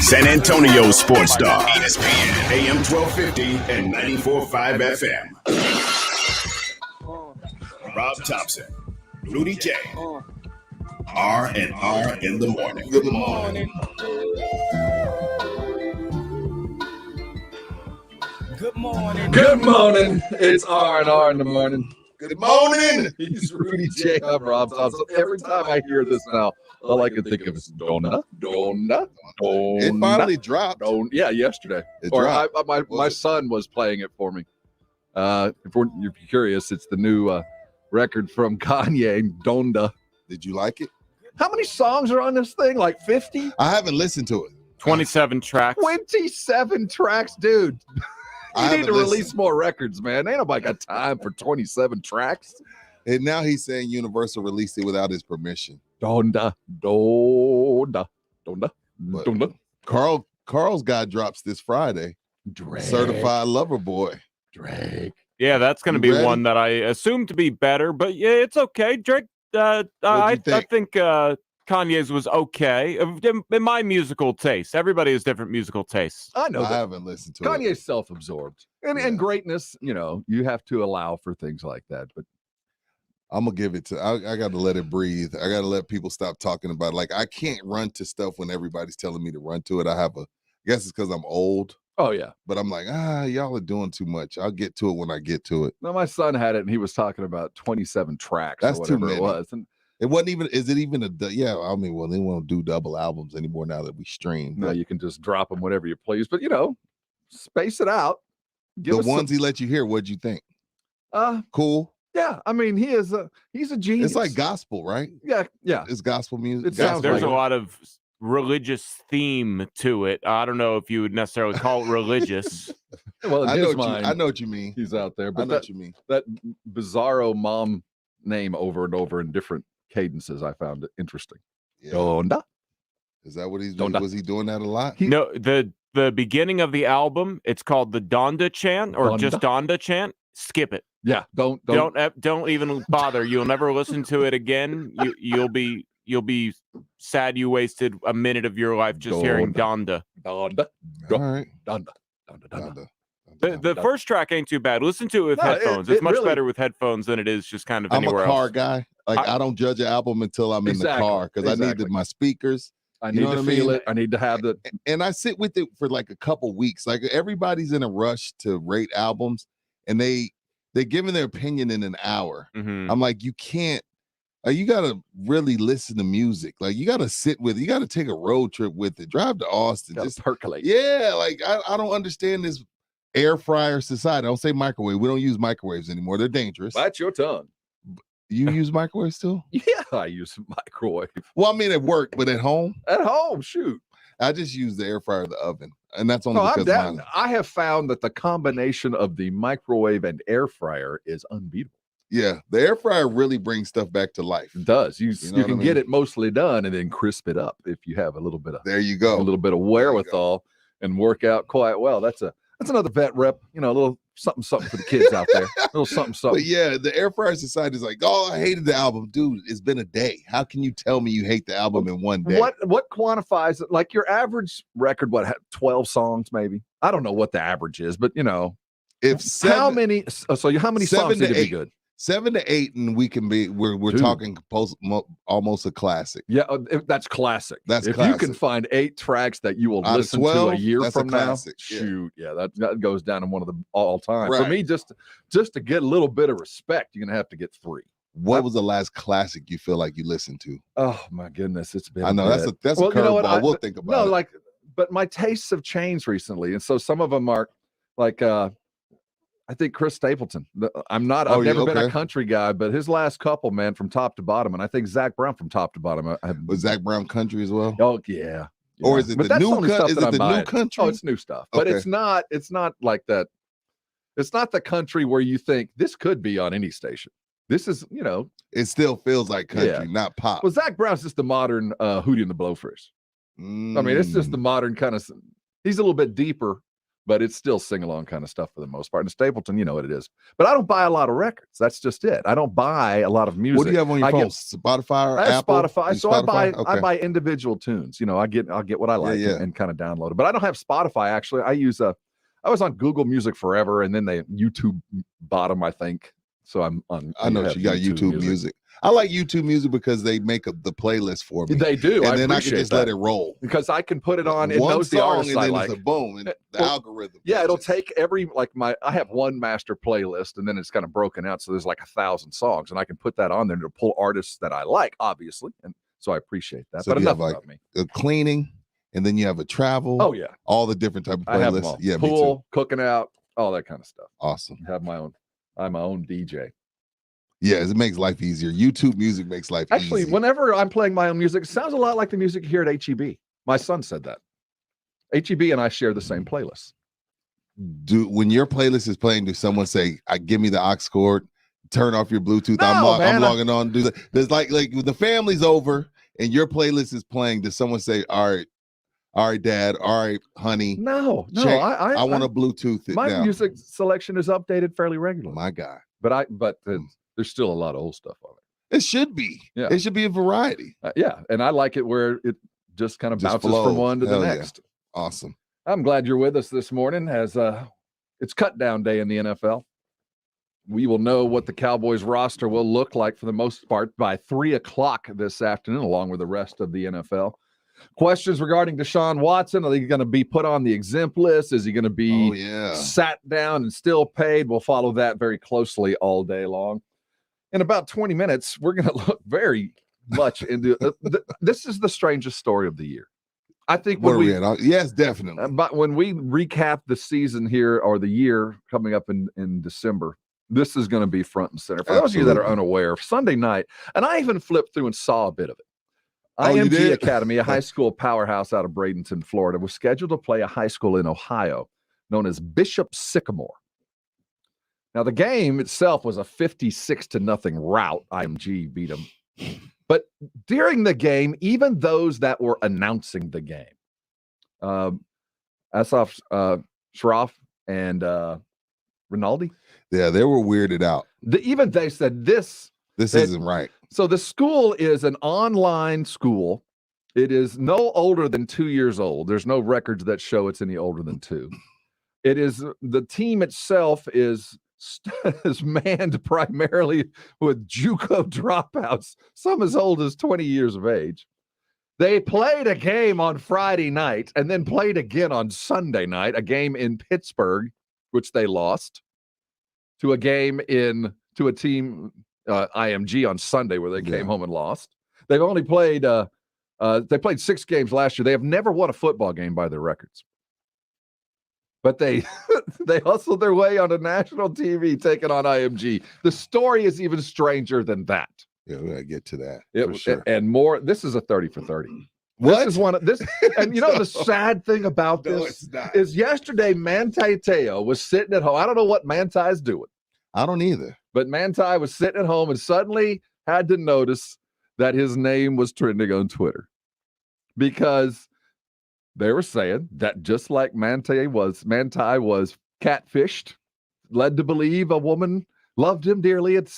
San Antonio's sports star. ESPN, AM 1250 and 94.5 FM. Rob Thompson, Rudy J. R&R in the morning. Good morning. Good morning. Good morning. It's R&R in the morning. Good morning. He's Rudy J. I'm Rob Thompson. Every time I hear this now, all I can think of is Donna. It finally dropped. Yeah, yesterday. My son was playing it for me. If you're curious, it's the new record from Kanye, Donda. Did you like it? How many songs are on this thing? Like 50? I haven't listened to it. 27 tracks. 27 tracks, dude. You need to listened. release more records, man. Ain't nobody got time for 27 tracks. And now he's saying Universal released it without his permission. Donda. Karl's guy drops this Friday. Drake. Certified Lover Boy. Drake. Yeah, that's going to be ready? one that I assume to be better, but yeah, it's okay. Drake, I think Kanye's was okay in my musical taste. Everybody has different musical tastes. I know I that. haven't listened to it. Kanye's self-absorbed. And greatness, you have to allow for things like that. But I'm going to give it to, I got to let it breathe. I got to let people stop talking about it. Like, I can't run to stuff when everybody's telling me to run to it. I guess it's because I'm old. oh, yeah. But I'm like, y'all are doing too much. I'll get to it when I get to it. No, my son had it, and he was talking about 27 tracks That's or too whatever many. it was. And It wasn't even, is it even yeah, I mean, well, they won't do double albums anymore now that we stream. no, But you can just drop them whenever you please. But, space it out. the ones he let you hear, what'd you think? Cool. Yeah, I mean, he's a genius. It's like gospel, right? Yeah. It's gospel music. It sounds There's like a lot of religious theme to it. I don't know if you would necessarily call it religious. Well, in I his know, mind, I know what you mean. he's out there. I But know what you mean. that bizarro mom name over and over in different cadences, I found it interesting. Yeah. Donda. Is that what he's Donda. doing? Was he doing that a lot? No, the beginning of the album, it's called the Donda chant or just Donda chant. Skip it. Yeah, don't Don't even bother. You'll never listen to it again. You'll be sad you wasted a minute of your life just hearing Donda. Donda. All right. Donda. The first track ain't too bad. Listen to it with headphones. It's much better with headphones than it is just kind of I'm anywhere a car else. guy. Like, I don't judge an album until I'm in the car because I need my speakers. I need to feel it. I need to have the. And I sit with it for like a couple weeks. Like, everybody's in a rush to rate albums, and they're giving their opinion in an hour. Mm-hmm. I'm like, you can't. You gotta really listen to music. Like, you gotta sit with it. You gotta take a road trip with it. Drive to Austin. Just percolate. Yeah, like I don't understand this air fryer society. I don't say microwave. We don't use microwaves anymore. They're dangerous. That's your tongue. You use microwaves still? Yeah, I use a microwave. Well, I mean at work, but at home, At home, shoot. I just use the air fryer, the oven, and that's only because I have found that the combination of the microwave and air fryer is unbeatable. yeah, the air fryer really brings stuff back to life. It does. You know what can I get mean? it mostly done and then crisp it up if you have a little bit of There you go. wherewithal and work out quite well. That's another vet rep. A little something for the kids out there. A little something. But yeah, the air fryer society is like, oh, I hated the album, dude. It's been a day. How can you tell me you hate the album in one day? What quantifies it? Like your average record? What 12 songs maybe? I don't know what the average is, but If how many songs need to be good? 7 to 8, and we can be. We're talking almost a classic. Yeah, that's classic. That's if classic. you can find 8 tracks that you will Out of listen 12, to a year that's from a now, classic. Yeah. shoot, that goes down in one of the all time. For Right. me, just to get a little bit of respect, you're gonna have to get 3. What was the last classic you feel like you listened to? Oh my goodness, it's been. I know that's a Well, you know what? curveball. We'll think about it. But my tastes have changed recently, and so some of them are like. I think Chris Stapleton. I've never been a country guy, but his last couple, man, from top to bottom, and I think Zach Brown from top to bottom. Was Zach Brown country as well? Oh yeah. Or is it But the that's new only stuff Is that it I'm the new buying. country? Oh, it's new stuff, but Okay. it's not like that. It's not the country where you think this could be on any station. This is, It still feels like country, Yeah. not pop. well, Zach Brown's just the modern Hootie and the Blowfish. I mean, it's just the modern kind of. He's a little bit deeper, but it's still sing-along kind of stuff for the most part. And Stapleton, you know what it is. But I don't buy a lot of records. That's just it. I don't buy a lot of music. What do you have on your phone? Spotify or Apple? Spotify. So I buy individual tunes. You know, I'll get what I like and kind of download it. But I don't have Spotify actually. I was on Google Music forever, and then they YouTube bottom, I think. So I know you got YouTube music. I like YouTube Music because they make the playlist for me. They do. And then I can just let it roll. Because I can put it on one knows the song, artists and I then like. it's a boom, and the algorithm. Yeah, it'll take I have one master playlist, and then it's kind of broken out. So there's like 1,000 songs, and I can put that on there to pull artists that I like, obviously. And so I appreciate that. So but enough about me. Cleaning, and then you have a travel. Oh, yeah. All the different type of playlists. I have them all. Yeah, Pool, me too. cooking out, all that kind of stuff. Awesome. I'm my own DJ. Yeah, it makes life easier. YouTube Music makes life easier. Actually, whenever I'm playing my own music, it sounds a lot like the music you hear at HEB. My son said that. HEB and I share the same playlist. When your playlist is playing, do someone say, give me the aux cord, turn off your Bluetooth? No, I'm logging on. Do that. There's like when the family's over and your playlist is playing, does someone say, all right, Dad, all right, honey? No. I want to Bluetooth it. My music selection is updated fairly regularly. My God. But there's still a lot of old stuff on it. It should be. Yeah. It should be a variety. Yeah. And I like it where it just kind of bounces from one to the next. Yeah. Awesome. I'm glad you're with us this morning as it's cut down day in the NFL. We will know what the Cowboys roster will look like for the most part by 3:00 this afternoon, along with the rest of the NFL. Questions regarding Deshaun Watson. Are they going to be put on the exempt list? Is he going to be sat down and still paid? We'll follow that very closely all day long. In about 20 minutes, we're going to look very much into this is the strangest story of the year. I think yes, definitely. But when we recap the season here or the year coming up in December, this is going to be front and center. For those of you that are unaware, Sunday night, and I even flipped through and saw a bit of it. IMG Academy, a high school powerhouse out of Bradenton, Florida, was scheduled to play a high school in Ohio known as Bishop Sycamore. Now, the game itself was a 56-0 rout. IMG beat them. But during the game, even those that were announcing the game, Asaf Shroff and Rinaldi. Yeah, they were weirded out. Even they said this isn't right. So the school is an online school. It is no older than 2 years old. There's no records that show it's any older than 2. It is the team itself is manned primarily with JUCO dropouts, some as old as 20 years of age. They played a game on Friday night and then played again on Sunday night, a game in Pittsburgh, which they lost, to a team IMG on Sunday where they came home and lost. They've only played they played 6 games last year. They have never won a football game by their records. But they hustled their way on a national TV taking on IMG. The story is even stranger than that. Yeah, we gotta get to that for sure. And more. This is a 30 for 30. What? This is one of this. And you know the sad thing about this is yesterday Manti Te'o was sitting at home. I don't know what Manti's doing. I don't either. But Manti was sitting at home and suddenly had to notice that his name was trending on Twitter because they were saying that just like Manti was catfished, led to believe a woman loved him dearly and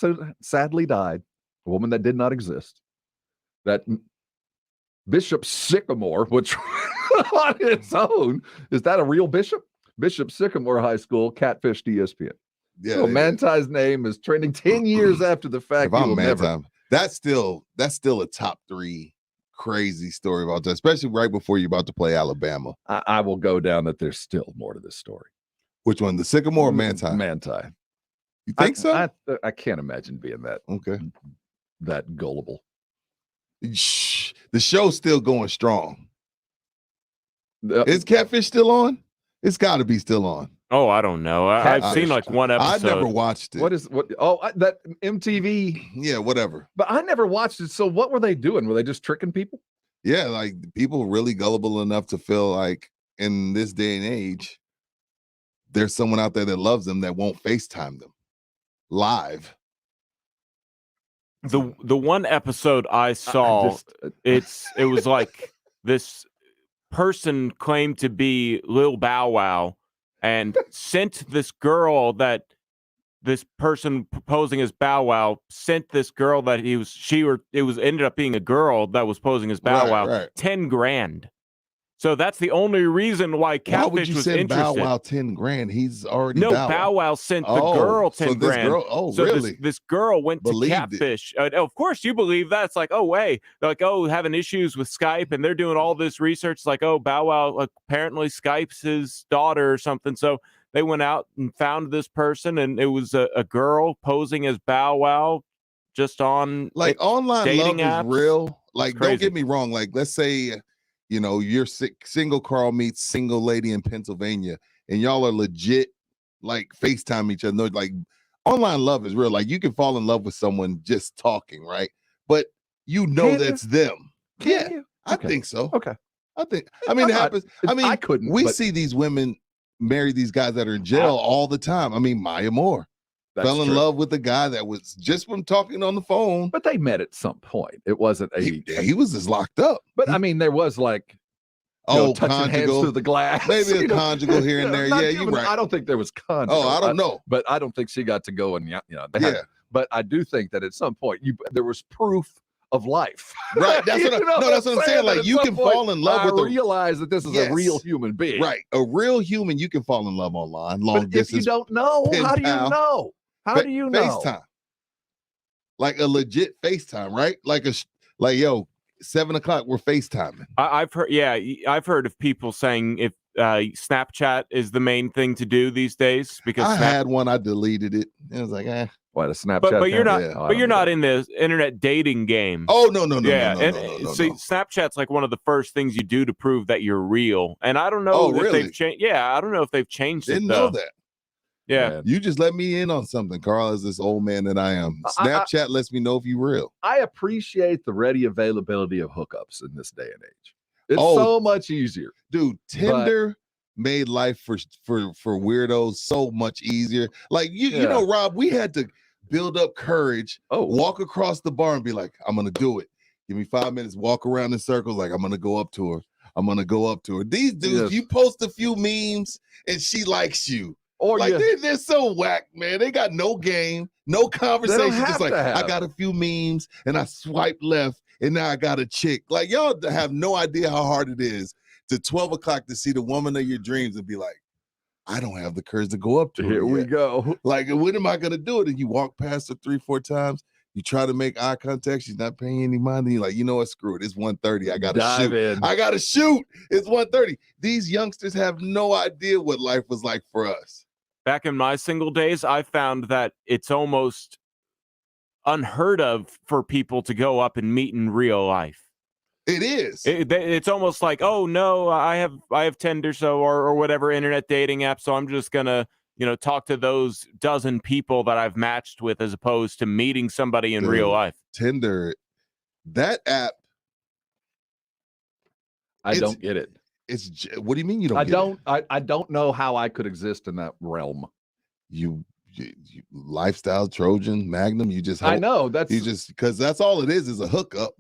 sadly died, a woman that did not exist. That Bishop Sycamore, which on its own, is that a real bishop? Bishop Sycamore High School catfished ESPN. Yeah, so Manti's name is trending 10 years after the fact. If I'm Manti, that's still a top 3 crazy story about that, especially right before you're about to play Alabama. I will go down that there's still more to this story. Which one, the Sycamore or Manti? Manti. You think so? I can't imagine being that gullible. Shh, the show's still going strong. Is Catfish still on? It's got to be still on. Oh, I don't know. I've seen like one episode. I never watched it. That MTV. Yeah, whatever. But I never watched it. So what were they doing? Were they just tricking people? Yeah, like people really gullible enough to feel like in this day and age, there's someone out there that loves them that won't FaceTime them live. The one episode I saw, it was like this person claimed to be Lil Bow Wow and sent this girl that this person posing as Bow Wow sent this girl that ended up being a girl that was posing as Bow Wow 10 grand. So that's the only reason why Catfish why would you was send interested. Bow Wow 10 grand? He's already Bow Wow sent the girl 10 grand. So really? This girl went Believed to Catfish. Of course you believe that. It's like, oh, wait. They're like, oh, having issues with Skype, and they're doing all this research. It's like, oh, Bow Wow apparently Skype's his daughter or something. So they went out and found this person, and it was a girl posing as Bow Wow just on like online dating love apps. is real. Like, don't get me wrong. Like, let's say, you know, you're single Karl meets single lady in Pennsylvania, and y'all are legit like FaceTime each other. Like, online love is real. Like, you can fall in love with someone just talking, right? But you know that's them. Can you? I think so. Okay. I mean, it happens. I mean, I couldn't. We see these women marry these guys that are in jail all the time. I mean, Maya Moore fell in love with a guy that was just from talking on the phone. But they met at some point. It wasn't he was just locked up. But I mean, there was like touching hands through the glass. Maybe a conjugal here and there. Yeah, you're right. I don't think there was conjugal. Oh, I don't know. But I don't think she got to go and but I do think that at some point there was proof of life. Right. That's what I'm saying. Like, you can fall in love with realize that this is a real human being. Right. A real human, you can fall in love online. Long distance. If you don't know, how do you know? How do you know? FaceTime. Like a legit FaceTime, right? Like yo, 7 o'clock, we're FaceTiming. I've heard of people saying if Snapchat is the main thing to do these days, because I had one, I deleted it. It was like, what, a Snapchat? But you're not. You're not in the internet dating game. Oh no. See, Snapchat's like one of the first things you do to prove that you're real. And I don't know if they've changed. Yeah, I don't know if they've changed Didn't it. Didn't know that. Yeah, man. You just let me in on something, Karl, as this old man that I am. Snapchat lets me know if you're real. I appreciate the ready availability of hookups in this day and age. It's so much easier, dude. Tinder made life for weirdos so much easier. Like you know, Rob, we had to build up courage, walk across the bar and be like, I'm gonna do it. Give me 5 minutes, walk around in circles, like I'm gonna go up to her. I'm gonna go up to her. These dudes, you post a few memes and she likes you. Or like they're so whack, man. They got no game, no conversation. Just like, I got a few memes and I swipe left and now I got a chick. Like, y'all have no idea how hard it is to 12 o'clock to see the woman of your dreams and be like, I don't have the courage to go up to her. Here we go. Like, when am I gonna do it? And you walk past her 3-4 times. You try to make eye contact. She's not paying any money. You're like, you know what? Screw it. It's 1:30. I gotta shoot. I gotta shoot. It's 1:30. These youngsters have no idea what life was like for us. Back in my single days, I found that it's almost unheard of for people to go up and meet in real life. It is. It's almost like, oh no, I have Tinder, or whatever internet dating app, so I'm just gonna talk to those dozen people that I've matched with, as opposed to meeting somebody in real life. Tinder, that app. I don't get it. What do you mean you don't? I don't know how I could exist in that realm. You lifestyle Trojan Magnum. You just hope, I know because that's all it is a hookup.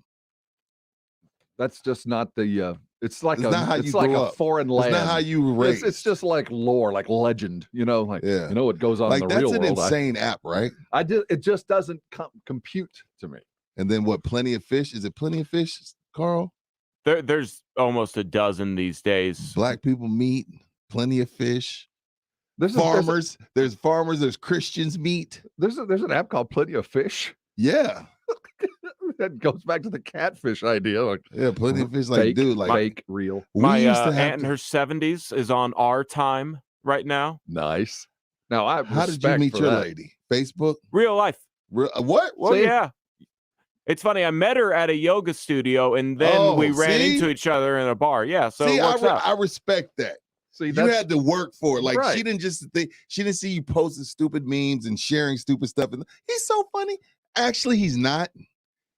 That's just not the. It's like it's like a foreign land. It's not how you were raised. It's just like lore, like legend. You know, like you know what goes on in the real world. That's an insane app, right? It just doesn't compute to me. And then what? Plenty of Fish. Is it Plenty of Fish, Karl? There's almost a dozen these days. Black people meet. Plenty of Fish. There's farmers. There's Christians meet. There's an app called Plenty of Fish. Yeah. That goes back to the catfish idea. Like, Plenty of Fish. Like, fake, dude, like fake, real. My aunt in her 70s is on our time right now. Nice. Now, how did you meet your lady? Facebook? Real life. What? Well, yeah. It's funny. I met her at a yoga studio, and then we ran into each other in a bar. Yeah. So I respect that. See, you had to work for it. Like, she didn't just think, she didn't see you posting stupid memes and sharing stupid stuff. And he's so funny. Actually, he's not.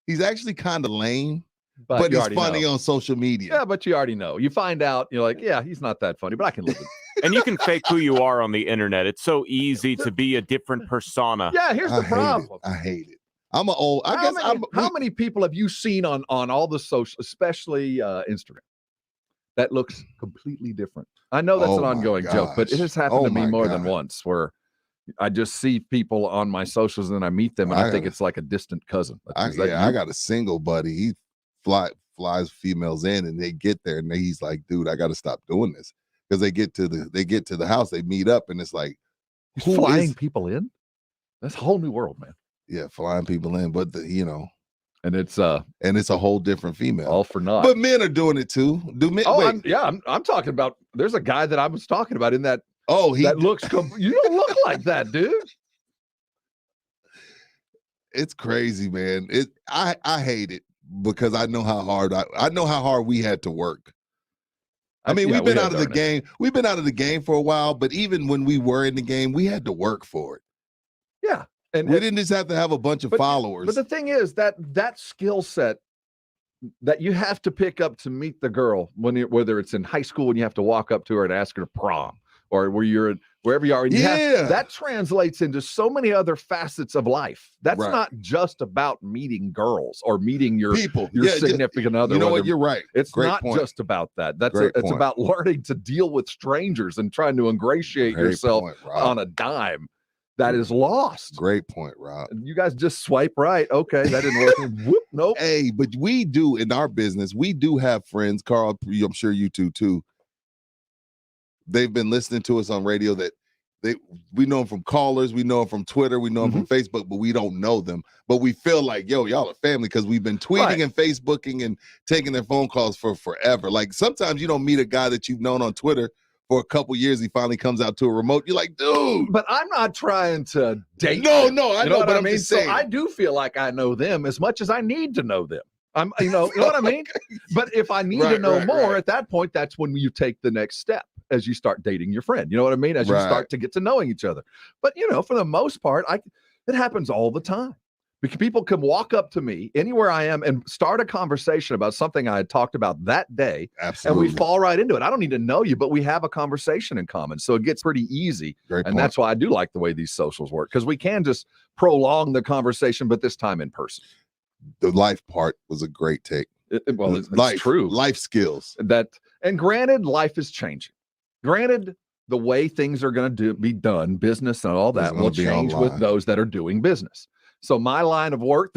He's actually kind of lame, but he's funny on social media. Yeah, but you already know. You find out, you're like, yeah, he's not that funny, but I can live with it. And you can fake who you are on the internet. It's so easy to be a different persona. Yeah, here's the problem. I hate it. I'm an old. How many people have you seen on all the social, especially Instagram, that looks completely different. I know that's an ongoing joke, but it has happened to me more than once where I just see people on my socials and then I meet them and I think it's like a distant cousin. I got a single buddy. He flies females in and they get there and he's like, dude, I got to stop doing this. Because they get to the house, they meet up and it's like, he's flying people in? That's a whole new world, man. Yeah, flying people in, but and it's a whole different female. All for naught. But men are doing it too. Do men? Oh, I'm talking about. There's a guy that I was talking about in that. Oh, that looks. You don't look like that, dude. It's crazy, man. I hate it because I know how hard we had to work. I mean, we've been out of the game. We've been out of the game for a while, but even when we were in the game, we had to work for it. Yeah. And we didn't just have to have a bunch of followers. But the thing is that skill set that you have to pick up to meet the girl whether it's in high school and you have to walk up to her and ask her to prom or wherever you are. And that translates into so many other facets of life. That's not just about meeting girls or meeting your people, your significant other. You know what? You're right. It's not just about that. It's about learning to deal with strangers and trying to ingratiate yourself on a dime. That is lost. Great point, Rob. You guys just swipe right. Okay, that didn't work. Whoop, nope. Hey, but we do in our business, we do have friends, Karl, I'm sure you too. They've been listening to us on radio that we know them from callers, we know them from Twitter, we know them from Facebook, but we don't know them. But we feel like, yo, y'all are family because we've been tweeting and Facebooking and taking their phone calls for forever. Like sometimes you don't meet a guy that you've known on Twitter for a couple years, he finally comes out to a remote. You're like, dude. But I'm not trying to date. No, them. I know what I mean. So I do feel like I know them as much as I need to know them. You know what I mean? But if I need to know more at that point, that's when you take the next step as you start dating your friend. You know what I mean? As you start to get to knowing each other. But for the most part, it happens all the time. Because people can walk up to me anywhere I am and start a conversation about something I had talked about that day. Absolutely. And we fall right into it. I don't need to know you, but we have a conversation in common. So it gets pretty easy. That's why I do like the way these socials work, because we can just prolong the conversation, but this time in person. The life part was a great take. It's true. Life skills. And granted, life is changing. Granted, the way things are going to be done, business and all that will change with those that are doing business. So my line of work,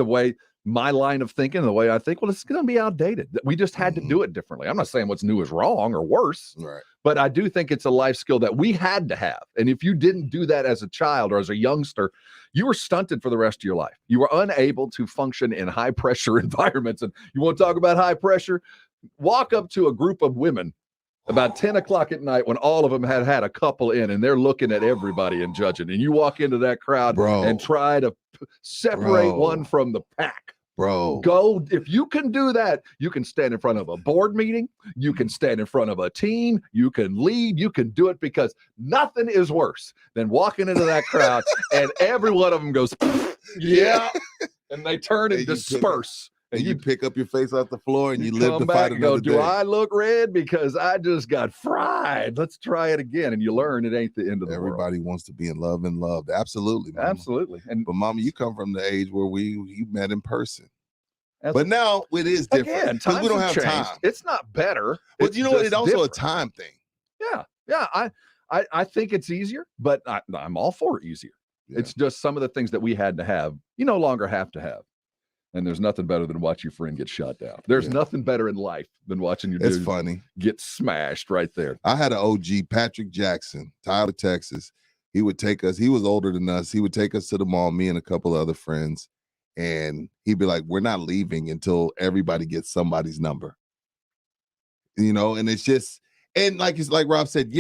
my line of thinking, the way I think, well, it's going to be outdated. We just had to do it differently. I'm not saying what's new is wrong or worse, but I do think it's a life skill that we had to have. And if you didn't do that as a child or as a youngster, you were stunted for the rest of your life. You were unable to function in high pressure environments. And you want to talk about high pressure? Walk up to a group of women about 10 o'clock at night when all of them had a couple in and they're looking at everybody and judging. And you walk into that crowd and try to separate one from the pack. Go. If you can do that, you can stand in front of a board meeting. You can stand in front of a team. You can lead. You can do it, because nothing is worse than walking into that crowd and every one of them goes, yeah. And they turn and disperse. And you pick up your face off the floor and you live to fight another day. Do I look red? Because I just got fried. Let's try it again. And you learn it ain't the end of the world. Everybody wants to be in love and loved. Absolutely, Mama. Absolutely. But Mama, you come from the age where you met in person. But now it is different because we don't have time. It's not better. But you know what? It's also a time thing. Yeah. I think it's easier, but I'm all for easier. Yeah. It's just some of the things that we had to have, you no longer have to have. And there's nothing better than watch your friend get shot down. There's nothing better in life than watching your dude get smashed right there. I had an OG, Patrick Jackson, Tyler, Texas. He would take us. He was older than us. He would take us to the mall, me and a couple of other friends. And he'd be like, we're not leaving until everybody gets somebody's number. And it's just, and it's like Rob said,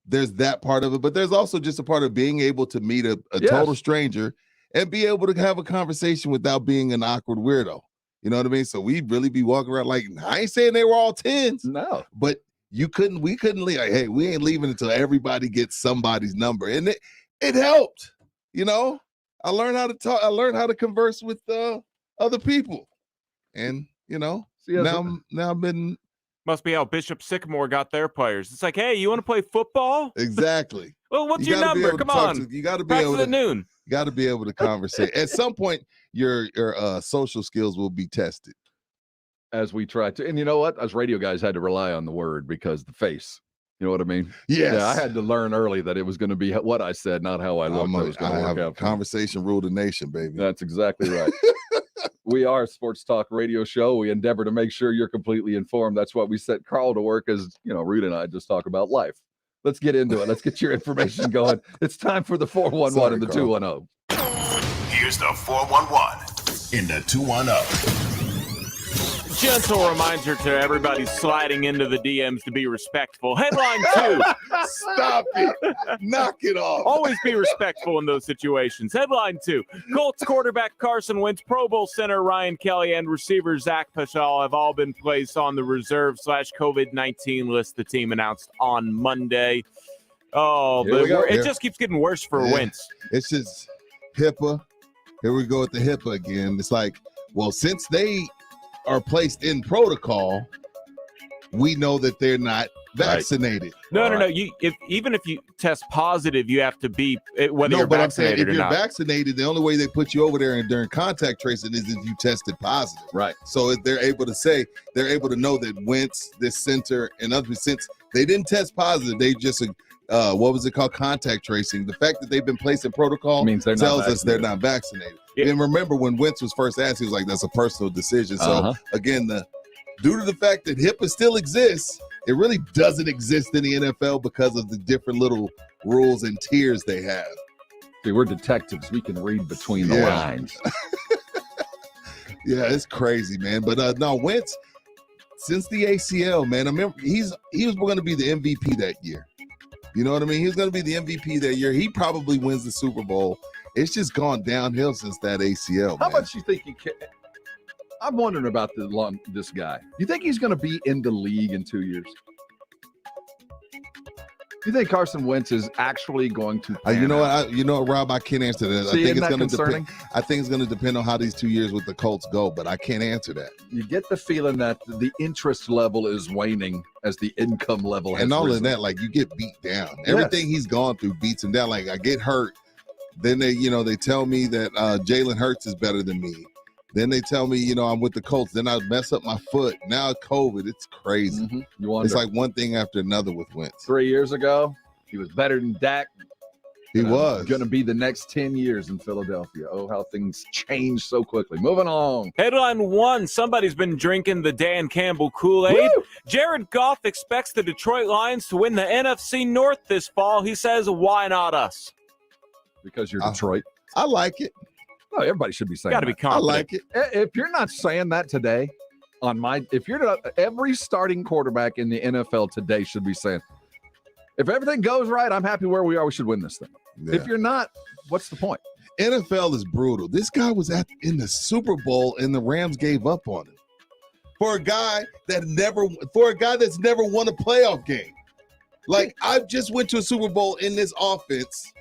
there's that part of it. But there's also just a part of being able to meet a total stranger and be able to have a conversation without being an awkward weirdo. You know what I mean? So we'd really be walking around like, I ain't saying they were all 10s. No. But we couldn't leave. Like, hey, we ain't leaving until everybody gets somebody's number. And it helped. I learned how to talk. I learned how to converse with other people. And, now I've been. Must be how Bishop Sycamore got their players. It's like, hey, you want to play football? Exactly. Well, what's your number? Come on. You got to be able to. Noon. You got to be able to conversate. At some point, your social skills will be tested. as we try to. And you know what? Us radio guys had to rely on the word because the face. You know what I mean? Yes. Yeah, I had to learn early that it was going to be what I said, not how I looked. I have a conversation rule the nation, baby. That's exactly right. We are a sports talk radio show. We endeavor to make sure you're completely informed. That's why we set Karl to work, as Rudy and I just talk about life. Let's get into it. Let's get your information going. It's time for the 411 and the Karl. 210. Here's the 411 in the 210. Gentle reminder to everybody sliding into the DMs to be respectful. Headline 2. Stop it. Knock it off. Always be respectful in those situations. Headline 2. Colts quarterback Carson Wentz, Pro Bowl center Ryan Kelly, and receiver Zach Pascal have all been placed on the reserve/COVID-19 list the team announced on Monday. Oh, but it just keeps getting worse for Wentz. It's just HIPAA. Here we go with the HIPAA again. It's like, well, since they are placed in protocol, we know that they're not vaccinated. Right. No. Even if you test positive, you have to be whether you're vaccinated or not. If you're vaccinated, the only way they put you over there and during contact tracing is if you tested positive. Right. So if they're able to know that Wentz, this center, and others, since they didn't test positive, they just what was it called? Contact tracing. The fact that they've been placed in protocol tells us they're not vaccinated. Yeah. And remember, when Wentz was first asked, he was like, that's a personal decision. So again, due to the fact that HIPAA still exists, it really doesn't exist in the NFL because of the different little rules and tiers they have. See, we're detectives. We can read between the lines. Yeah, it's crazy, man. But no, Wentz, since the ACL, man, I remember he was going to be the MVP that year. You know what I mean? He was going to be the MVP that year. He probably wins the Super Bowl. It's just gone downhill since that ACL. How much you think he can? I'm wondering about this guy. You think he's going to be in the league in 2 years? You think Carson Wentz is actually going to? You know what, Rob? I can't answer that. See, I think it's going to depend. I think it's going to depend on how these 2 years with the Colts go, but I can't answer that. You get the feeling that the interest level is waning as the income level has and all risen. of that, like you get beat down. Everything he's gone through beats him down. Like I get hurt, then they tell me that Jalen Hurts is better than me. Then they tell me, I'm with the Colts. Then I mess up my foot. Now COVID, it's crazy. Mm-hmm. It's like one thing after another with Wentz. 3 years ago, he was better than Dak. He was going to be the next 10 years in Philadelphia. Oh, how things change so quickly. Moving on. Headline 1, somebody's been drinking the Dan Campbell Kool-Aid. Woo! Jared Goff expects the Detroit Lions to win the NFC North this fall. He says, why not us? Because you're Detroit. I like it. No, everybody should be saying Got to be confident. I like it. If you're not saying that today, every starting quarterback in the NFL today should be saying, if everything goes right, I'm happy where we are. We should win this thing. Yeah. If you're not, what's the point? NFL is brutal. This guy was in the Super Bowl and the Rams gave up on him. For a guy that's never won a playoff game. Like I just went to a Super Bowl in this offense.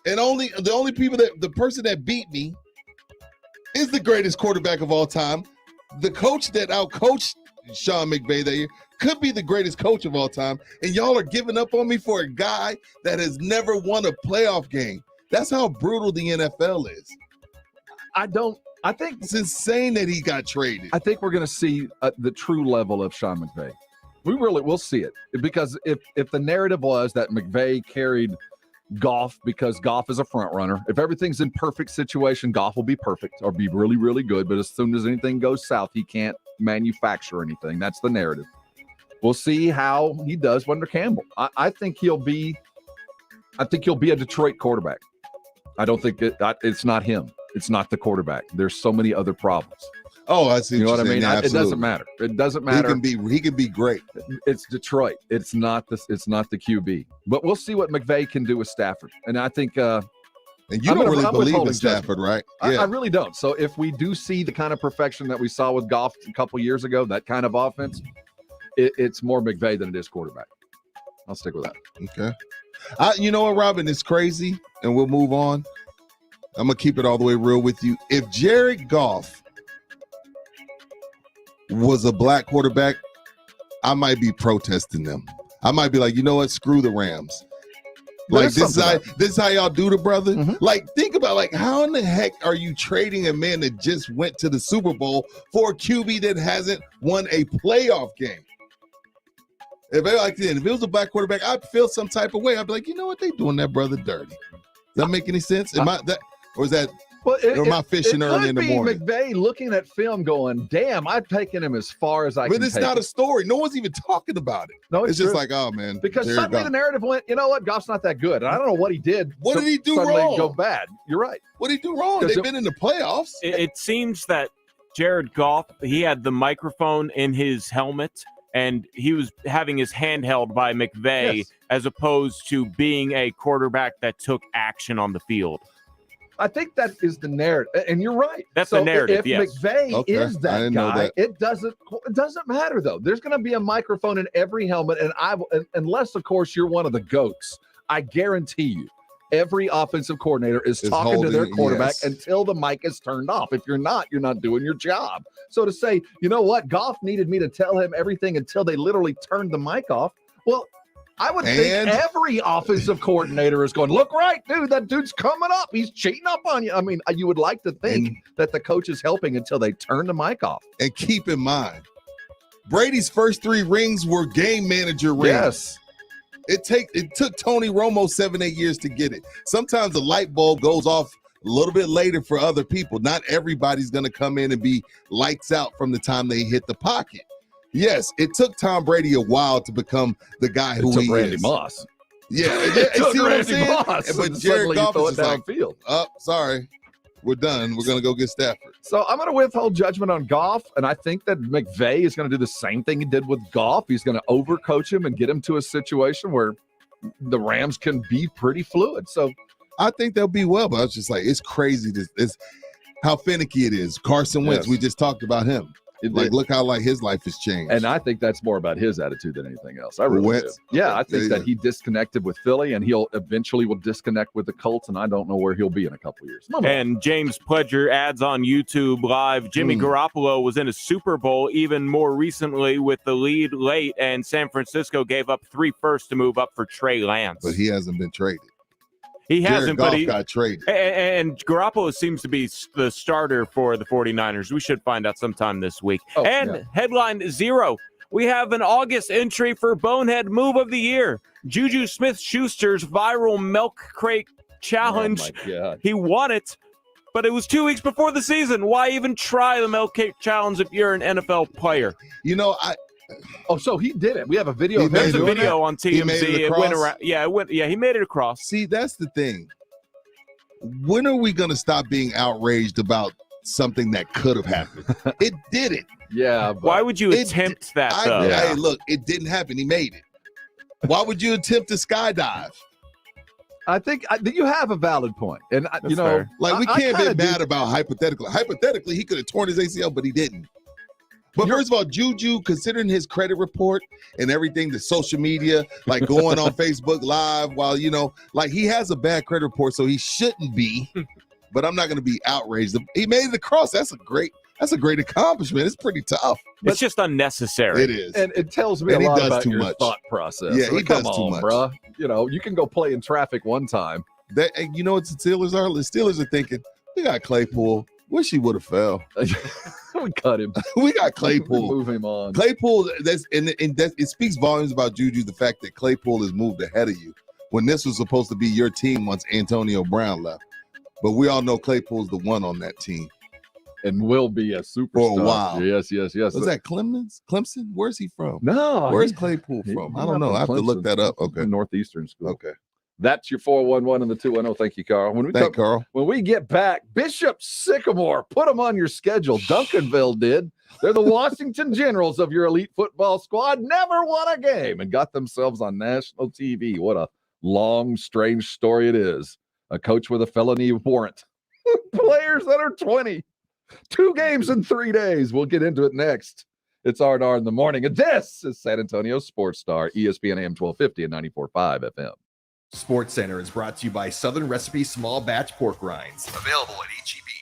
And the person that beat me is the greatest quarterback of all time. The coach that outcoached Sean McVay that year could be the greatest coach of all time. And y'all are giving up on me for a guy that has never won a playoff game. That's how brutal the NFL is. I think it's insane that he got traded. I think we're going to see the true level of Sean McVay. We'll see it. Because if the narrative was that McVay carried Goff because Goff is a front runner. If everything's in perfect situation, Goff will be perfect or be really, really good. But as soon as anything goes south, he can't manufacture anything. That's the narrative. We'll see how he does under Campbell. I think he'll be a Detroit quarterback. I don't think it's not him. It's not the quarterback. There's so many other problems. Oh, I see. You know what I mean? Yeah, it doesn't matter. It doesn't matter. He can be great. It's Detroit. It's not the QB. But we'll see what McVay can do with Stafford. And I think and you don't really believe in Stafford, right? Yeah. I really don't. So if we do see the kind of perfection that we saw with Goff a couple years ago, that kind of offense, it's more McVay than it is quarterback. I'll stick with that. Okay. You know what, Robin? It's crazy, and we'll move on. I'm going to keep it all the way real with you. If Jared Goff was a black quarterback, I might be protesting them. I might be like, you know what? Screw the Rams. Like this is how y'all do the brother. Mm-hmm. Like think about like how in the heck are you trading a man that just went to the Super Bowl for a QB that hasn't won a playoff game? If it was a black quarterback, I'd feel some type of way. I'd be like, you know what, they doing that brother dirty. Does that make any sense? Am I fishing early in the morning? McVay looking at film going, damn, I've taken him as far as I can. But it's not a story. No one's even talking about it. No, it's just like, oh man. Because suddenly the narrative went, you know what, Goff's not that good. And I don't know what he did. What did he do wrong? Go bad. You're right. What did he do wrong? They've been in the playoffs. It seems that Jared Goff, he had the microphone in his helmet, and he was having his hand held by McVay as opposed to being a quarterback that took action on the field. I think that is the narrative, and you're right. That's the narrative. If McVay is that guy, it doesn't matter though. There's going to be a microphone in every helmet, and unless of course you're one of the goats, I guarantee you, every offensive coordinator is talking to their quarterback until the mic is turned off. If you're not doing your job. So to say, you know what, Goff needed me to tell him everything until they literally turned the mic off. Well, I would think every offensive coordinator is going, look right, dude, that dude's coming up. He's cheating up on you. I mean, you would like to think that the coach is helping until they turn the mic off. And keep in mind, Brady's first 3 rings were game manager rings. Yes. It took Tony Romo 7-8 years to get it. Sometimes the light bulb goes off a little bit later for other people. Not everybody's going to come in and be lights out from the time they hit the pocket. Yes, it took Tom Brady a while to become the guy who he Randy is. Moss. Yeah, it took see what Randy I'm saying? Moss. But Jared Goff is like, downfield. Oh, sorry, we're done. We're going to go get Stafford. So I'm going to withhold judgment on Goff, and I think that McVay is going to do the same thing he did with Goff. He's going to overcoach him and get him to a situation where the Rams can be pretty fluid. So I think they'll be well, but I was just like, it's crazy. This how finicky it is. Carson Wentz, we just talked about him. Look how his life has changed. And I think that's more about his attitude than anything else. I really do. Yeah, I think that he disconnected with Philly, and he'll eventually will disconnect with the Colts, and I don't know where he'll be in a couple of years. And James Pledger adds on YouTube Live, Jimmy Garoppolo was in a Super Bowl even more recently with the lead late, and San Francisco gave up 3 firsts to move up for Trey Lance. But he hasn't been traded. He hasn't, but he got traded. And Garoppolo seems to be the starter for the 49ers. We should find out sometime this week. Headline 0. We have an August entry for Bonehead Move of the Year. Juju Smith-Schuster's viral milk crate challenge. Oh my God. He won it, but it was 2 weeks before the season. Why even try the milk crate challenge if you're an NFL player? You know, so he did it. We have a video. There's a video on TMZ. He made it across? Went around. Yeah, he made it across. See, that's the thing. When are we going to stop being outraged about something that could have happened? It didn't. Yeah. Why would you attempt that, though? Hey, look, it didn't happen. He made it. Why would you attempt to skydive? I think you have a valid point. And, we can't be mad about hypothetically. Hypothetically, he could have torn his ACL, but he didn't. But first of all, Juju, considering his credit report and everything, the social media, like going on Facebook Live while, he has a bad credit report, so he shouldn't be. But I'm not going to be outraged. He made it across. That's a great accomplishment. It's pretty tough. It's just unnecessary. It is. And it tells me a lot about your thought process. Yeah, he does too much. Bruh. You can go play in traffic one time. And you know what the Steelers are? The Steelers are thinking, we got Claypool. Wish he would have fell. We cut him. We got Claypool. Move him on. Claypool, it speaks volumes about Juju, the fact that Claypool has moved ahead of you when this was supposed to be your team once Antonio Brown left. But we all know Claypool's the one on that team. And will be a superstar. For a while. Yes. Was that Clemson? Where's he from? No. Where's Claypool from? I don't know. I have to look that up. Okay. Northeastern school. Okay. That's your 411 and the 210. Thank you, Karl. Carl. When we get back, Bishop Sycamore, put them on your schedule. Duncanville did. They're the Washington Generals of your elite football squad. Never won a game and got themselves on national TV. What a long, strange story it is. A coach with a felony warrant. Players that are 20. 2 games in 3 days. We'll get into it next. It's R&R in the morning. And this is San Antonio Sports Star, ESPN AM 1250 and 94.5 FM. Sports Center is brought to you by Southern Recipe Small Batch Pork Rinds. Available at H-E-B.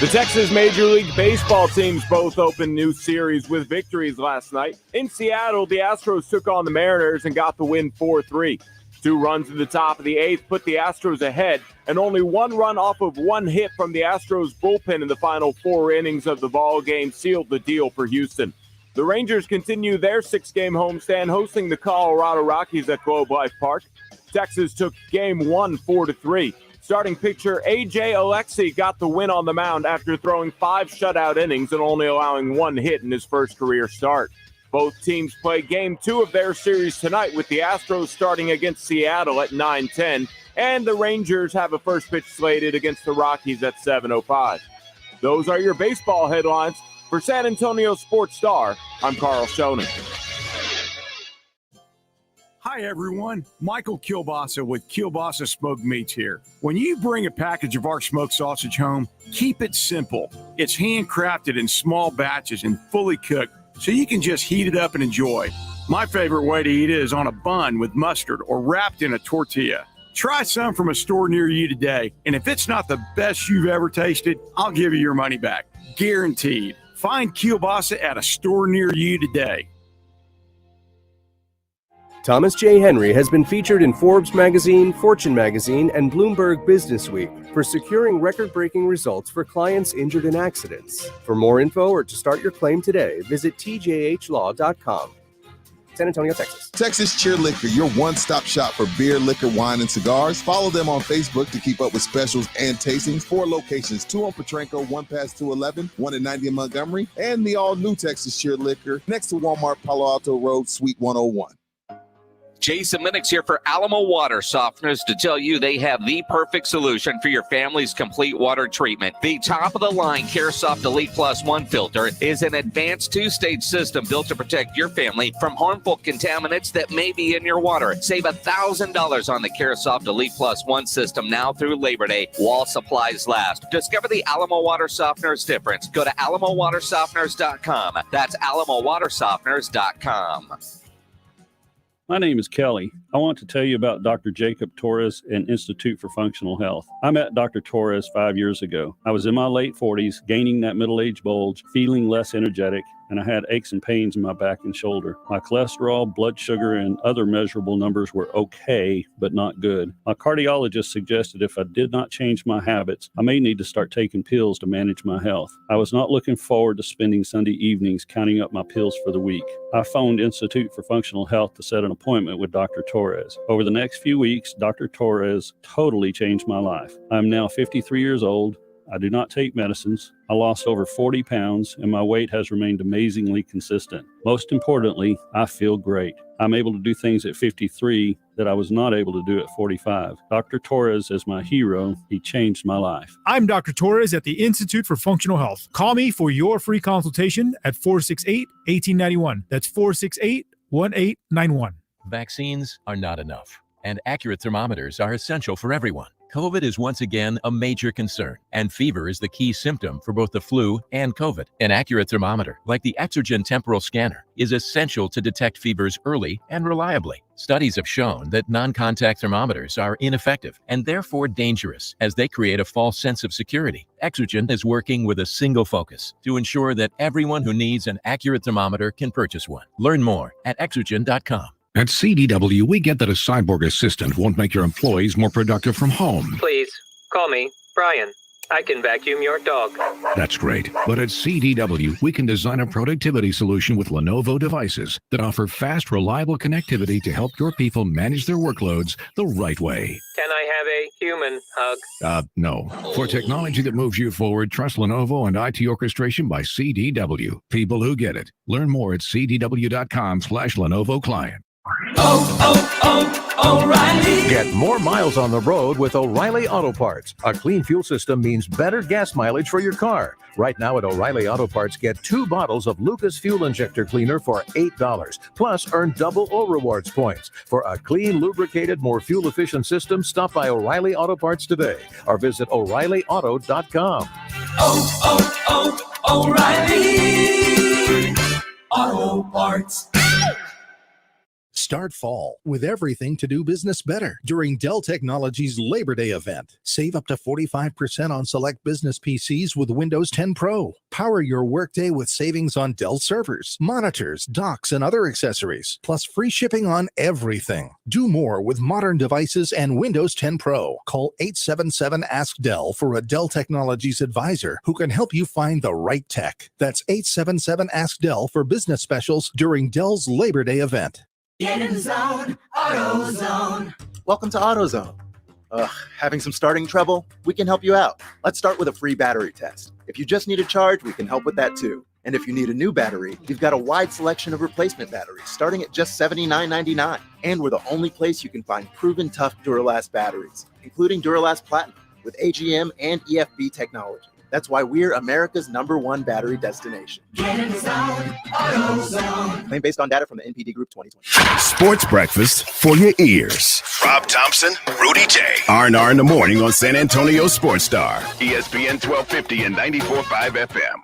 The Texas Major League Baseball teams both opened new series with victories last night. In Seattle, the Astros took on the Mariners and got the win 4-3. 2 runs in the top of the 8th put the Astros ahead, and only 1 run off of 1 hit from the Astros bullpen in the final 4 innings of the ball game sealed the deal for Houston. The Rangers continue their 6-game homestand, hosting the Colorado Rockies at Globe Life Park. Texas took Game 1 4-3. Starting pitcher A.J. Alexy got the win on the mound after throwing 5 shutout innings and only allowing 1 hit in his first career start. Both teams play Game 2 of their series tonight, with the Astros starting against Seattle at 9:10, and the Rangers have a first pitch slated against the Rockies at 7:05. Those are your baseball headlines. For San Antonio Sports Star, I'm Karl Schoening. Hi, everyone. Michael Kielbasa with Kielbasa Smoked Meats here. When you bring a package of our smoked sausage home, keep it simple. It's handcrafted in small batches and fully cooked, so you can just heat it up and enjoy. My favorite way to eat it is on a bun with mustard or wrapped in a tortilla. Try some from a store near you today, and if it's not the best you've ever tasted, I'll give you your money back. Guaranteed. Find Kielbasa at a store near you today. Thomas J. Henry has been featured in Forbes magazine, Fortune magazine, and Bloomberg Businessweek for securing record-breaking results for clients injured in accidents. For more info or to start your claim today, visit tjhlaw.com. San Antonio, Texas. Texas Cheer Liquor, your one-stop shop for beer, liquor, wine, and cigars. Follow them on Facebook to keep up with specials and tastings. 4 locations, 2 on Petranco, 1 past 211, 1 in 90 in Montgomery, and the all-new Texas Cheer Liquor next to Walmart, Palo Alto Road, Suite 101. Jason Minix here for Alamo Water Softeners to tell you they have the perfect solution for your family's complete water treatment. The top-of-the-line CareSoft Elite Plus 1 filter is an advanced 2-stage system built to protect your family from harmful contaminants that may be in your water. Save $1,000 on the CareSoft Elite Plus 1 system now through Labor Day while supplies last. Discover the Alamo Water Softeners difference. Go to alamowatersofteners.com. That's alamowatersofteners.com. My name is Kelly. I want to tell you about Dr. Jacob Torres and Institute for Functional Health. I met Dr. Torres 5 years ago. I was in my late 40s, gaining that middle-age bulge, feeling less energetic, and I had aches and pains in my back and shoulder. My cholesterol, blood sugar, and other measurable numbers were okay, but not good. My cardiologist suggested if I did not change my habits, I may need to start taking pills to manage my health. I was not looking forward to spending Sunday evenings counting up my pills for the week. I phoned Institute for Functional Health to set an appointment with Dr. Torres. Over the next few weeks, Dr. Torres totally changed my life. I'm now 53 years old. I do not take medicines. I lost over 40 pounds, and my weight has remained amazingly consistent. Most importantly, I feel great. I'm able to do things at 53 that I was not able to do at 45. Dr. Torres is my hero. He changed my life. I'm Dr. Torres at the Institute for Functional Health. Call me for your free consultation at 468-1891. That's 468-1891. Vaccines are not enough, and accurate thermometers are essential for everyone. COVID is once again a major concern, and fever is the key symptom for both the flu and COVID. An accurate thermometer, like the Exergen temporal scanner, is essential to detect fevers early and reliably. Studies have shown that non-contact thermometers are ineffective and therefore dangerous, as they create a false sense of security. Exergen is working with a single focus to ensure that everyone who needs an accurate thermometer can purchase one. Learn more at exergen.com. At CDW, we get that a cyborg assistant won't make your employees more productive from home. Please, call me Brian. I can vacuum your dog. That's great. But at CDW, we can design a productivity solution with Lenovo devices that offer fast, reliable connectivity to help your people manage their workloads the right way. Can I have a human hug? No. For technology that moves you forward, trust Lenovo and IT orchestration by CDW. People who get it. Learn more at cdw.com/Lenovo Client. O'Reilly. Get more miles on the road with O'Reilly Auto Parts. A clean fuel system means better gas mileage for your car. Right now at O'Reilly Auto Parts, get 2 bottles of Lucas Fuel Injector Cleaner for $8. Plus, earn double O Rewards points. For a clean, lubricated, more fuel-efficient system, stop by O'Reilly Auto Parts today or visit O'ReillyAuto.com. O'Reilly Auto Parts. Start fall with everything to do business better during Dell Technologies Labor Day event. Save up to 45% on select business PCs with Windows 10 Pro. Power your workday with savings on Dell servers, monitors, docks, and other accessories, plus free shipping on everything. Do more with modern devices and Windows 10 Pro. Call 877-ASK-DELL for a Dell Technologies advisor who can help you find the right tech. That's 877-ASK-DELL for business specials during Dell's Labor Day event. Get in the zone, AutoZone. Welcome to AutoZone. Having some starting trouble? We can help you out. Let's start with a free battery test. If you just need a charge, we can help with that too. And if you need a new battery, we've got a wide selection of replacement batteries starting at just $79.99. And we're the only place you can find proven tough Duralast batteries, including Duralast Platinum with AGM and EFB technology. That's why we're America's #1 battery destination. Get in the zone, AutoZone. Claim based on data from the NPD Group 2020. Sports breakfast for your ears. Rob Thompson, Rudy J. R&R in the morning on San Antonio Sports Star. ESPN 1250 and 94.5 FM.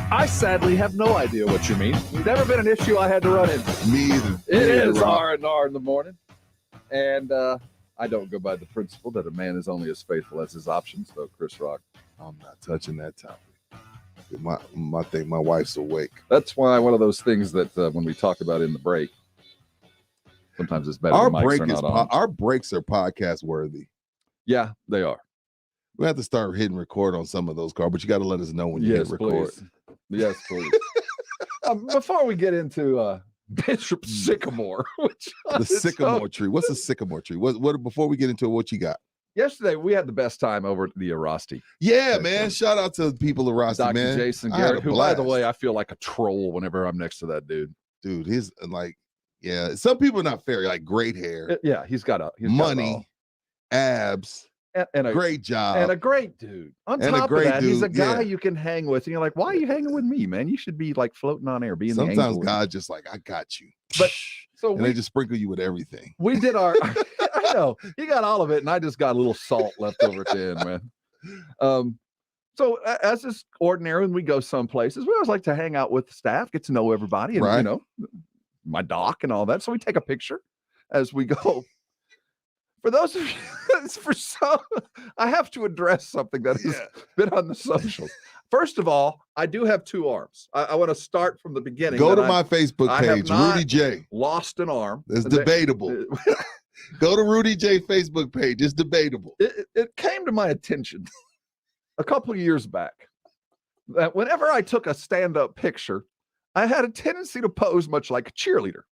I sadly have no idea what you mean. It's never been an issue I had to run into. Me either. It is R&R in the morning. And I don't go by the principle that a man is only as faithful as his options, though, Chris Rock. I'm not touching that topic. My wife's awake. That's why one of those things that when we talk about in the break, sometimes it's better when mics are not on. Our breaks are podcast worthy. Yeah, they are. We have to start hitting record on some of those, Karl, but you got to let us know when you hit record. Please. Yes, please. Before we get into Bishop Sycamore, the sycamore tree. What's a sycamore tree? What? Before we get into it, what you got? Yesterday, we had the best time over at the Arasti. Yeah, man. Shout out to the people of Arasti, Dr. man. Jason Garrett, who, by the way, I feel like a troll whenever I'm next to that dude. Dude, he's like, yeah, some people are not fair. Like great hair. Yeah, he's got money, abs. And a great job. And a great dude. On top of that, he's a guy you can hang with. And you're like, why are you hanging with me, man? You should be like floating on air. Sometimes God's just like, I got you. But so they just sprinkle you with everything. We did our I know. You got all of it, and I just got a little salt left over at the end, man. So as is ordinary when we go some places, we always like to hang out with the staff, get to know everybody, and you know, my doc and all that. So we take a picture as we go. For those of you, I have to address something that has been on the socials. First of all, I do have two arms. I want to start from the beginning. Go to my Facebook page, Rudy J. Lost an arm. It's debatable. Go to Rudy J Facebook page. It's debatable. It came to my attention a couple of years back that whenever I took a stand-up picture, I had a tendency to pose much like a cheerleader,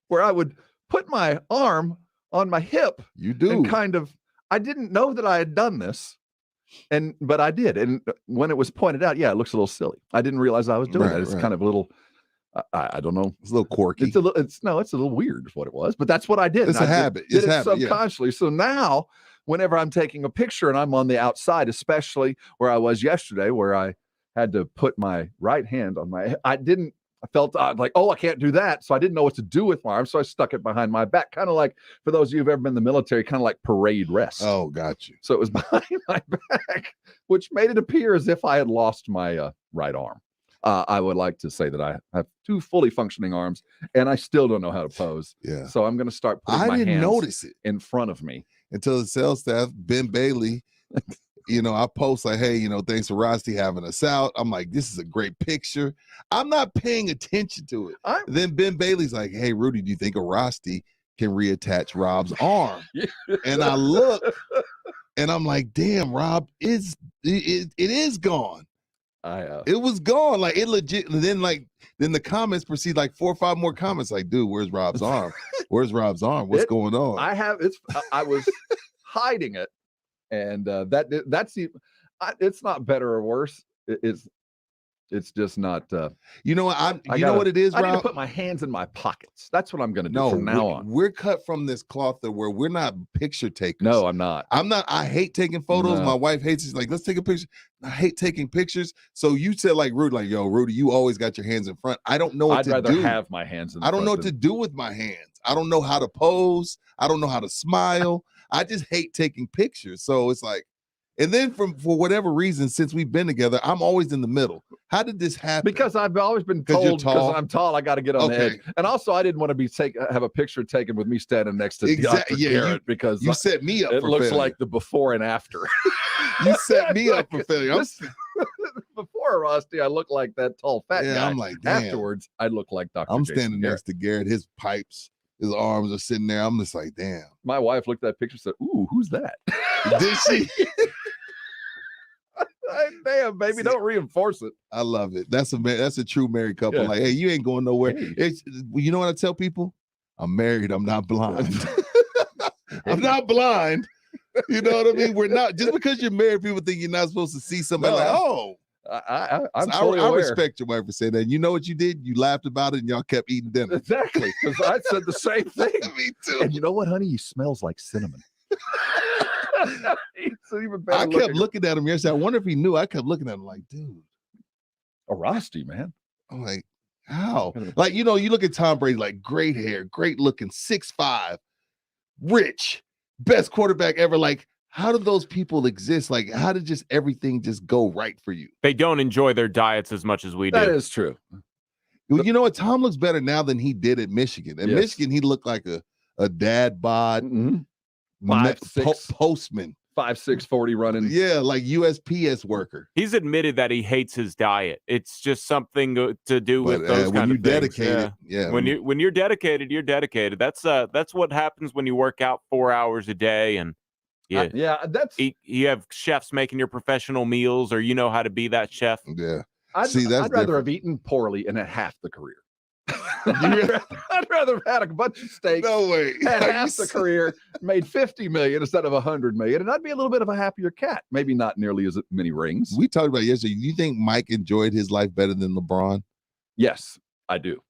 where I would put my arm on my hip. You do. And kind of, I didn't know that I had done this, but I did. And when it was pointed out, it looks a little silly. I didn't realize I was doing that. It's kind of a little, I don't know. It's a little quirky. It's a little weird is what it was, but that's what I did. It's a habit. Did it subconsciously. Yeah. So now whenever I'm taking a picture and I'm on the outside, especially where I was yesterday, where I had to put my right hand on my, I felt like, I can't do that. So I didn't know what to do with my arm. So I stuck it behind my back, kind of like, for those of you who've ever been in the military, kind of like parade rest. Oh, got you. So it was behind my back, which made it appear as if I had lost my right arm. I would like to say that I have two fully functioning arms, and I still don't know how to pose. Yeah. So I'm going to start putting my hands notice it in front of me. Until the sales staff, Ben Bailey, I post like, hey, thanks for Rusty having us out. I'm like, this is a great picture. I'm not paying attention to it. Then Ben Bailey's like, hey, Rudy, do you think a Rusty can reattach Rob's arm? And I look and I'm like, damn, Rob, it is gone. It was gone. Like it legit. And then the comments proceed like 4 or 5 more comments. Like, dude, where's Rob's arm? Where's Rob's arm? What's going on? I was hiding it. And it's not better or worse. It's just not. You know what? Know what it is, Rob? I need to put my hands in my pockets. That's what I'm going to do from now on. We're cut from this cloth that where we're not picture takers. No, I'm not. I hate taking photos. No. My wife hates it. She's like, let's take a picture. I hate taking pictures. So you said like Rudy, like, yo, Rudy, you always got your hands in front. I don't know what to do. I'd rather have my hands in front. I don't know what to do with my hands. I don't know how to pose. I don't know how to smile. I just hate taking pictures. So it's like, and then for whatever reason, since we've been together, I'm always in the middle. How did this happen? Because I've always been told because I'm tall, I got to get on the edge. And also, I didn't want to have a picture taken with me standing next to Dr. Garrett because you set me up. It looks failure. like the before and after. You set me up for failure. Before Rusty, I look like that tall fat guy. I'm like, damn. Afterwards, I look like Dr. I'm Jason standing Garrett. next to Garrett. His pipes, his arms are sitting there. I'm just like, damn. My wife looked at that picture and said, "Ooh, who's that?" Did she? Damn, baby, don't reinforce it. I love it. That's a true married couple. Yeah. Like, hey, you ain't going nowhere. Hey. You know what I tell people? I'm married. I'm not blind. I'm not blind. You know what I mean? We're not just because you're married. People think you're not supposed to see somebody like, oh. I respect your wife for saying that. You know what you did? You laughed about it, and y'all kept eating dinner. Exactly, because I said the same thing. Me too. And you know what, honey? He smells like cinnamon. Even better. I kept looking at him yesterday. I wonder if he knew. I kept looking at him like, dude, a Rusty, man. I'm like, how? Like, you know, you look at Tom Brady, like great hair, great looking, 6'5", rich, best quarterback ever. Like, how do those people exist? Like, how did just everything just go right for you? They don't enjoy their diets as much as we do. That is true. You know what? Tom looks better now than he did at Michigan. At Michigan, he looked like a dad bod. Mm-hmm. 5'6" postman, 5'6", 40 running. Yeah, like USPS worker. He's admitted that he hates his diet. It's just something to do with those kind of things. Dedicated, yeah. When you're dedicated, you're dedicated. That's what happens when you work out 4 hours a day and that's you have chefs making your professional meals, or you know how to be that chef. Yeah. I'd rather have eaten poorly and had half the career. I'd rather have had a bunch of steaks. No way. Had half the career, made 50 million instead of 100 million, and I'd be a little bit of a happier cat. Maybe not nearly as many rings. We talked about yesterday. Do you think Mike enjoyed his life better than LeBron? Yes, I do.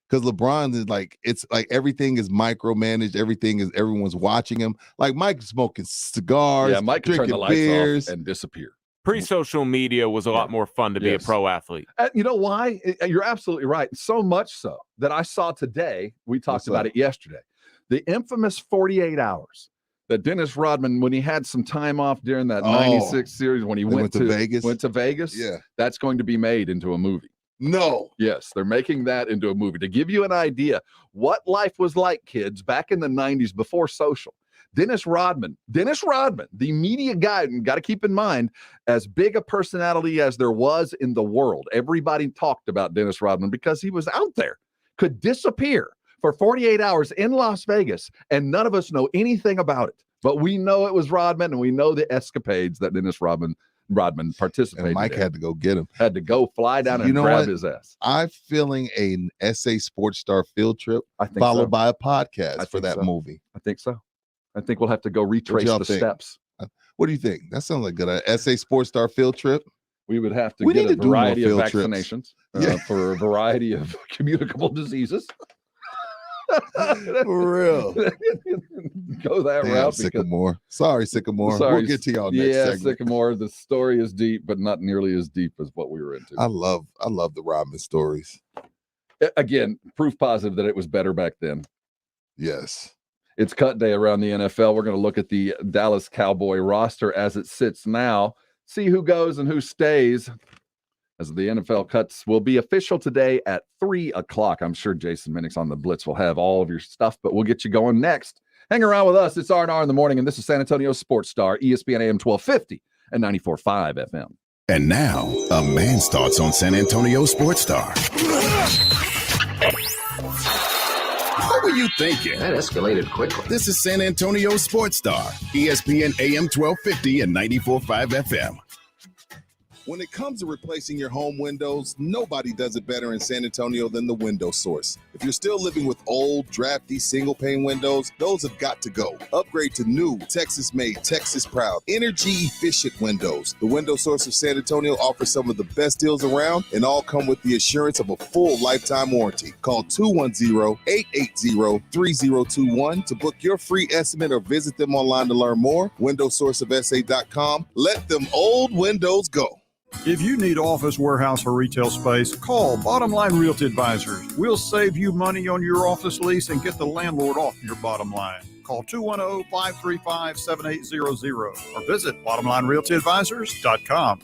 Because LeBron is like, it's like everything is micromanaged. Everyone's watching him. Like Mike's smoking cigars. Yeah, Mike could turn the lights off and disappear. Pre-social media was a lot more fun to be a pro athlete. You know why? You're absolutely right. So much so that I saw today, we talked about it yesterday, the infamous 48 hours that Dennis Rodman, when he had some time off during that 96 series, when he went to Vegas. Yeah. That's going to be made into a movie. No. Yes, they're making that into a movie. To give you an idea what life was like, kids, back in the 90s before social. Dennis Rodman, the media guy, and got to keep in mind, as big a personality as there was in the world, everybody talked about Dennis Rodman because he was out there, could disappear for 48 hours in Las Vegas, and none of us know anything about it. But we know it was Rodman, and we know the escapades that Dennis Rodman participated in. Mike had to go get him. Had to go fly down and grab his ass. I'm feeling an SA Sports Star field trip followed by a podcast for that movie. I think so. I think we'll have to go retrace the steps. What do you think? That sounds like good. SA Sports Star field trip. We would have to get a variety of vaccinations for a variety of communicable diseases. For real. Go that route. Sycamore. Sorry, Sycamore. We'll get to y'all next segment. Sycamore. The story is deep, but not nearly as deep as what we were into. I love the Rodman stories. Again, proof positive that it was better back then. Yes. It's cut day around the NFL. We're going to look at the Dallas Cowboy roster as it sits now, see who goes and who stays, as the NFL cuts will be official today at 3 o'clock. I'm sure Jason Minnick's on the Blitz will have all of your stuff, but we'll get you going next. Hang around with us. It's R&R in the morning, and this is San Antonio Sports Star, ESPN AM 1250 and 94.5 FM. And now, a man's thoughts on San Antonio Sports Star. What were you thinking? That escalated quickly. This is San Antonio Sports Star, ESPN AM 1250 and 94.5 FM. When it comes to replacing your home windows, nobody does it better in San Antonio than the Window Source. If you're still living with old, drafty, single-pane windows, those have got to go. Upgrade to new, Texas-made, Texas-proud, energy-efficient windows. The Window Source of San Antonio offers some of the best deals around, and all come with the assurance of a full lifetime warranty. Call 210-880-3021 to book your free estimate or visit them online to learn more. WindowSourceofSA.com. Let them old windows go. If you need office, warehouse, or retail space, call Bottom Line Realty Advisors. We'll save you money on your office lease and get the landlord off your bottom line. Call 210-535-7800 or visit bottomlinerealtyadvisors.com.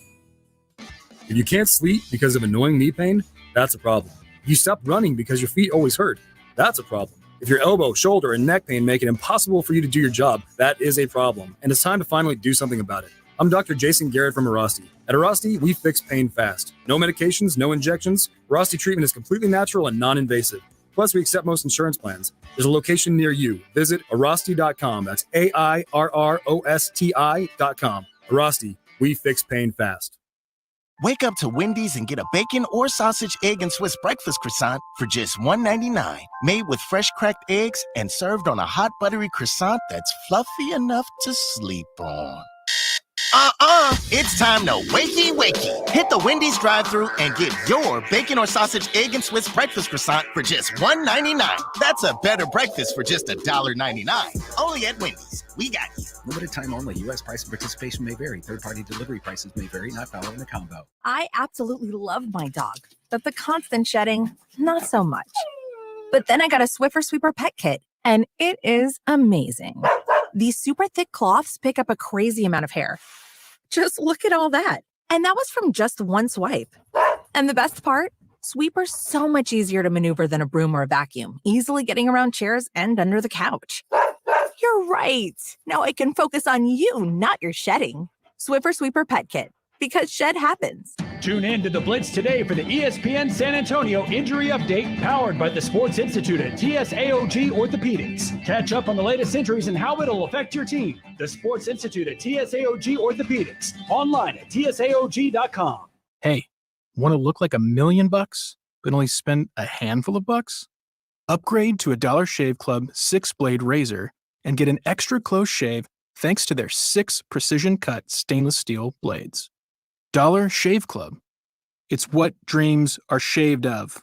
If you can't sleep because of annoying knee pain, that's a problem. If you stop running because your feet always hurt, that's a problem. If your elbow, shoulder, and neck pain make it impossible for you to do your job, that is a problem. And it's time to finally do something about it. I'm Dr. Jason Garrett from Arasti. At Arasti, we fix pain fast. No medications, no injections. Arasti treatment is completely natural and non-invasive. Plus, we accept most insurance plans. There's a location near you. Visit Arasti.com. That's AIRROSTI.com. Arasti, we fix pain fast. Wake up to Wendy's and get a bacon or sausage, egg, and Swiss breakfast croissant for just $1.99. Made with fresh cracked eggs and served on a hot buttery croissant that's fluffy enough to sleep on. It's time to wakey. Hit the Wendy's drive-thru and get your bacon or sausage, egg, and Swiss breakfast croissant for just $1.99. That's a better breakfast for just $1.99. Only at Wendy's. We got you. Limited time only. U.S. price and participation may vary. Third-party delivery prices may vary. Not valid in the combo. I absolutely love my dog, but the constant shedding, not so much. But then I got a Swiffer Sweeper pet kit, and it is amazing. These super thick cloths pick up a crazy amount of hair. Just look at all that. And that was from just one swipe. And the best part? Sweeper's so much easier to maneuver than a broom or a vacuum, easily getting around chairs and under the couch. You're right. Now I can focus on you, not your shedding. Swiffer Sweeper Pet Kit, because shed happens. Tune in to The Blitz today for the ESPN San Antonio Injury Update, powered by the Sports Institute at TSAOG Orthopedics. Catch up on the latest injuries and how it'll affect your team. The Sports Institute at TSAOG Orthopedics. Online at TSAOG.com. Hey, want to look like $1 million bucks, but only spend a handful of bucks? Upgrade to a Dollar Shave Club 6-blade razor and get an extra close shave thanks to their 6 precision-cut stainless steel blades. Dollar Shave Club. It's what dreams are shaved of.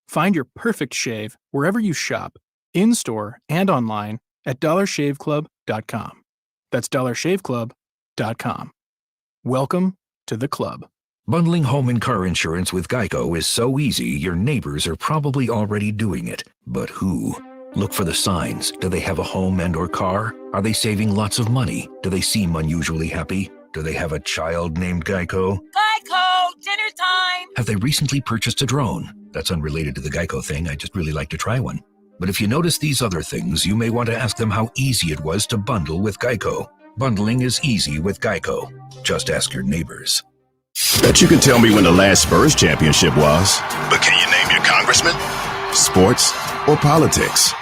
Find your perfect shave wherever you shop, in-store and online at dollarshaveclub.com. That's dollarshaveclub.com. Welcome to the club. Bundling home and car insurance with Geico is so easy, your neighbors are probably already doing it. But who? Look for the signs. Do they have a home and/or car? Are they saving lots of money? Do they seem unusually happy? Do they have a child named Geico? Geico, dinner time! Have they recently purchased a drone? That's unrelated to the Geico thing. I just really like to try one. But if you notice these other things, you may want to ask them how easy it was to bundle with Geico. Bundling is easy with Geico. Just ask your neighbors. Bet you can tell me when the last Spurs championship was. But can you name your congressman? Sports or politics?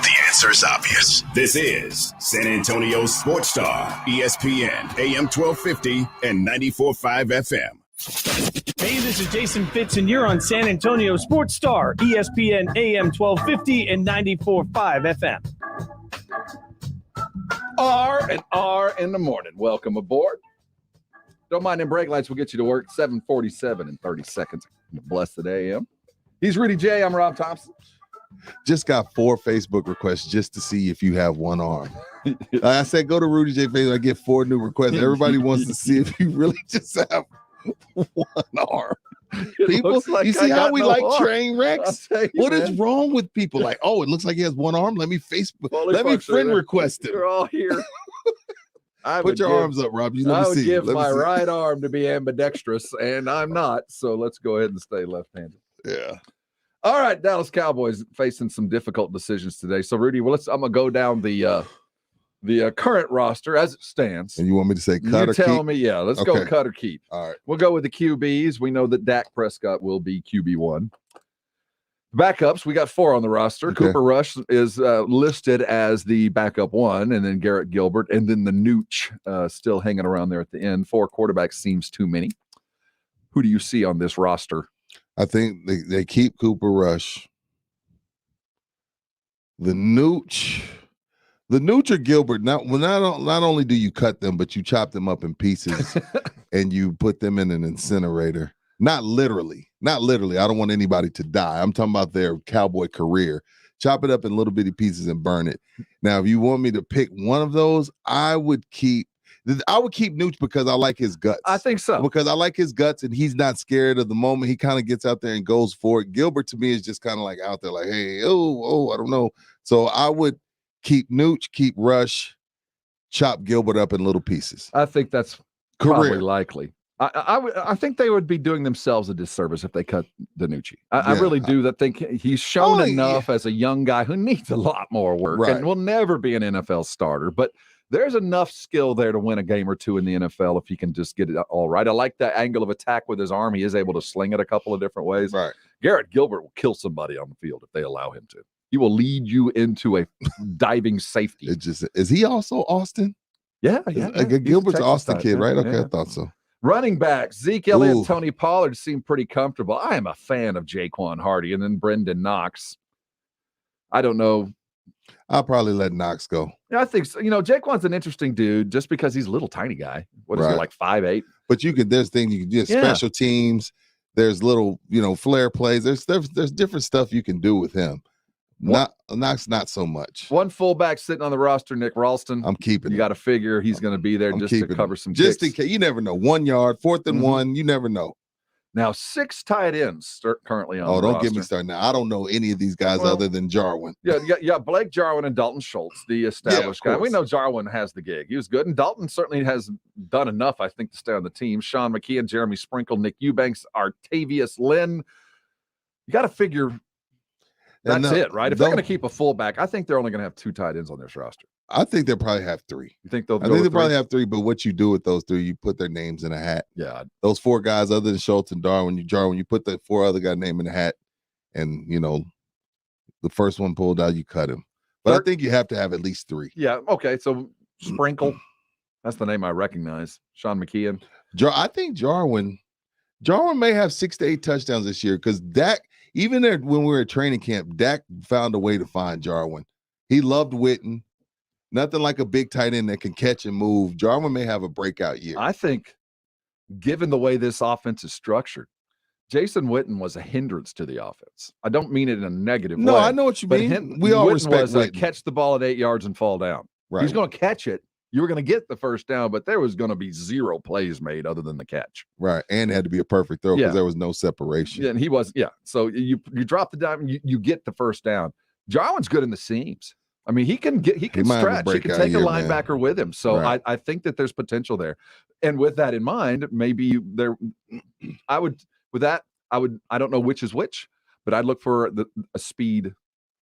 The answer is obvious. This is San Antonio Sports Star, ESPN, AM 1250 and 94.5 FM. Hey, this is Jason Fitz, and you're on San Antonio Sports Star, ESPN, AM 1250 and 94.5 FM. R&R in the morning. Welcome aboard. Don't mind them brake lights. We'll get you to work. 7:47 in 30 seconds. Blessed AM. He's Rudy J. I'm Rob Thompson. Just got 4 Facebook requests just to see if you have one arm. I said, go to Rudy J Facebook. I get 4 new requests. Everybody wants to see if you really just have one arm. People, like you see how we like arm. Train wrecks? What is wrong with people? Like, oh, it looks like he has one arm. Let me friend request him. You're all here. Put your arms up, Rob. I would give my right arm to be ambidextrous, and I'm not. So let's go ahead and stay left-handed. Yeah. All right, Dallas Cowboys facing some difficult decisions today. So, Rudy, I'm gonna go down the current roster as it stands. And you want me to say cut or keep? You tell me, yeah. Let's go cut or keep. All right. We'll go with the QBs. We know that Dak Prescott will be QB1. Backups, we got 4 on the roster. Okay. Cooper Rush is listed as the backup 1, and then Garrett Gilbert, and then the Nooch still hanging around there at the end. 4 quarterbacks seems too many. Who do you see on this roster? I think they keep Cooper Rush. The Nooch or Gilbert. Not only do you cut them, but you chop them up in pieces and you put them in an incinerator. Not literally. I don't want anybody to die. I'm talking about their cowboy career. Chop it up in little bitty pieces and burn it. Now, if you want me to pick one of those, I would keep Nooch because I like his guts. I think so. Because I like his guts and he's not scared of the moment. He kind of gets out there and goes for it. Gilbert to me is just kind of like out there like, hey, I don't know. So I would keep Nooch, keep Rush, chop Gilbert up in little pieces. I think that's probably likely. I think they would be doing themselves a disservice if they cut DiNucci. I really do. Think he's shown enough as a young guy who needs a lot more work and will never be an NFL starter. But there's enough skill there to win a game or two in the NFL if he can just get it all right. I like that angle of attack with his arm. He is able to sling it a couple of different ways. Right. Garrett Gilbert will kill somebody on the field if they allow him to. He will lead you into a diving safety. Is he also Austin? Yeah. Gilbert's Austin kid, right? Okay, I thought so. Running back, Zeke Elliott and Tony Pollard seem pretty comfortable. I am a fan of Jaquan Hardy and then Brendan Knox. I don't know. I'll probably let Knox go. Yeah, I think so. Jaquan's an interesting dude just because he's a little tiny guy. What is he, like 5'8"? But there's things you can do, special teams. There's little, flair plays. There's different stuff you can do with him. Knox, not so much. One fullback sitting on the roster, Nick Ralston. I'm keeping. You got to figure he's going to be there just to cover some just kicks. In case. You never know. 1 yard, 4th and 1. You never know. Now 6 tight ends currently on. Oh, the don't roster. get me started now. I don't know any of these guys other than Jarwin. Yeah. Blake Jarwin and Dalton Schultz, the established guy. We know Jarwin has the gig. He was good, and Dalton certainly has done enough, I think, to stay on the team. Sean McKeon, Jeremy Sprinkle, Nick Eubanks, Artavius Lynn. You got to figure. That's it, right? If they're going to keep a fullback, I think they're only going to have 2 tight ends on this roster. I think they'll probably have 3. You think they'll? I think they probably have 3. But what you do with those 3, you put their names in a hat. Yeah, those 4 guys, other than Schultz and Jarwin, you put the 4 other guy name in a hat, and the first one pulled out, you cut him. But I think you have to have at least 3. Yeah. Okay. So Sprinkle, that's the name I recognize. Sean McKeon. I think Jarwin may have 6 to 8 touchdowns this year because Dak. Even when we were at training camp, Dak found a way to find Jarwin. He loved Witten. Nothing like a big tight end that can catch and move. Jarwin may have a breakout year. I think, given the way this offense is structured, Jason Witten was a hindrance to the offense. I don't mean it in a negative way. No, I know what you mean. We all respect Witten. Catch the ball at 8 yards and fall down. Right. He's going to catch it. You were going to get the first down, but there was going to be 0 plays made other than the catch. Right. And it had to be a perfect throw because there was no separation. Yeah, and he was, So you drop the dime, you get the first down. Jarwin's good in the seams. I mean, he can stretch. He can take a linebacker with him. So I think that there's potential there. And with that in mind, maybe I don't know which is which, but I'd look for a speed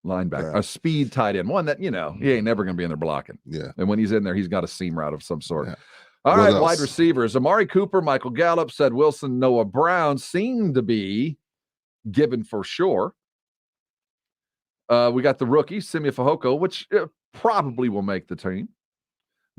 linebacker, a speed tight end, one that, he ain't never going to be in there blocking. Yeah. And when he's in there, he's got a seam route of some sort. Yeah. All right, wide receivers. Amari Cooper, Michael Gallup, Ced Wilson, Noah Brown seem to be given for sure. We got the rookie, Simi Fehoko, which probably will make the team.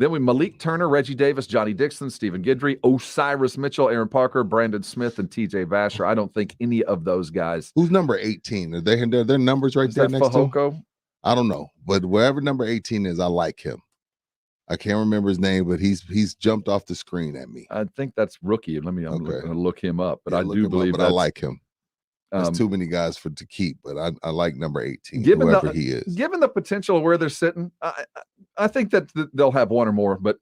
Then we Malik Turner, Reggie Davis, Johnny Dixon, Stephen Guidry, Osiris Mitchell, Aaron Parker, Brandon Smith, and TJ Vasher. I don't think any of those guys. Who's number 18? Are their numbers right there next to him? I don't know. But wherever number 18 is, I like him. I can't remember his name, but he's jumped off the screen at me. I think that's rookie. I'm going to look him up. But I do believe I like him. There's too many guys to keep, but I like number 18, whoever he is. Given the potential of where they're sitting, I think that they'll have 1 or more. But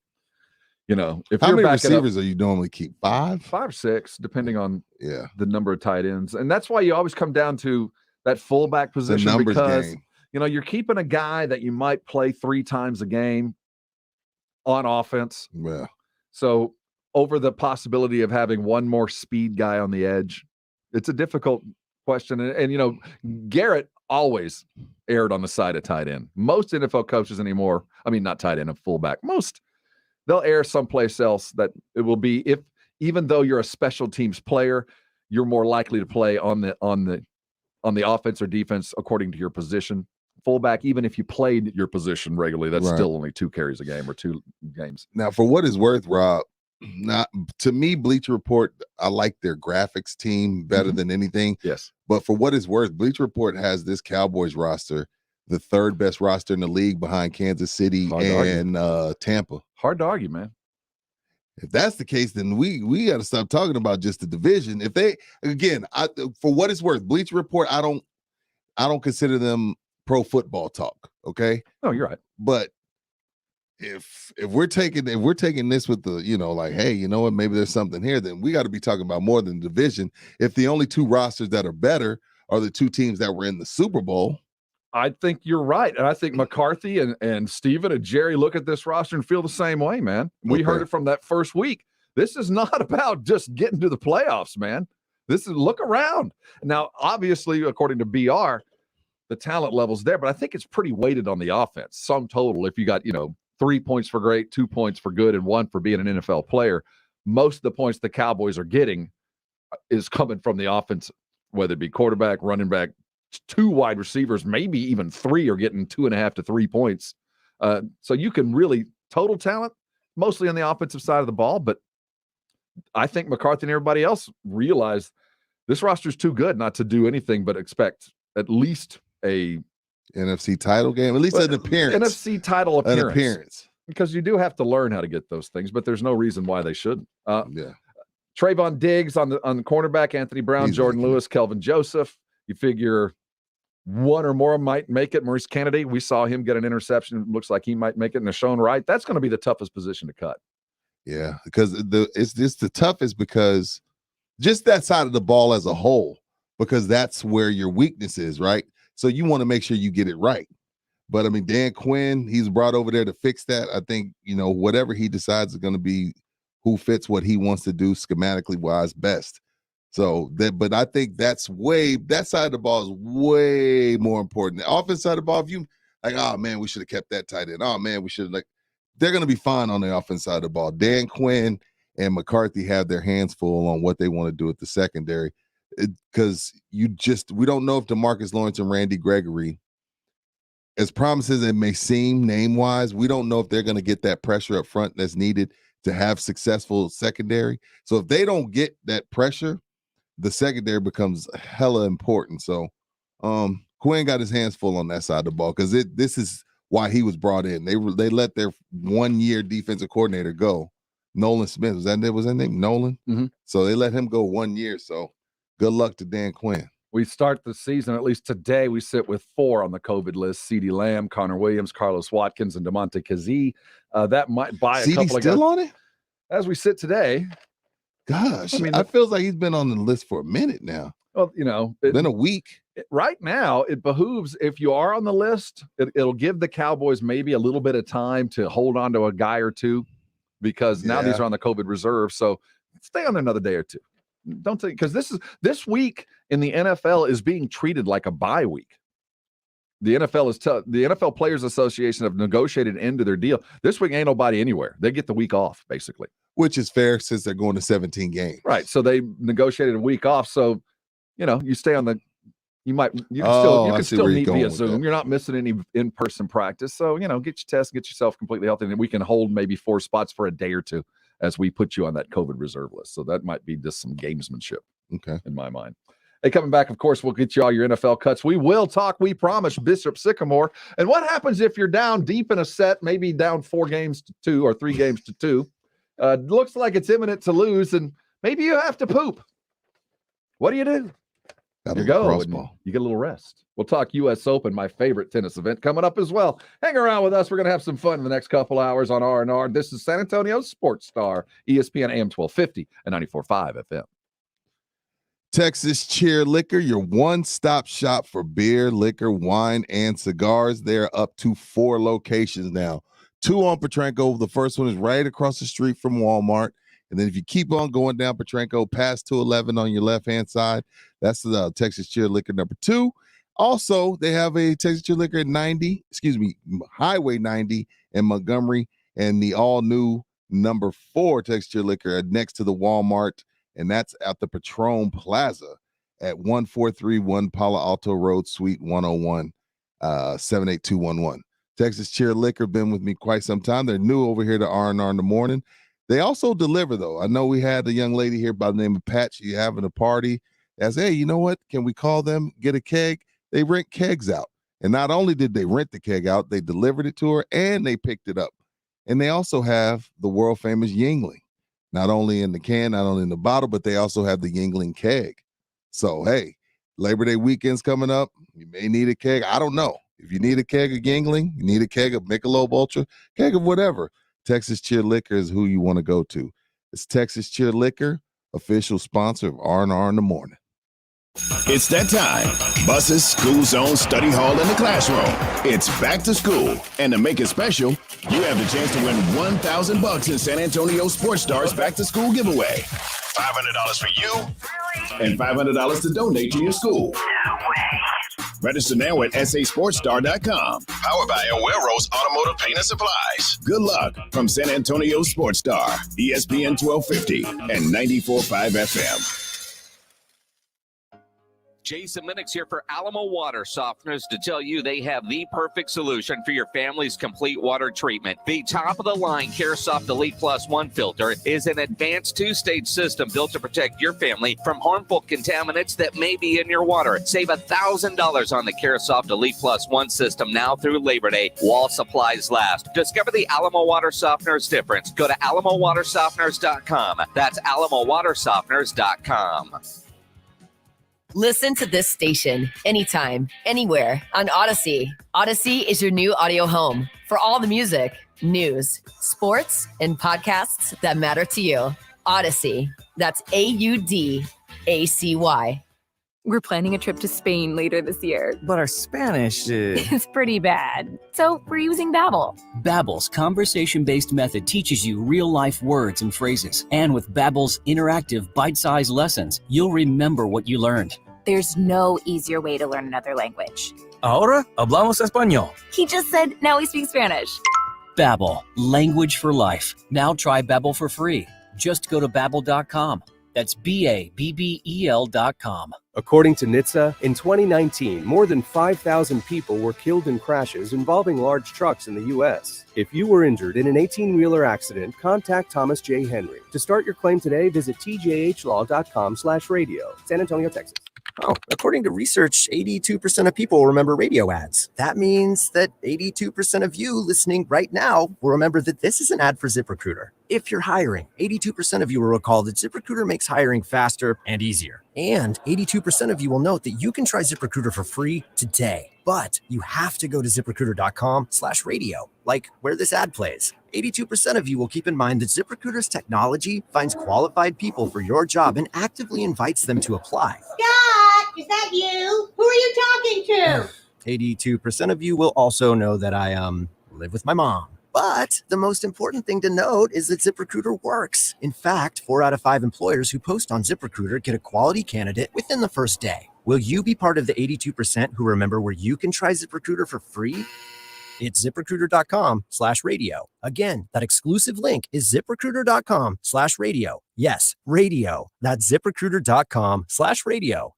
if how many receivers are you normally keep? 5, 5, 6, depending on the number of tight ends, and that's why you always come down to that fullback position, the numbers because game. You're keeping a guy that you might play 3 times a game on offense. Yeah. So over the possibility of having 1 more speed guy on the edge. It's a difficult question. And Garrett always erred on the side of tight end. Most NFL coaches anymore, not tight end, a fullback, they'll err someplace else that it will be even though you're a special teams player, you're more likely to play on the offense or defense according to your position. Fullback, even if you played your position regularly, that's still only 2 carries a game or 2 games. Now, for what it's worth, Rob, Not to me, Bleacher Report, I like their graphics team better than anything. Yes. But for what it's worth, Bleacher Report has this Cowboys roster, the third best roster in the league behind Kansas City and Tampa. Hard to argue, man. If that's the case, then we got to stop talking about just the division. If they, again, for what it's worth, Bleacher Report, I don't consider them pro football talk. Okay. No, you're right. But if we're taking this with the, like, hey, you know what, maybe there's something here, then we got to be talking about more than division. If the only two rosters that are better are the two teams that were in the Super Bowl. I think you're right. And I think McCarthy and Steven and Jerry look at this roster and feel the same way, man. We heard it from that first week. This is not about just getting to the playoffs, man. This is look around. Now, obviously, according to BR, the talent level's there, but I think it's pretty weighted on the offense. Sum total, if you got, 3 points for great, 2 points for good, and 1 for being an NFL player, most of the points the Cowboys are getting is coming from the offense, whether it be quarterback, running back, 2 wide receivers, maybe even 3 are getting 2.5 to 3 points. So you can really total talent, mostly on the offensive side of the ball. But I think McCarthy and everybody else realize this roster is too good not to do anything but expect at least a NFC title game, at least an appearance. NFC title appearance. An appearance. Because you do have to learn how to get those things, but there's no reason why they shouldn't. Yeah. Trayvon Diggs on the cornerback, Anthony Brown, Jordan Lewis, Kelvin Joseph. You figure one or more might make it. Maurice Kennedy, we saw him get an interception. It looks like he might make it. And Nashawn Wright, that's going to be the toughest position to cut. Yeah, because it's just the toughest because just that side of the ball as a whole, because that's where your weakness is, right? So you want to make sure you get it right. But I mean, Dan Quinn, he's brought over there to fix that. I think, whatever he decides is going to be who fits what he wants to do schematically wise best. So but I think that side of the ball is way more important. The offense side of the ball, if you like, oh man, we should have kept that tight end. Oh man, we should have they're going to be fine on the offense side of the ball. Dan Quinn and McCarthy have their hands full on what they want to do at the secondary. Because we don't know if DeMarcus Lawrence and Randy Gregory, as promises it may seem name-wise, we don't know if they're going to get that pressure up front that's needed to have successful secondary. So if they don't get that pressure, the secondary becomes hella important. So Quinn got his hands full on that side of the ball because this is why he was brought in. They let their 1-year defensive coordinator go. Nolan Smith, was that name? Nolan? Mm-hmm. So they let him go 1 year. So good luck to Dan Quinn. We start the season, at least today, we sit with 4 on the COVID list: CeeDee Lamb, Connor Williams, Carlos Watkins, and DeMonte Kazee. That might buy a couple of still guys. On it? As we sit today. Gosh, I mean, it feels like he's been on the list for a minute now. Well, been a week. Right now, it behooves, if you are on the list, it'll give the Cowboys maybe a little bit of time to hold on to a guy or two, because now these are on the COVID reserve. So stay on there another day or two. Don't take, because this week in the NFL is being treated like a bye week. The NFL is tough. The NFL Players Association have negotiated into their deal. This week ain't nobody anywhere. They get the week off, basically. Which is fair since they're going to 17 games. Right. So they negotiated a week off. So, you stay on the, you can still meet via Zoom. You're not missing any in-person practice. So, get your test, get yourself completely healthy, and we can hold maybe 4 spots for a day or two as we put you on that COVID reserve list. So that might be just some gamesmanship. Okay. In my mind. Hey, coming back, of course, we'll get you all your NFL cuts. We will talk, we promise, Bishop Sycamore. And what happens if you're down deep in a set, maybe down 4 games to 2 or 3 games to 2? Looks like it's imminent to lose, and maybe you have to poop. What do? You go. You get a little rest. We'll talk U.S. Open, my favorite tennis event, coming up as well. Hang around with us. We're going to have some fun in the next couple hours on R&R. This is San Antonio's Sports Star, ESPN AM 1250 and 94.5 FM. Texas Cheer Liquor, your one-stop shop for beer, liquor, wine, and cigars. They're up to 4 locations now. 2 on Petranco. The first one is right across the street from Walmart. And then if you keep on going down Petranco past 211 on your left-hand side, that's the Texas Cheer Liquor number 2. Also, they have a Texas Cheer Liquor at Highway 90 in Montgomery, and the all-new number 4 Texas Cheer Liquor next to the Walmart, and that's at the Patron Plaza at 1431 Palo Alto Road, Suite 101, 78211. Texas Cheer Liquor, been with me quite some time. They're new over here to R&R in the Morning. They also deliver, though. I know we had a young lady here by the name of Pat. She having a party. As, hey, you know what? Can we call them, get a keg? They rent kegs out. And not only did they rent the keg out, they delivered it to her and they picked it up. And they also have the world famous Yingling, not only in the can, not only in the bottle, but they also have the Yingling keg. So, hey, Labor Day weekend's coming up. You may need a keg. I don't know. If you need a keg of Yingling, you need a keg of Michelob Ultra, keg of whatever, Texas Cheer Liquor is who you want to go to. It's Texas Cheer Liquor, official sponsor of R&R in the Morning. It's that time. Buses, school zone, study hall, and the classroom. It's back to school. And to make it special, you have the chance to win $1,000 in San Antonio Sports Stars back to school giveaway. $500 for you and $500 to donate to your school. Register now at sasportstar.com. Powered by Aguero's Automotive Paint and Supplies. Good luck from San Antonio Sports Star, ESPN 1250 and 94.5 FM. Jason Lennox here for Alamo Water Softeners to tell you they have the perfect solution for your family's complete water treatment. The top-of-the-line CareSoft Elite Plus 1 filter is an advanced 2-stage system built to protect your family from harmful contaminants that may be in your water. Save $1,000 on the CareSoft Elite Plus 1 system now through Labor Day while supplies last. Discover the Alamo Water Softeners difference. Go to alamowatersofteners.com. That's alamowatersofteners.com. Listen to this station anytime, anywhere on Odyssey. Odyssey is your new audio home for all the music, news, sports, and podcasts that matter to you. Odyssey. That's AUDACY. We're planning a trip to Spain later this year. But our Spanish is pretty bad. So we're using Babbel. Babbel's conversation-based method teaches you real-life words and phrases. And with Babbel's interactive bite-sized lessons, you'll remember what you learned. There's no easier way to learn another language. Ahora hablamos español. He just said, now we speak Spanish. Babbel, language for life. Now try Babbel for free. Just go to Babbel.com. That's Babbel.com. According to NHTSA, in 2019, more than 5,000 people were killed in crashes involving large trucks in the U.S. If you were injured in an 18-wheeler accident, contact Thomas J. Henry. To start your claim today, visit tjhlaw.com/radio. San Antonio, Texas. Oh, according to research, 82% of people remember radio ads. That means that 82% of you listening right now will remember that this is an ad for ZipRecruiter. If you're hiring, 82% of you will recall that ZipRecruiter makes hiring faster and easier. And 82% of you will note that you can try ZipRecruiter for free today. But you have to go to ZipRecruiter.com/radio, like where this ad plays. 82% of you will keep in mind that ZipRecruiter's technology finds qualified people for your job and actively invites them to apply. Scott, is that you? Who are you talking to? 82% of you will also know that I live with my mom. But the most important thing to note is that ZipRecruiter works. In fact, 4 out of 5 employers who post on ZipRecruiter get a quality candidate within the first day. Will you be part of the 82% who remember where you can try ZipRecruiter for free? It's ZipRecruiter.com/radio. Again, that exclusive link is ZipRecruiter.com/radio. Yes, radio. That's ZipRecruiter.com/radio.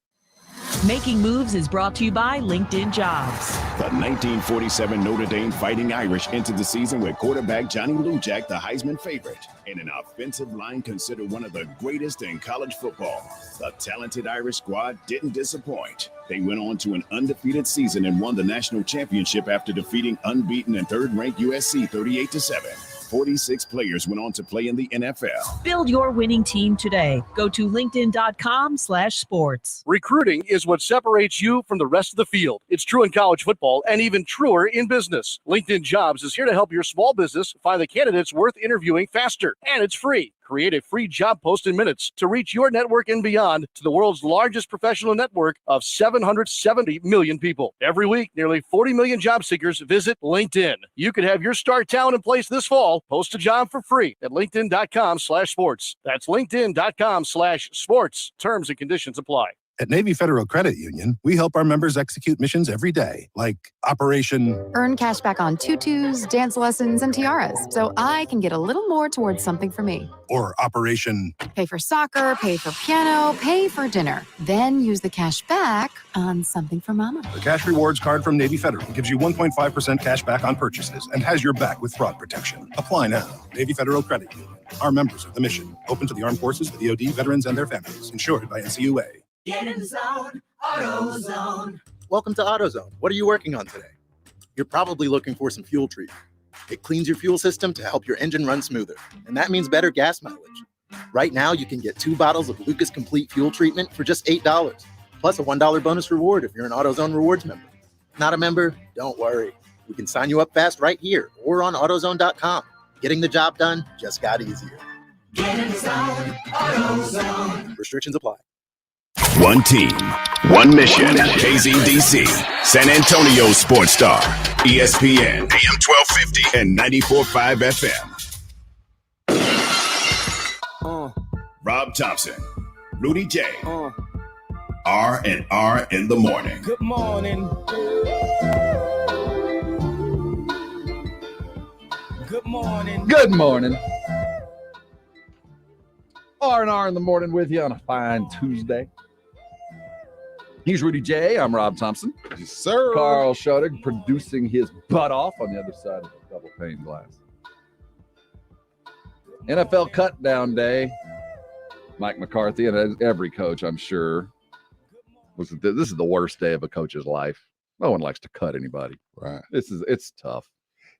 Making Moves is brought to you by LinkedIn Jobs. The 1947 Notre Dame Fighting Irish entered the season with quarterback Johnny Lujack, the Heisman favorite, and an offensive line considered one of the greatest in college football. The talented Irish squad didn't disappoint. They went on to an undefeated season and won the national championship after defeating unbeaten and third-ranked USC 38-7. 46 players went on to play in the NFL. Build your winning team today. Go to linkedin.com/sports. Recruiting is what separates you from the rest of the field. It's true in college football and even truer in business. LinkedIn Jobs is here to help your small business find the candidates worth interviewing faster, and it's free. Create a free job post in minutes to reach your network and beyond to the world's largest professional network of 770 million people. Every week, nearly 40 million job seekers visit LinkedIn. You could have your star talent in place this fall. Post a job for free at linkedin.com/sports. That's linkedin.com/sports. Terms and conditions apply. At Navy Federal Credit Union, we help our members execute missions every day, like Operation Earn cash back on tutus, dance lessons, and tiaras, so I can get a little more towards something for me. or Operation Pay for soccer, pay for piano, pay for dinner. Then use the cash back on something for mama. The Cash Rewards card from Navy Federal gives you 1.5% cash back on purchases and has your back with fraud protection. Apply now. Navy Federal Credit Union. Our members of the mission. Open to the armed forces, the DoD, veterans, and their families. Insured by NCUA. Get in the zone, AutoZone. Welcome to AutoZone. What are you working on today? You're probably looking for some fuel treatment. It cleans your fuel system to help your engine run smoother, and that means better gas mileage. Right now, you can get 2 bottles of Lucas Complete Fuel Treatment for just $8, plus a $1 bonus reward if you're an AutoZone Rewards member. Not a member? Don't worry. We can sign you up fast right here or on AutoZone.com. Getting the job done just got easier. Get in the zone, AutoZone. Restrictions apply. One team, one mission. KZDC, San Antonio Sports Star, ESPN, AM 1250 and 94.5 FM. Rob Thompson, Rudy J. R&R in the morning. Good morning. Good morning. Good morning. R&R in the morning with you on a fine Tuesday. He's Rudy J. I'm Rob Thompson. Yes, sir. Karl Schodig producing his butt off on the other side of the double pane glass. NFL cut down day. Mike McCarthy and every coach, I'm sure, this is the worst day of a coach's life. No one likes to cut anybody. Right. It's tough.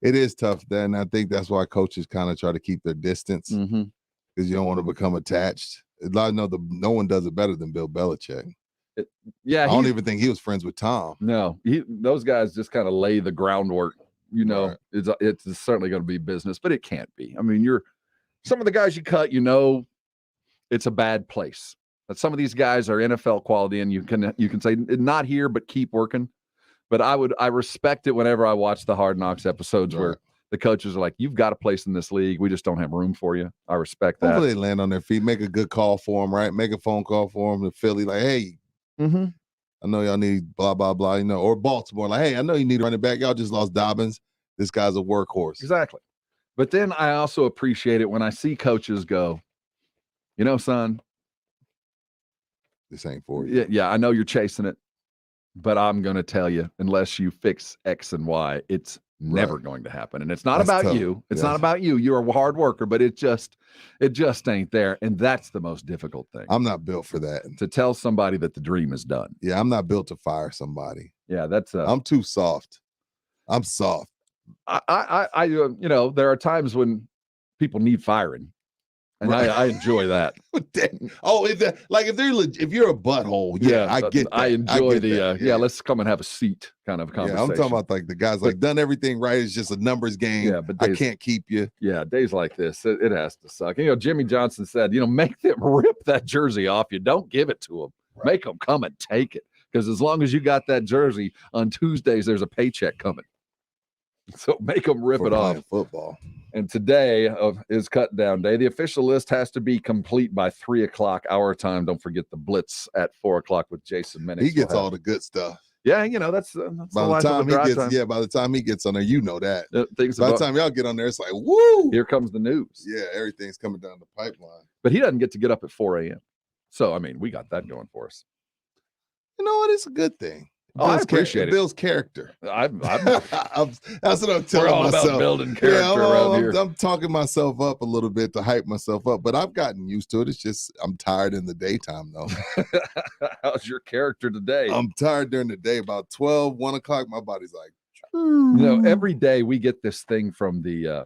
It is tough. Then I think that's why coaches kind of try to keep their distance because you don't want to become attached. No one does it better than Bill Belichick. I don't even think he was friends with Tom. No, those guys just kind of lay the groundwork. Right. It's certainly going to be business, but it can't be. I mean, some of the guys you cut, it's a bad place. But some of these guys are NFL quality, and you can say not here, but keep working. But I respect it whenever I watch the Hard Knocks episodes where the coaches are like, "You've got a place in this league. We just don't have room for you." I respect that. Hopefully they land on their feet, make a good call for them, right? Make a phone call for them to Philly, like, "Hey, I know y'all need blah blah blah," or Baltimore, like, "Hey, I know you need a running back. Y'all just lost Dobbins. This guy's a workhorse." Exactly. But then I also appreciate it when I see coaches go, son, this ain't for you. Yeah, I know you're chasing it, but I'm going to tell you, unless you fix X and Y, it's never going to happen. And it's not about you. It's not about you. You're a hard worker, but it just ain't there. And that's the most difficult thing. I'm not built for that. To tell somebody that the dream is done. Yeah, I'm not built to fire somebody. Yeah, I'm too soft. I'm soft. I there are times when people need firing. And I enjoy that. If you're a butthole, I get that. I enjoy let's come and have a seat kind of conversation. Yeah, I'm talking about like the guys done everything right. It's just a numbers game. Yeah, but I can't keep you. Yeah, days like this, it has to suck. Jimmy Johnson said, make them rip that jersey off you. Don't give it to them. Right. Make them come and take it. Because as long as you got that jersey, on Tuesdays, there's a paycheck coming. So make them rip it off. Football. And today is cut down day. The official list has to be complete by 3:00 our time. Don't forget the blitz at 4:00 with Jason Minix. He gets all the good stuff. Yeah, that's by the time he gets time. Yeah, by the time he gets on there, that. By the time y'all get on there, it's like, woo! Here comes the news. Yeah, everything's coming down the pipeline. But he doesn't get to up at 4 a.m. So we got that going for us. You know what? It's a good thing. I appreciate it. Bill's character. That's what I'm telling We're all myself. About building character around here. I'm talking myself up a little bit to hype myself up, but I've gotten used to it. It's just I'm tired in the daytime, though. How's your character today? I'm tired during the day. About 12, 1 o'clock, my body's like. Every day we get this thing from the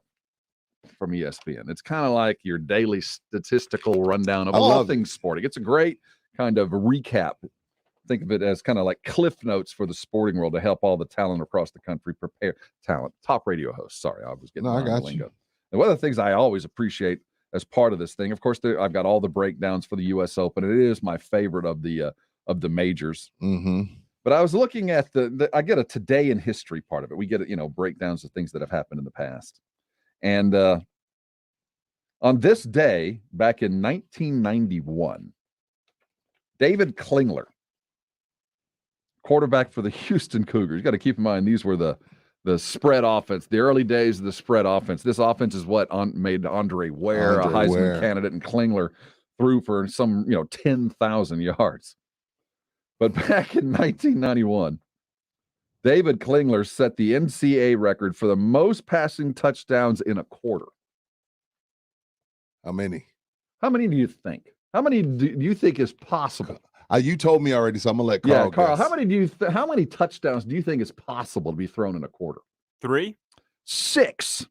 from ESPN. It's kind of like your daily statistical rundown of all things sporting. It's a great kind of recap. Think of it as kind of like cliff notes for the sporting world to help all the talent across the country prepare talent. Top radio hosts. Sorry, I was getting I got you. And one of the things I always appreciate as part of this thing, of course, I've got all the breakdowns for the U.S. Open. It is my favorite of the majors. Mm-hmm. But I was looking at I get a today in history part of it. We get breakdowns of things that have happened in the past. And on this day, back in 1991, David Klingler, quarterback for the Houston Cougars. You got to keep in mind these were the spread offense, the early days of the spread offense. This offense is what made Andre Ware a Heisman candidate, and Klingler threw for some 10,000 yards. But back in 1991, David Klingler set the NCAA record for the most passing touchdowns in a quarter. How many? How many do you think? How many do you think is possible? You told me already, so I'm gonna let Karl. Yeah, Karl. Guess. How many touchdowns do you think is possible to be thrown in a quarter? 3? 6.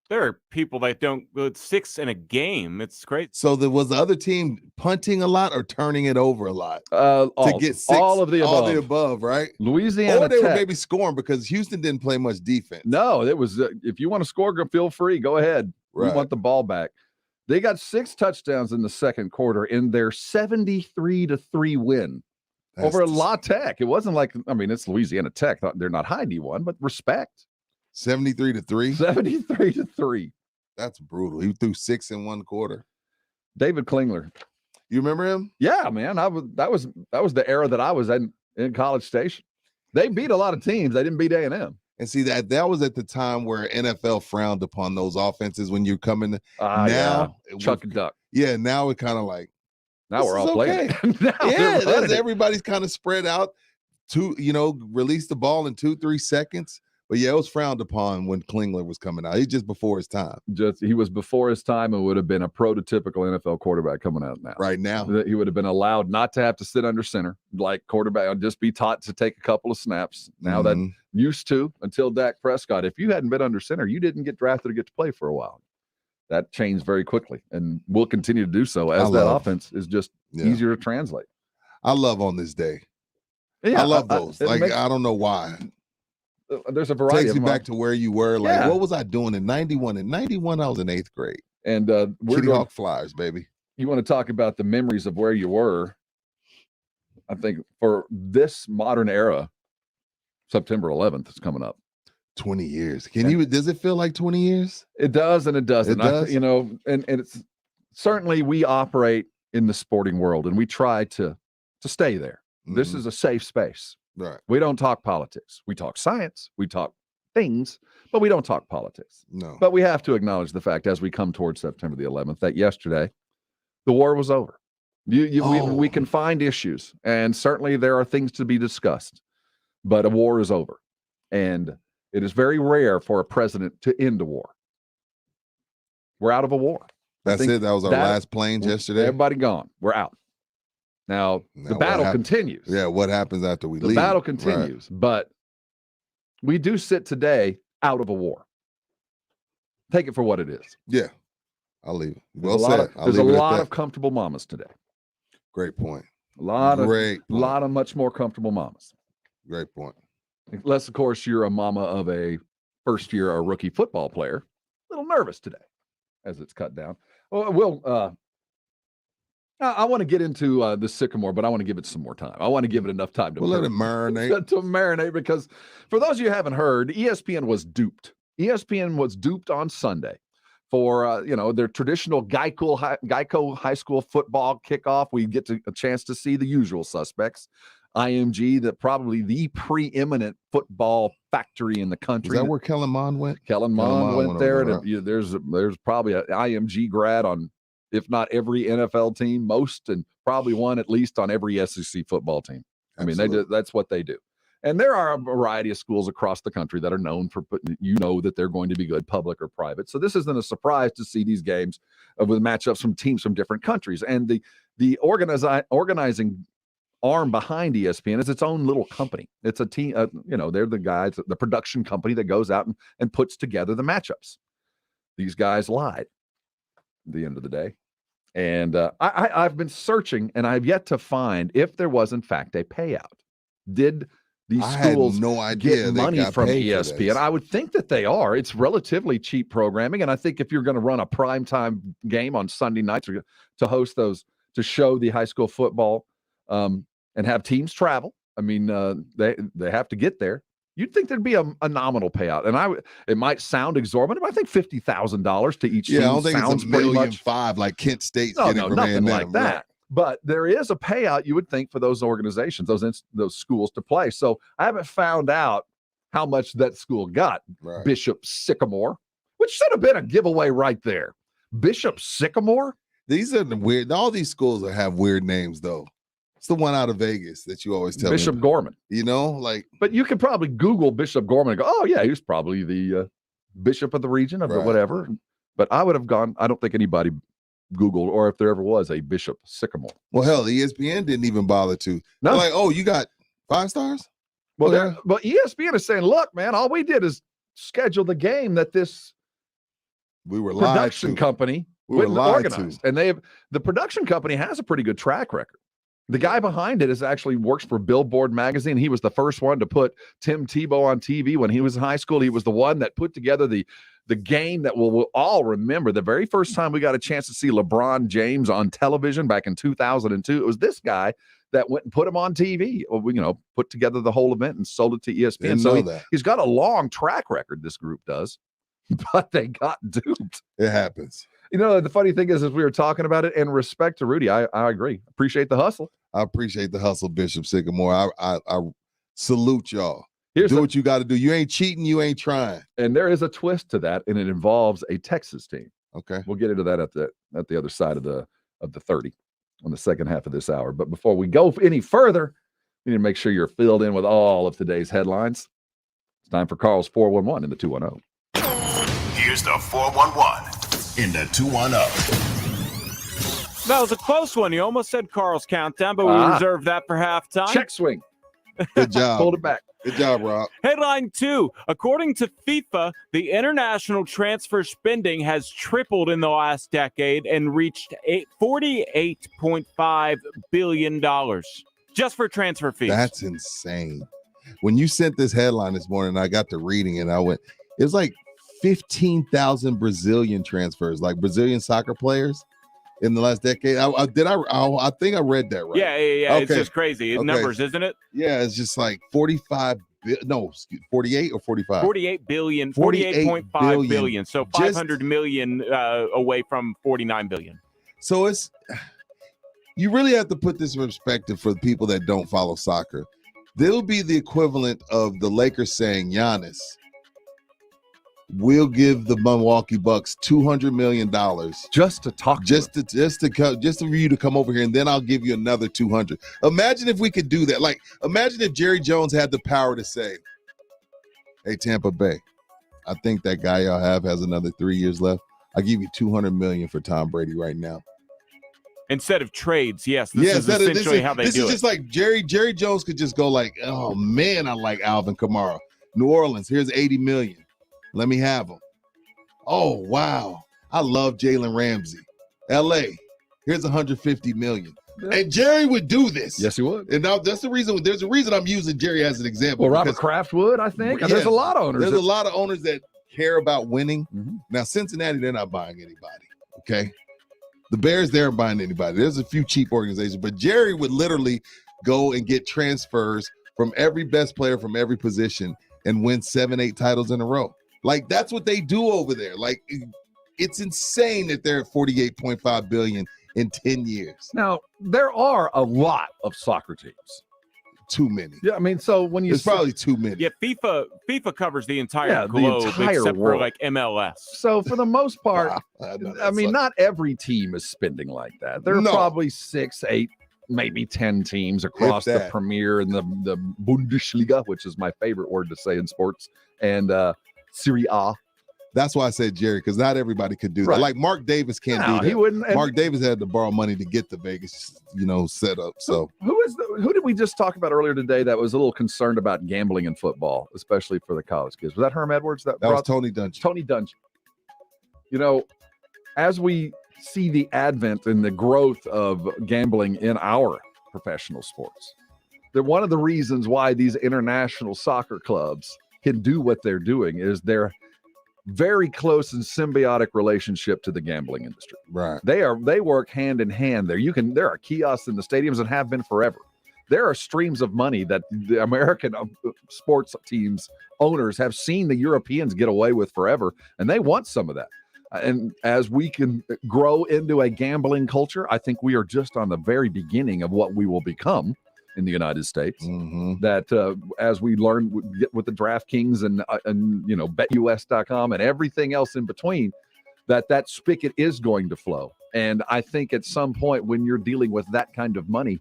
There are people that don't go 6 in a game. It's great. So was the other team punting a lot or turning it over a lot to get 6? All of the above. All the above, right? Louisiana or they were Tech. maybe scoring because Houston didn't play much defense. No, it was if you want to score, feel free. Go ahead. Right. We want the ball back. They got 6 touchdowns in the second quarter in their 73-3 win over La Tech. It wasn't like, it's Louisiana Tech. They're not high D1, but respect. 73-3? 73-3. That's brutal. He threw 6 in one quarter. David Klingler. You remember him? Yeah, man. That was the era that I was in College Station. They beat a lot of teams. They didn't beat A&M. And see, that was at the time where NFL frowned upon those offenses when you're coming. Now, Chuck and Duck. Yeah, now it kind of like. Now we're all playing. Everybody's kind of spread out to, release the ball in 2-3 seconds. But yeah, it was frowned upon when Klingler was coming out. He's just before his time. He was before his time and would have been a prototypical NFL quarterback coming out now. Right now. He would have been allowed not to have to sit under center like quarterback, just be taught to take a couple of snaps. Now that used to until Dak Prescott. If you hadn't been under center, you didn't get drafted to get to play for a while. That changed very quickly and will continue to do so as that offense is just easier to translate. I love on this day. Yeah, I love those. I don't know why. There's a variety. Takes you back to where you were. Like, what was I doing in 91? In 91, I was in 8th grade. And Kitty Hawk Flyers, baby. You want to talk about the memories of where you were? I think for this modern era, September 11th is coming up. 20 years. Does it feel like 20 years? It does and it doesn't. It does? And it's certainly we operate in the sporting world and we try to stay there. Mm-hmm. This is a safe space. Right. We don't talk politics. We talk science. We talk things, but we don't talk politics. No. But we have to acknowledge the fact as we come towards September the 11th that yesterday the war was over. We can find issues, and certainly there are things to be discussed, but a war is over. And it is very rare for a president to end a war. We're out of a war. That's it. That was our last planes yesterday. Everybody gone. We're out. Now the battle continues. Yeah, what happens after we leave? The battle continues, but we do sit today out of a war. Take it for what it is. Yeah, I'll leave it. Well said. There's a lot of comfortable mamas today. Great point. A lot of much more comfortable mamas. Great point. Unless, of course, you're a mama of a first-year or rookie football player. A little nervous today as it's cut down. I want to get into the Sycamore, but I want to give it some more time. I want to give it enough time to let it marinate. To marinate, because for those of you who haven't heard, ESPN was duped. ESPN was duped on Sunday for their traditional Geico high school football kickoff. We get a chance to see the usual suspects. IMG, probably the preeminent football factory in the country. Is that where Kellen Mond went? Kellen Mond went there. And there's probably an IMG grad on, if not every NFL team, most, and probably one at least on every SEC football team. Absolutely. That's what they do. And there are a variety of schools across the country that are known for that they're going to be good, public or private. So this isn't a surprise to see these games with matchups from teams from different countries. And the organizing arm behind ESPN is its own little company. It's a team, they're the guys, the production company that goes out and puts together the matchups. These guys lied at the end of the day. And I've been searching, and I've yet to find if there was, in fact, a payout. Did these schools get money from ESPN? I would think that they are. It's relatively cheap programming, and I think if you're going to run a primetime game on Sunday nights to host those, to show the high school football and have teams travel, they have to get there. You'd think there'd be a nominal payout, and it might sound exorbitant, but I think $50,000 to each team. I don't think sounds it's $1.5 million like Kent State's getting from nothing A&M, like that. Right. But there is a payout you would think for those organizations, those schools to play. So I haven't found out how much that school got. Right. Bishop Sycamore, which should have been a giveaway right there. Bishop Sycamore. These are weird. All these schools have weird names, though. It's the one out of Vegas that you always tell Bishop me. Gorman. But you could probably Google Bishop Gorman and go, oh, yeah, he was probably the bishop of the region of the whatever. But I would have gone. I don't think anybody Googled, or if there ever was a Bishop Sycamore. Well, hell, ESPN didn't even bother to. No. They're like, oh, you got 5 stars? Well, but ESPN is saying, look, man, all we did is schedule the game that this production company organized. And the production company has a pretty good track record. The guy behind it actually works for Billboard magazine. He was the first one to put Tim Tebow on TV when he was in high school. He was the one that put together the game that we'll all remember. The very first time we got a chance to see LeBron James on television back in 2002, it was this guy that went and put him on TV, put together the whole event and sold it to ESPN. So he's got a long track record, this group does, but they got duped. It happens. The funny thing is, as we were talking about it, in respect to Rudy, I agree. Appreciate the hustle. I appreciate the hustle, Bishop Sycamore. I salute y'all. Do what you got to do. You ain't cheating. You ain't trying. And there is a twist to that, and it involves a Texas team. Okay. We'll get into that at the other side of the 30 on the second half of this hour. But before we go any further, we need to make sure you're filled in with all of today's headlines. It's time for Karl's 411 in the 210. Here's the 411 in the 210. That was a close one. You almost said Karl's countdown, but we reserved that for halftime. Check swing. Good job. Hold it back. Good job, Rob. Headline 2. According to FIFA, the international transfer spending has tripled in the last decade and reached $48.5 billion just for transfer fees. That's insane. When you sent this headline this morning, I got to reading it. It was like 15,000 Brazilian transfers, like Brazilian soccer players in the last decade. I think I read that right. Yeah. Okay. It's just crazy numbers, isn't it? Yeah, it's just like 48 or 45. 48 billion, 48.5 billion. So 500 million away from 49 billion. So you really have to put this in perspective for the people that don't follow soccer. They'll be the equivalent of the Lakers saying, Giannis, we'll give the Milwaukee Bucks $200 million just to talk, just for you to come over here, and then I'll give you another 200. Imagine if we could do that. Like, imagine if Jerry Jones had the power to say, "Hey, Tampa Bay, I think that guy y'all has another 3 years left. I'll give you $200 million for Tom Brady right now." Instead of trades, yes. This is essentially how they do it. This is just like Jerry Jones could just go like, "Oh man, I like Alvin Kamara. New Orleans, here's $80 million. Let me have them. Oh, wow. I love Jalen Ramsey. LA, here's $150 million. And Jerry would do this. Yes, he would. And now that's the reason. There's a reason I'm using Jerry as an example. Well, Robert Kraft would, I think. Yes, there's a lot of owners. There's a lot of owners that care about winning. Mm-hmm. Now, Cincinnati, they're not buying anybody. Okay. The Bears, they aren't buying anybody. There's a few cheap organizations, but Jerry would literally go and get transfers from every best player from every position and win 7-8 titles in a row. Like, that's what they do over there. Like, it's insane that they're at $48.5 billion in 10 years. Now, there are a lot of soccer teams. Too many. Yeah, I mean, so when it's probably too many. Yeah, FIFA covers the entire globe except world. for like MLS. So for the most part, I mean, not every team is spending like that. There are probably 6, 8, maybe 10 teams across the Premier and the Bundesliga, which is my favorite word to say in sports, and Serie A. That's why I said Jerry, because not everybody could do that. Like Mark Davis can't do that. He wouldn't. Mark Davis had to borrow money to get the Vegas, set up. So who did we just talk about earlier today that was a little concerned about gambling in football, especially for the college kids? Was that Herm Edwards? That was Tony Dungy. Tony Dungy. As we see the advent and the growth of gambling in our professional sports, that one of the reasons why these international soccer clubs can do what they're doing is they're very close and symbiotic relationship to the gambling industry. Right. They work hand in hand there. There are kiosks in the stadiums and have been forever. There are streams of money that the American sports teams owners have seen the Europeans get away with forever, and they want some of that. And as we can grow into a gambling culture, I think we are just on the very beginning of what we will become in the United States. Mm-hmm. That as we learn with the DraftKings and BetUS.com and everything else in between, that spigot is going to flow. And I think at some point when you're dealing with that kind of money,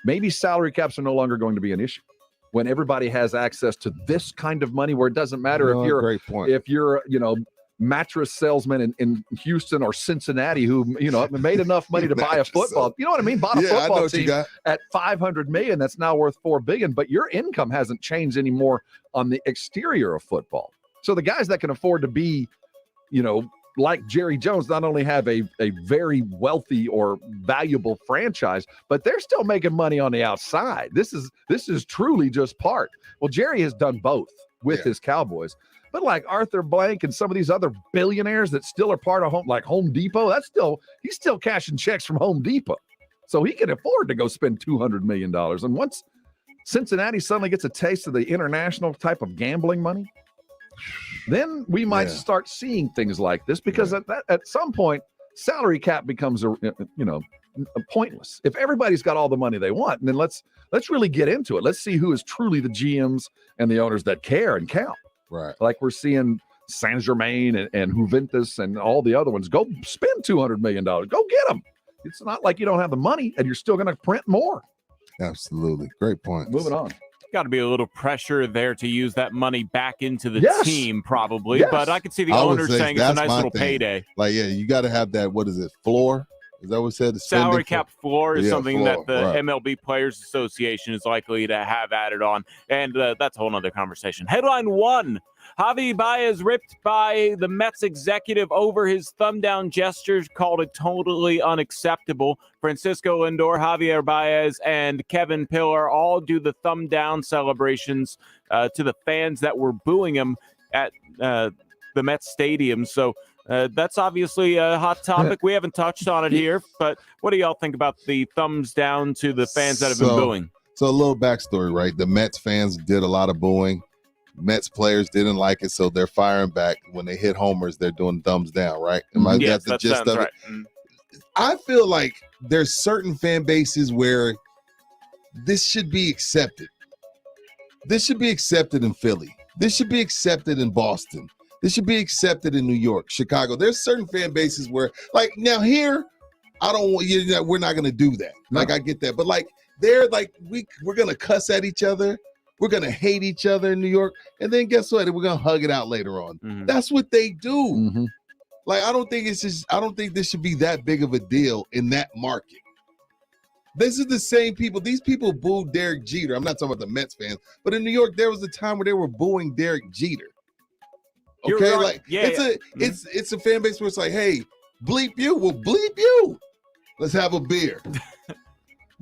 maybe salary caps are no longer going to be an issue. When everybody has access to this kind of money, where it doesn't matter if you're mattress salesman in Houston or Cincinnati who, made enough money to buy a football. You know what I mean? Bought a football team at $500 million that's now worth $4 billion, but your income hasn't changed anymore on the exterior of football. So the guys that can afford to be, like Jerry Jones, not only have a very wealthy or valuable franchise, but they're still making money on the outside. This is truly just part. Well, Jerry has done both with his Cowboys. But like Arthur Blank and some of these other billionaires that still are part of Home Depot, he's still cashing checks from Home Depot. So he can afford to go spend $200 million. And once Cincinnati suddenly gets a taste of the international type of gambling money, then we might start seeing things like this, because at some point, salary cap becomes pointless. If everybody's got all the money they want, then let's really get into it. Let's see who is truly the GMs and the owners that care and count. Right. Like we're seeing Saint Germain and Juventus and all the other ones. Go spend $200 million. Go get them. It's not like you don't have the money and you're still going to print more. Absolutely. Great point. Moving on. Got to be a little pressure there to use that money back into the team, probably. Yes. But I could see the owner saying it's a nice little payday. Like, you got to have that. What is it? Floor? Is that what it said? The salary cap floor is something that the right. MLB Players Association is likely to have added on. And that's a whole nother conversation. Headline 1. Javi Baez ripped by the Mets executive over his thumb down gestures, called it totally unacceptable. Francisco Lindor, Javier Baez, and Kevin Pillar all do the thumb down celebrations to the fans that were booing him at the Mets stadium. So that's obviously a hot topic. We haven't touched on it here, but what do y'all think about the thumbs down to the fans that have been booing? So a little backstory, right? The Mets fans did a lot of booing. Mets players didn't like it, so they're firing back. When they hit homers, they're doing thumbs down, right? Yes, that's the gist of right. it. I feel like there's certain fan bases where this should be accepted. This should be accepted in Philly. This should be accepted in Boston. This should be accepted in New York, Chicago. There's certain fan bases where, like, now here, I don't want you. We're not gonna do that. Like, I get that, but like, they're like, we're gonna cuss at each other. We're going to hate each other in New York. And then guess what? We're going to hug it out later on. Mm-hmm. That's what they do. Like, I don't think this should be that big of a deal in that market. This is the same people. These people booed Derek Jeter. I'm not talking about the Mets fans, but in New York, there was a time where they were booing Derek Jeter. Okay. Right. Like, it's a fan base where it's like, hey, bleep you. Well, bleep you. Let's have a beer.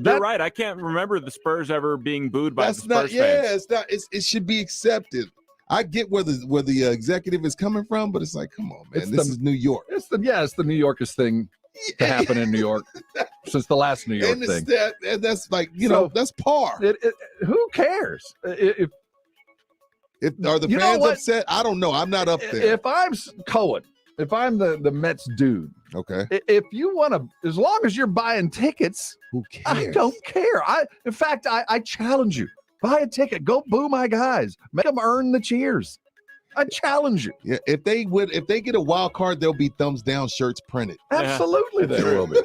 You're right. I can't remember the Spurs ever being booed by the Spurs fans. It's not. It should be accepted. I get where the executive is coming from, but it's like, come on, man. This is New York. It's the New Yorkest thing to happen in New York since the last New York thing. That's like, that's par. Who cares? If are the fans upset? I don't know. I'm not up there. If I'm Cohen, if I'm the Mets dude, okay. If you want to, as long as you're buying tickets, who cares? I don't care. In fact, I challenge you. Buy a ticket. Go boo my guys. Make them earn the cheers. I challenge you. Yeah, if they get a wild card, there'll be thumbs down shirts printed. Absolutely, there will be.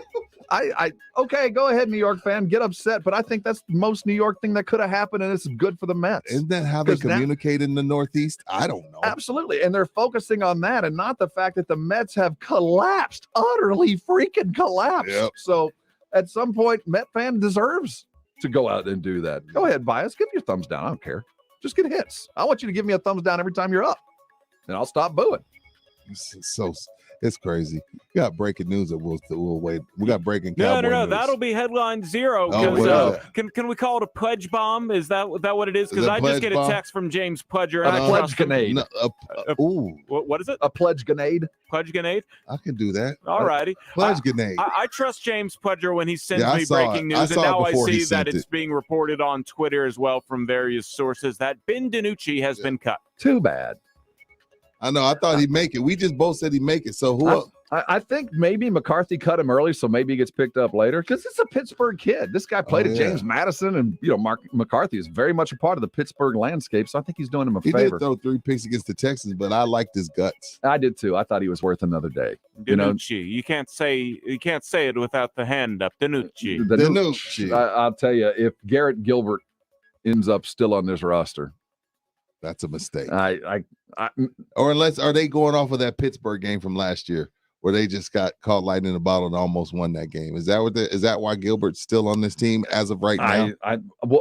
Okay, go ahead, New York fan, get upset, but I think that's the most New York thing that could have happened, and it's good for the Mets. Isn't that how they communicate in the Northeast? I don't know. Absolutely, and they're focusing on that and not the fact that the Mets have collapsed, utterly freaking collapsed. Yep. So at some point, Met fan deserves to go out and do that. Go ahead, Bias, give me your thumbs down. I don't care. Just get hits. I want you to give me a thumbs down every time you're up, and I'll stop booing. It's crazy. We got breaking news that we'll wait. We got breaking Cowboy No. news. That'll be headline 0. Can we call it a pledge bomb? Is that what it is? Because I just get a text from James Pledger. A pledge grenade. What is it? A pledge grenade. Pledge grenade? I can do that. All righty. Pledge grenade. I trust James Pledger when he sends me breaking news, and now I see that it's being reported on Twitter as well from various sources that Ben DiNucci has been cut. Too bad. I know. I thought he'd make it. We just both said he'd make it. So who else? I think maybe McCarthy cut him early, so maybe he gets picked up later because it's a Pittsburgh kid. This guy played at James Madison, and Mark McCarthy is very much a part of the Pittsburgh landscape. So I think he's doing him a favor. He did throw 3 picks against the Texans, but I liked his guts. I did too. I thought he was worth another day. DiNucci. You can't say it without the hand up. DiNucci. DiNucci. I'll tell you, if Garrett Gilbert ends up still on this roster, That's a mistake. Or unless are they going off of that Pittsburgh game from last year where they just got caught lightning in a bottle and almost won that game? Is that why Gilbert's still on this team as of right now?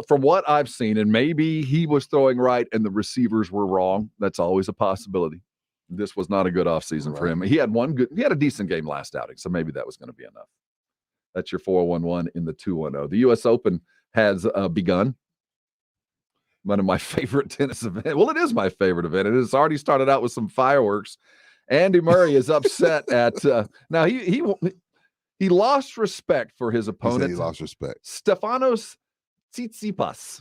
From what I've seen, and maybe he was throwing right and the receivers were wrong. That's always a possibility. This was not a good offseason for him. He had a decent game last outing, so maybe that was going to be enough. That's your 411 in the 210. The U.S. Open has begun. One of my favorite tennis events. Well, it is my favorite event. It has already started out with some fireworks. Andy Murray is upset at now he lost respect for his opponent. He lost respect. Stefanos Tsitsipas.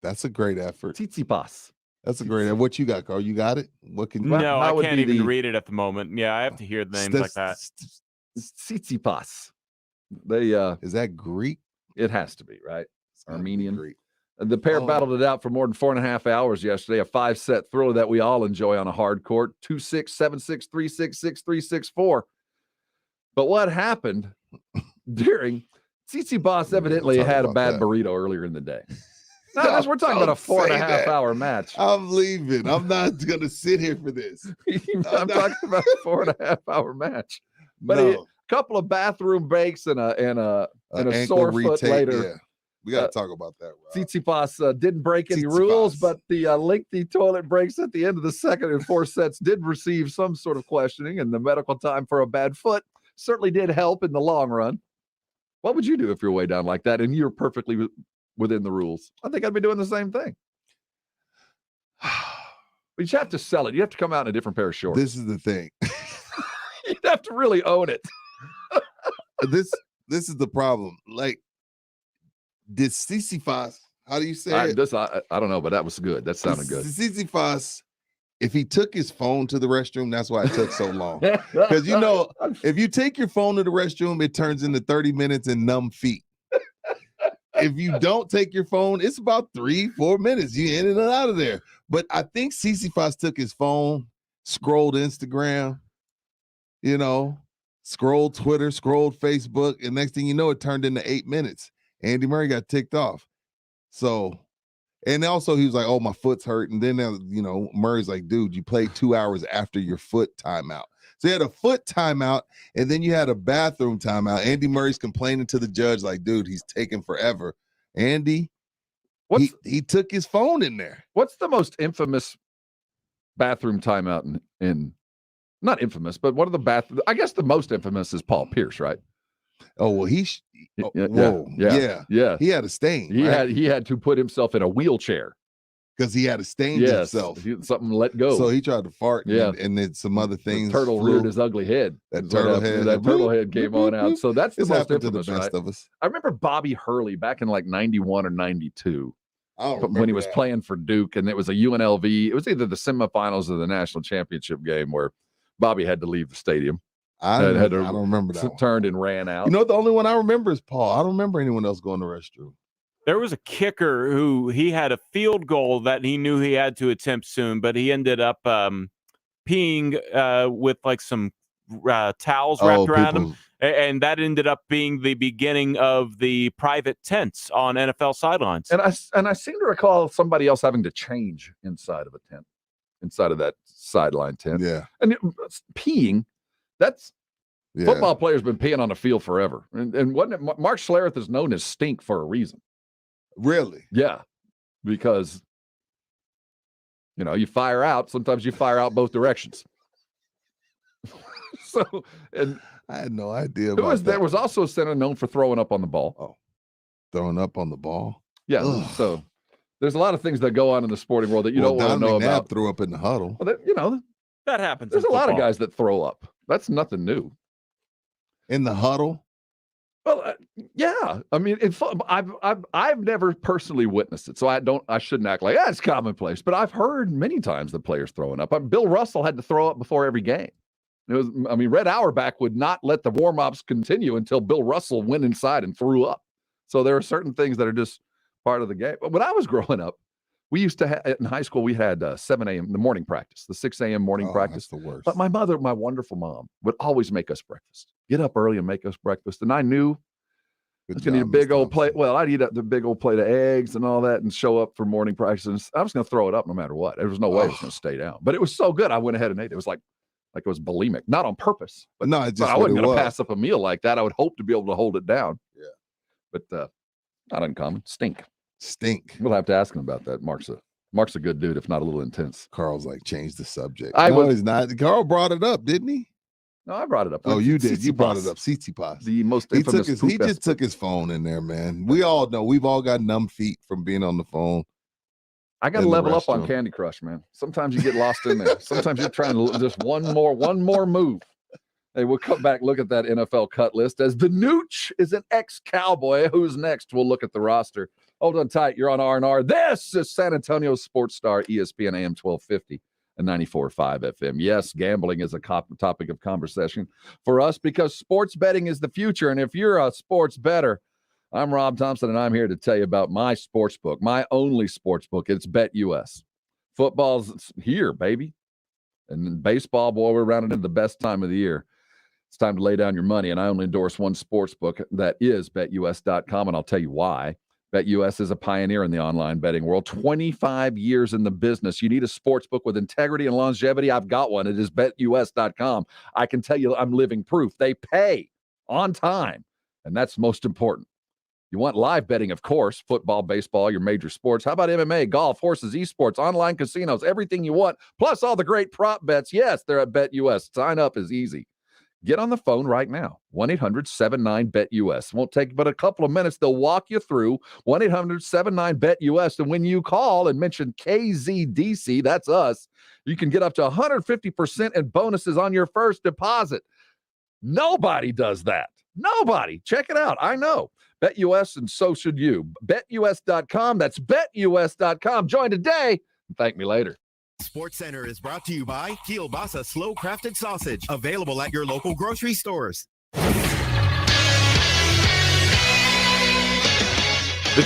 That's a great effort. Tsitsipas. That's a great effort. What you got, Carl? You got it? What can No, I can't even read it at the moment. Yeah, I have to hear names like that. Tsitsipas. They is that Greek? It has to be, right? Armenian. Greek. The pair battled it out for more than 4.5 hours yesterday, a 5-set thriller that we all enjoy on a hard court, 2-6, 7-6, 3-6, 6-3, 6-4. But what happened during Tsitsipas evidently had a bad burrito earlier in the day. No, we're talking about a 4.5 hour match. I'm leaving. I'm not going to sit here for this. I'm talking about a 4.5 hour match. But a couple of bathroom breaks and a sore foot later. Yeah. We got to talk about that. Tsitsipas didn't break any rules, but the lengthy toilet breaks at the end of the second and 4 sets did receive some sort of questioning, and the medical time for a bad foot certainly did help in the long run. What would you do if you're way down like that and you're perfectly within the rules? I think I'd be doing the same thing. But you have to sell it. You have to come out in a different pair of shorts. This is the thing. You'd have to really own it. This is the problem. Like, did Tsitsipas, how do you say it? I don't know, but that was good. That sounded good. Tsitsipas, if he took his phone to the restroom, that's why it took so long. Because, if you take your phone to the restroom, it turns into 30 minutes and numb feet. If you don't take your phone, it's about 3-4 minutes. You're in and out of there. But I think Tsitsipas took his phone, scrolled Instagram, scrolled Twitter, scrolled Facebook, and next thing you know, it turned into 8 minutes. Andy Murray got ticked off. So, and also he was like, oh, my foot's hurt. And then, Murray's like, dude, you played 2 hours after your foot timeout. So you had a foot timeout, and then you had a bathroom timeout. Andy Murray's complaining to the judge like, dude, he's taking forever. Andy, he took his phone in there. What's the most infamous bathroom timeout in not infamous, but one of the I guess the most infamous is Paul Pierce, right? Oh, well, he had a stain. He had to put himself in a wheelchair because he had a stain himself. Something let go. So he tried to fart. And then some other things. The turtle reared his ugly head. That turtle head came on out. So that's the most infamous, to the best of us. I remember Bobby Hurley back in like 91 or 92 when he was playing for Duke, and it was a UNLV. It was either the semifinals or the national championship game where Bobby had to leave the stadium. I don't remember that. Turned and ran out. The only one I remember is Paul. I don't remember anyone else going to the restroom. There was a kicker who he had a field goal that he knew he had to attempt soon, but he ended up peeing with like some towels wrapped around him. And that ended up being the beginning of the private tents on NFL sidelines. And I seem to recall somebody else having to change inside of a tent, inside of that sideline tent. Yeah. And peeing, football players been peeing on the field forever. And wasn't it, Mark Schlereth is known as Stink for a reason. Really? Yeah. Because, you fire out. Sometimes you fire out both directions. And I had no idea about that. There was also a center known for throwing up on the ball. Oh, throwing up on the ball? Yeah. Ugh. So there's a lot of things that go on in the sporting world that you don't want to know about. Threw up in the huddle. Well, that happens. There's a lot of guys that throw up. That's nothing new. In the huddle? Well, yeah. I mean, I've never personally witnessed it, so I shouldn't act like it's commonplace. But I've heard many times the players throwing up. Bill Russell had to throw up before every game. Red Auerbach would not let the warm-ups continue until Bill Russell went inside and threw up. So there are certain things that are just part of the game. But when I was growing up, we used to have, in high school, we had 7 a.m., the morning practice, the 6 a.m. morning practice. That's the worst. But my mother, my wonderful mom, would always make us breakfast. Get up early and make us breakfast. And I knew I can eat a big old plate. Well, I'd eat up the big old plate of eggs and all that and show up for morning practice. I was going to throw it up no matter what. There was no way it was going to stay down. But it was so good, I went ahead and ate it. It was like it was bulimic. Not on purpose. But no, it's just I wasn't going to pass up a meal like that. I would hope to be able to hold it down. Yeah. But not uncommon. Stink. We'll have to ask him about that. Mark's a good dude, if not a little intense. Carl's like, change the subject. He's not. Carl brought it up, didn't he? No, I brought it up. Oh, you did. You brought it up. Tsitsipas. The most infamous. He just took his phone in there, man. We all know. We've all got numb feet from being on the phone. I got to level up on Candy Crush, man. Sometimes you get lost in there. Sometimes you're trying to just one more move. Hey, we'll come back, look at that NFL cut list as the Nooch is an ex-Cowboy. Who's next? We'll look at the roster. Hold on tight. You're on R&R. This is San Antonio Sports Star, ESPN AM 1250 and 94.5 FM. Yes, gambling is a topic of conversation for us because sports betting is the future. And if you're a sports bettor, I'm Rob Thompson, and I'm here to tell you about my sports book, my only sports book. It's BetUS. Football's here, baby. And then baseball, boy, we're rounding into the best time of the year. It's time to lay down your money, and I only endorse one sports book. That is BetUS.com, and I'll tell you why. BetUS is a pioneer in the online betting world. 25 years in the business. You need a sports book with integrity and longevity. I've got one. It is BetUS.com. I can tell you I'm living proof. They pay on time, and that's most important. You want live betting, of course, football, baseball, your major sports. How about MMA, golf, horses, esports, online casinos, everything you want, plus all the great prop bets. Yes, they're at BetUS. Sign up is easy. Get on the phone right now, 1-800-79-BET-US. Won't take but a couple of minutes. They'll walk you through 1-800-79-BET-US. And when you call and mention KZDC, that's us, you can get up to 150% in bonuses on your first deposit. Nobody does that. Nobody. Check it out. I know. BetUS, and so should you. BetUS.com. That's BetUS.com. Join today and thank me later. SportsCenter is brought to you by Kielbasa Slow Crafted Sausage, available at your local grocery stores. The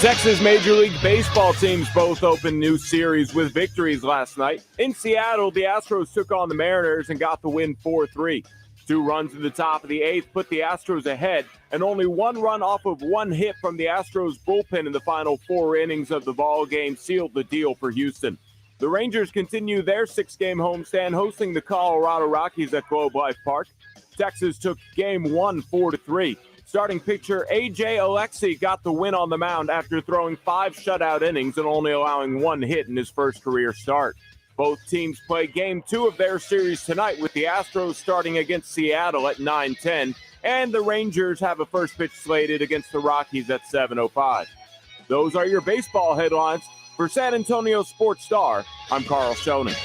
Texas Major League Baseball teams both opened new series with victories last night. In Seattle, the Astros took on the Mariners and got the win 4-3. 2 runs in the top of the 8th put the Astros ahead, and only 1 run off of 1 hit from the Astros bullpen in the final 4 innings of the ball game sealed the deal for Houston. The Rangers continue their 6-game homestand, hosting the Colorado Rockies at Globe Life Park. Texas took Game 1 4-3. Starting pitcher A.J. Alexy got the win on the mound after throwing 5 shutout innings and only allowing 1 hit in his first career start. Both teams play Game 2 of their series tonight, with the Astros starting against Seattle at 9:10, and the Rangers have a first pitch slated against the Rockies at 7:05. Those are your baseball headlines. For San Antonio Sports Star, I'm Karl Schoening.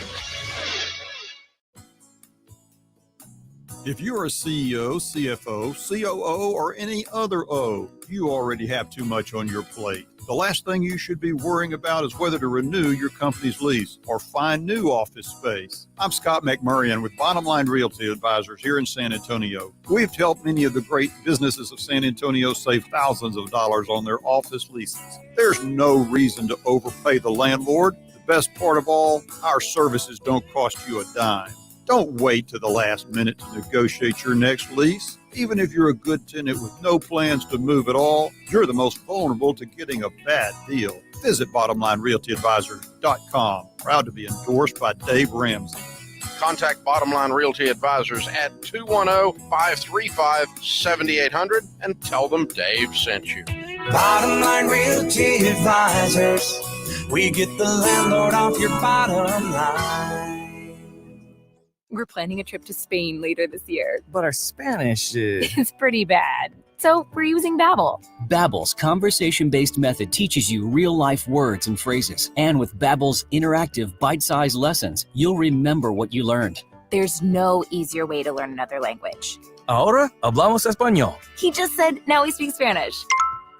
If you're a CEO, CFO, COO, or any other O, you already have too much on your plate. The last thing you should be worrying about is whether to renew your company's lease or find new office space. I'm Scott McMurrian with Bottom Line Realty Advisors here in San Antonio. We've helped many of the great businesses of San Antonio save thousands of dollars on their office leases. There's no reason to overpay the landlord. The best part of all, our services don't cost you a dime. Don't wait to the last minute to negotiate your next lease. Even if you're a good tenant with no plans to move at all, you're the most vulnerable to getting a bad deal. Visit BottomLineRealtyAdvisors.com. Proud to be endorsed by Dave Ramsey. Contact Bottom Line Realty Advisors at 210-535-7800 and tell them Dave sent you. Bottom Line Realty Advisors. We get the landlord off your bottom line. We're planning a trip to Spain later this year. But our Spanish is pretty bad. So we're using Babbel. Babbel's conversation-based method teaches you real-life words and phrases. And with Babbel's interactive, bite-sized lessons, you'll remember what you learned. There's no easier way to learn another language. Ahora hablamos español. He just said, now we speak Spanish.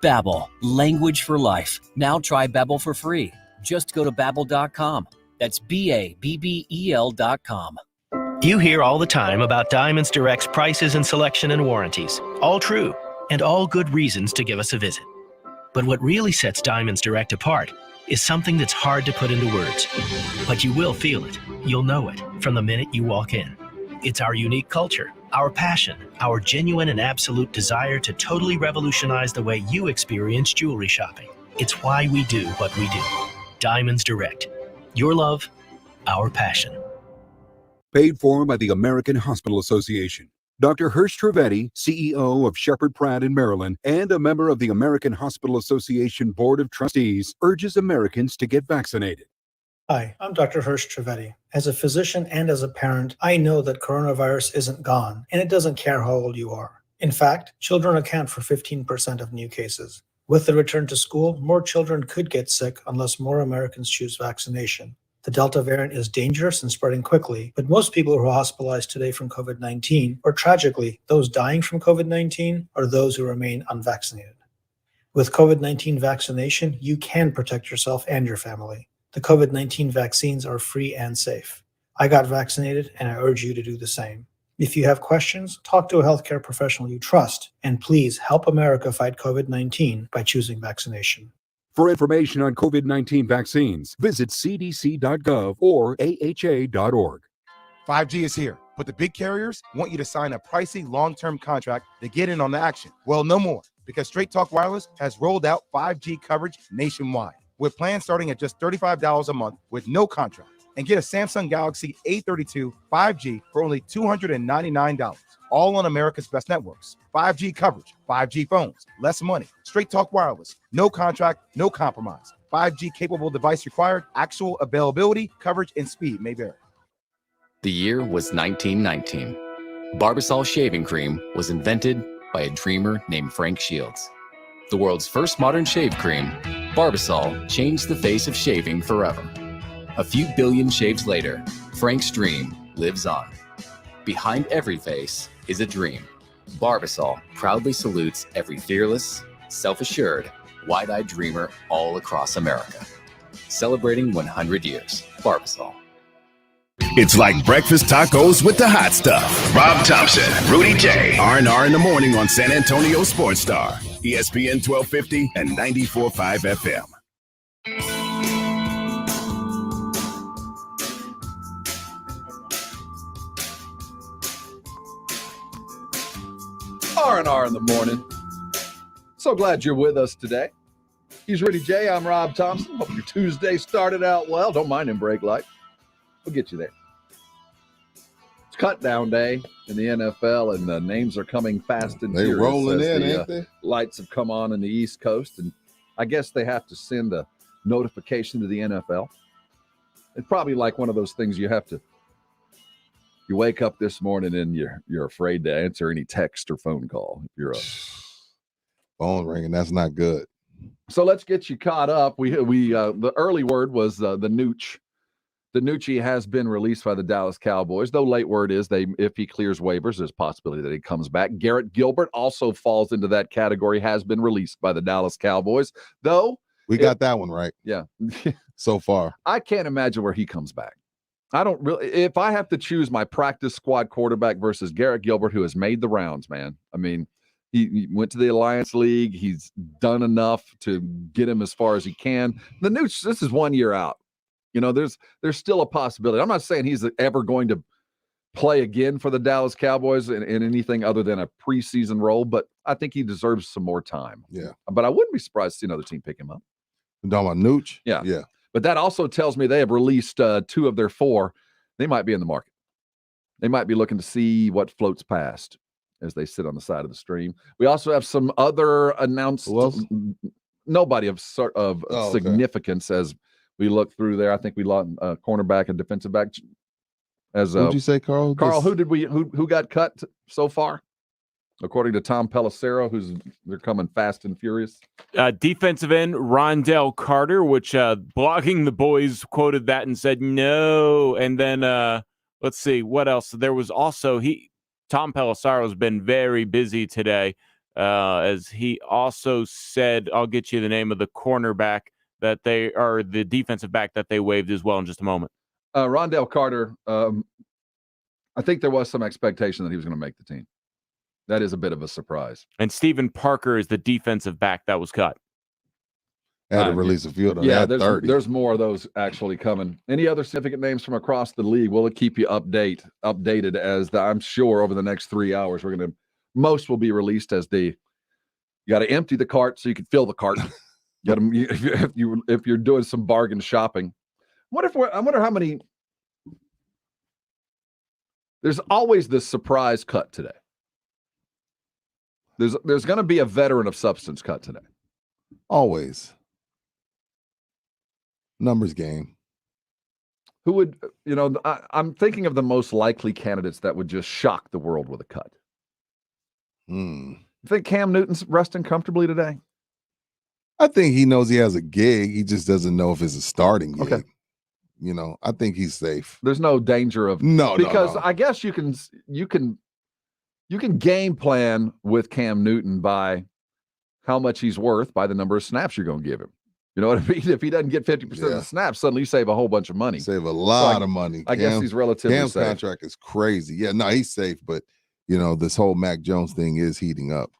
Babbel, language for life. Now try Babbel for free. Just go to Babbel.com. That's Babbel.com. You hear all the time about Diamonds Direct's prices and selection and warranties. All true, and all good reasons to give us a visit. But what really sets Diamonds Direct apart is something that's hard to put into words. But you will feel it. You'll know it from the minute you walk in. It's our unique culture, our passion, our genuine and absolute desire to totally revolutionize the way you experience jewelry shopping. It's why we do what we do. Diamonds Direct. Your love, our passion. Paid for by the American Hospital Association. Dr. Hirsch Trivedi, CEO of Shepherd Pratt in Maryland and a member of the American Hospital Association Board of Trustees, urges Americans to get vaccinated. Hi, I'm Dr. Hirsch Trivedi. As a physician and as a parent, I know that coronavirus isn't gone, and it doesn't care how old you are. In fact, children account for 15% of new cases. With the return to school, more children could get sick unless more Americans choose vaccination. The Delta variant is dangerous and spreading quickly, but most people who are hospitalized today from COVID-19, or tragically, those dying from COVID-19, are those who remain unvaccinated. With COVID-19 vaccination, you can protect yourself and your family. The COVID-19 vaccines are free and safe. I got vaccinated, and I urge you to do the same. If you have questions, talk to a healthcare professional you trust, and please help America fight COVID-19 by choosing vaccination. For information on COVID-19 vaccines, visit cdc.gov or aha.org. 5G is here, but the big carriers want you to sign a pricey long-term contract to get in on the action. Well, no more, because Straight Talk Wireless has rolled out 5G coverage nationwide, with plans starting at just $35 a month with no contract. And get a Samsung Galaxy A32 5G for only $299, all on America's best networks. 5G coverage, 5G phones, less money. Straight Talk Wireless, no contract, no compromise. 5G capable device required, actual availability, coverage, and speed may vary. The year was 1919. Barbasol shaving cream was invented by a dreamer named Frank Shields. The world's first modern shave cream, Barbasol changed the face of shaving forever. A few billion shaves later, Frank's dream lives on. Behind every face is a dream. Barbasol proudly salutes every fearless, self-assured, wide-eyed dreamer all across America. Celebrating 100 years. Barbasol. It's like breakfast tacos with the hot stuff. Rob Thompson, Rudy J, R&R in the Morning on San Antonio Sports Star, ESPN 1250 and 94.5 FM. R&R in the Morning. So glad you're with us today. He's Rudy J. I'm Rob Thompson. Hope your Tuesday started out well. Don't mind him break light. We'll get you there. It's cut down day in the NFL, and the names are coming fast and furious. They're rolling in, ain't they? Lights have come on in the East Coast, and I guess they have to send a notification to the NFL. It's probably like one of those things you have to. You wake up this morning and you're afraid to answer any text or phone call. If you're a phone ringing, that's not good. So let's get you caught up. We the early word was the Nooch. The Nucci has been released by the Dallas Cowboys, though late word is if he clears waivers, there's a possibility that he comes back. Garrett Gilbert also falls into that category, has been released by the Dallas Cowboys, though. We got that one right. Yeah. So far. I can't imagine where he comes back. I don't really, if I have to choose my practice squad quarterback versus Garrett Gilbert, who has made the rounds, man. I mean, he went to the Alliance League. He's done enough to get him as far as he can. The Nooch, this is 1 year out. You know, there's still a possibility. I'm not saying he's ever going to play again for the Dallas Cowboys in anything other than a preseason role, but I think he deserves some more time. Yeah. But I wouldn't be surprised to see another team pick him up. You talking about Nooch? Yeah. Yeah. But that also tells me they have released 2 of their 4. They might be in the market. They might be looking to see what floats past as they sit on the side of the stream. We also have some other announced. Nobody of significance as we look through there. I think we lost a cornerback and defensive back. As who'd you say, Karl? Karl, who got cut so far? According to Tom Pelissero, they're coming fast and furious. Defensive end Rondell Carter, which Blogging the Boys quoted that and said no. And then let's see what else. There was also Tom Pelissero has been very busy today, as he also said. I'll get you the name of the cornerback that they are, the defensive back that they waived as well in just a moment. Rondell Carter. I think there was some expectation that he was going to make the team. That is a bit of a surprise. And Stephen Parker is the defensive back that was cut. Had to release a few of them. Yeah, there's 30. There's more of those actually coming. Any other significant names from across the league? We'll keep you updated as I'm sure over the next 3 hours most will be released as you got to empty the cart so you can fill the cart. If you're doing some bargain shopping. I wonder how many. There's always this surprise cut today. There's going to be a veteran of substance cut today. Always. Numbers game. Who would, I'm thinking of the most likely candidates that would just shock the world with a cut. You think Cam Newton's resting comfortably today? I think he knows he has a gig. He just doesn't know if it's a starting gig. Okay. I think he's safe. There's no danger of because I guess you can game plan with Cam Newton by how much he's worth by the number of snaps you're going to give him. You know what I mean? If he doesn't get 50% of the snaps, suddenly you save a whole bunch of money. Save a lot of money. I guess he's relatively Cam's safe. Contract is crazy. Yeah, no, he's safe, but this whole Mac Jones thing is heating up.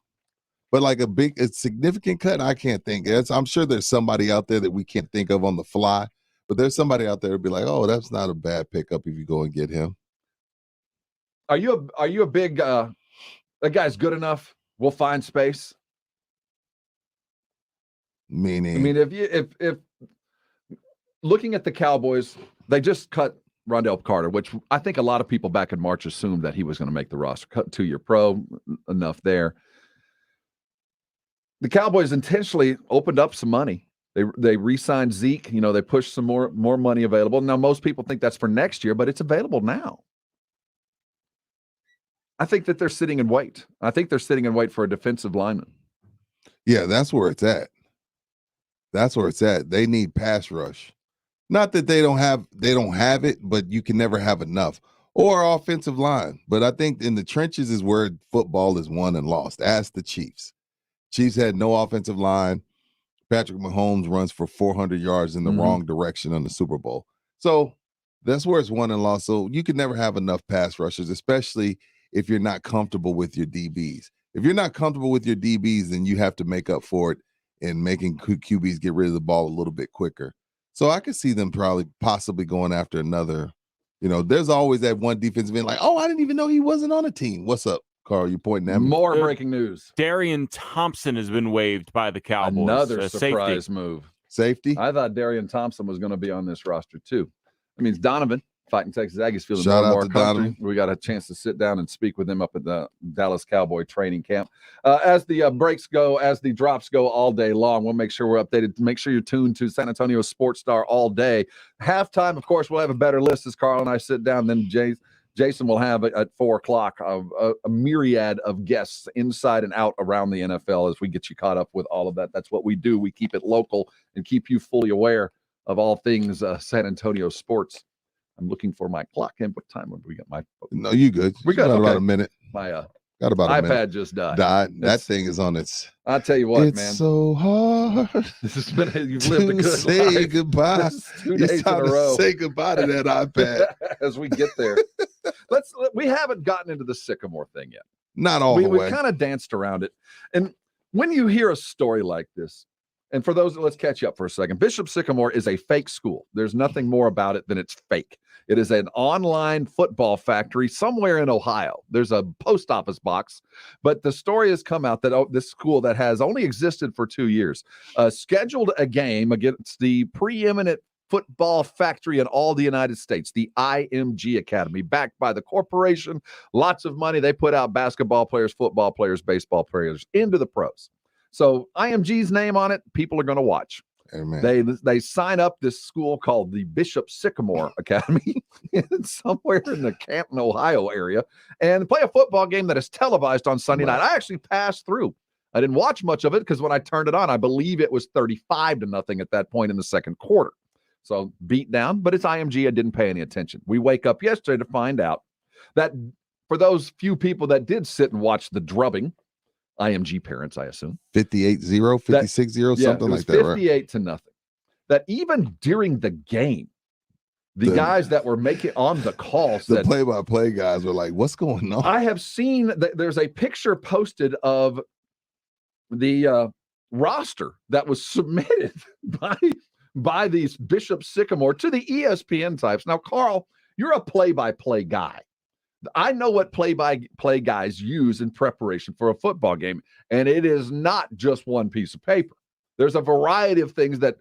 But like a significant cut, I can't think. I'm sure there's somebody out there that we can't think of on the fly, but there's somebody out there who'd be like, oh, that's not a bad pickup if you go and get him. Are you a big that guy's good enough? We'll find space. Meaning, I mean, if looking at the Cowboys, they just cut Rondell Carter, which I think a lot of people back in March assumed that he was going to make the roster. Cut 2-year pro, enough there. The Cowboys intentionally opened up some money. They re-signed Zeke. They pushed some more money available. Now, most people think that's for next year, but it's available now. I think that they're sitting and wait. I think they're sitting and wait for a defensive lineman. Yeah, that's where it's at. That's where it's at. They need pass rush. Not that they don't have it, but you can never have enough. Or offensive line. But I think in the trenches is where football is won and lost. Ask the Chiefs. Chiefs had no offensive line. Patrick Mahomes runs for 400 yards in the wrong direction on the Super Bowl. So that's where it's won and lost. So you can never have enough pass rushers, especially if you're not comfortable with your DBs. If you're not comfortable with your DBs, then you have to make up for it in making QBs get rid of the ball a little bit quicker. So I could see them possibly going after another. There's always that one defense being like, oh, I didn't even know he wasn't on a team. What's up, Karl? You pointing at me? More breaking news. Darian Thompson has been waived by the Cowboys. Another surprise move. Safety? I thought Darian Thompson was going to be on this roster too. That means Donovan, fighting Texas Aggies, feeling Shout more out and more to comfortable. Donovan. We got a chance to sit down and speak with him up at the Dallas Cowboy training camp. As the breaks go, as the drops go all day long, we'll make sure we're updated. Make sure you're tuned to San Antonio Sports Star all day. Halftime, of course, we'll have a better list as Karl and I sit down. Then Jason will have at 4 o'clock a myriad of guests inside and out around the NFL as we get you caught up with all of that. That's what we do. We keep it local and keep you fully aware of all things San Antonio sports. I'm looking for my clock. And what time would we get my? No, you good. We got about a minute. My got about a iPad minute. just died. That thing is on its. I'll tell you what, it's man. It's so hard. This has been. You've lived a good say life. Goodbye. This is 2 days it's time in a row. to say goodbye to that iPad as we get there. We haven't gotten into the Sycamore thing yet. Not all the way. We kind of danced around it, and when you hear a story like this. And for those, let's catch you up for a second. Bishop Sycamore is a fake school. There's nothing more about it than it's fake. It is an online football factory somewhere in Ohio. There's a post office box, but the story has come out that this school that has only existed for 2 years scheduled a game against the preeminent football factory in all the United States, the IMG Academy, backed by the corporation. Lots of money. They put out basketball players, football players, baseball players into the pros. So IMG's name on it, people are going to watch. Amen. They sign up this school called the Bishop Sycamore Academy somewhere in the Canton, Ohio area, and play a football game that is televised on Sunday night. I actually passed through. I didn't watch much of it because when I turned it on, I believe it was 35-0 at that point in the second quarter. So beat down, but it's IMG. I didn't pay any attention. We wake up yesterday to find out that for those few people that did sit and watch the drubbing, IMG parents, I assume. 58-0, 56-0, something like that, right? 58-0. That even during the game, the guys that were making on the call said, the play-by-play guys were like, what's going on? I have seen that there's a picture posted of the roster that was submitted by these Bishop Sycamore to the ESPN types. Now, Karl, you're a play-by-play guy. I know what play-by-play guys use in preparation for a football game, and it is not just one piece of paper. There's a variety of things that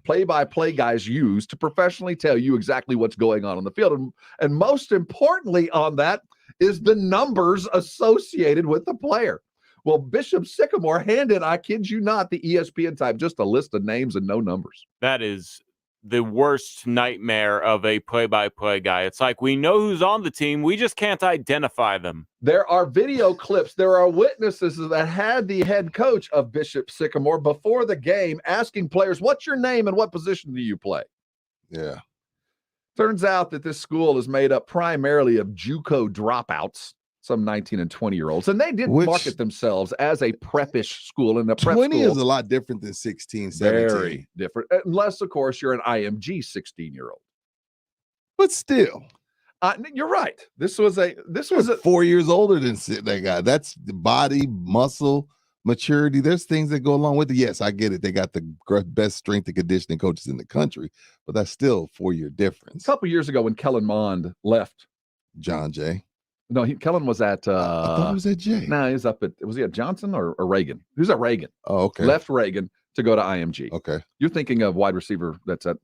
play-by-play guys use to professionally tell you exactly what's going on the field. And most importantly on that is the numbers associated with the player. Well, Bishop Sycamore handed, I kid you not, the ESPN type just a list of names and no numbers. That is the worst nightmare of a play-by-play guy. It's like, we know who's on the team, we just can't identify them. There are video clips, there are witnesses that had the head coach of Bishop Sycamore before the game asking players, what's your name and what position do you play? Yeah. Turns out that this school is made up primarily of JUCO dropouts, some 19 and 20-year-olds, and they did market themselves as a prepish school. And the prep 20 school is a lot different than 16, 17. Very different, unless, of course, you're an IMG 16-year-old. But still. You're right. This was 4 years older than that guy. That's the body, muscle, maturity. There's things that go along with it. Yes, I get it. They got the best strength and conditioning coaches in the country, but that's still a 4-year difference. A couple years ago when Kellen Mond left. John Jay. No, Kellen was at I thought he was at Jay. No, he was up at, was he at Johnson or Reagan? He was at Reagan. Oh, okay. Left Reagan to go to IMG. Okay. You're thinking of wide receiver that's at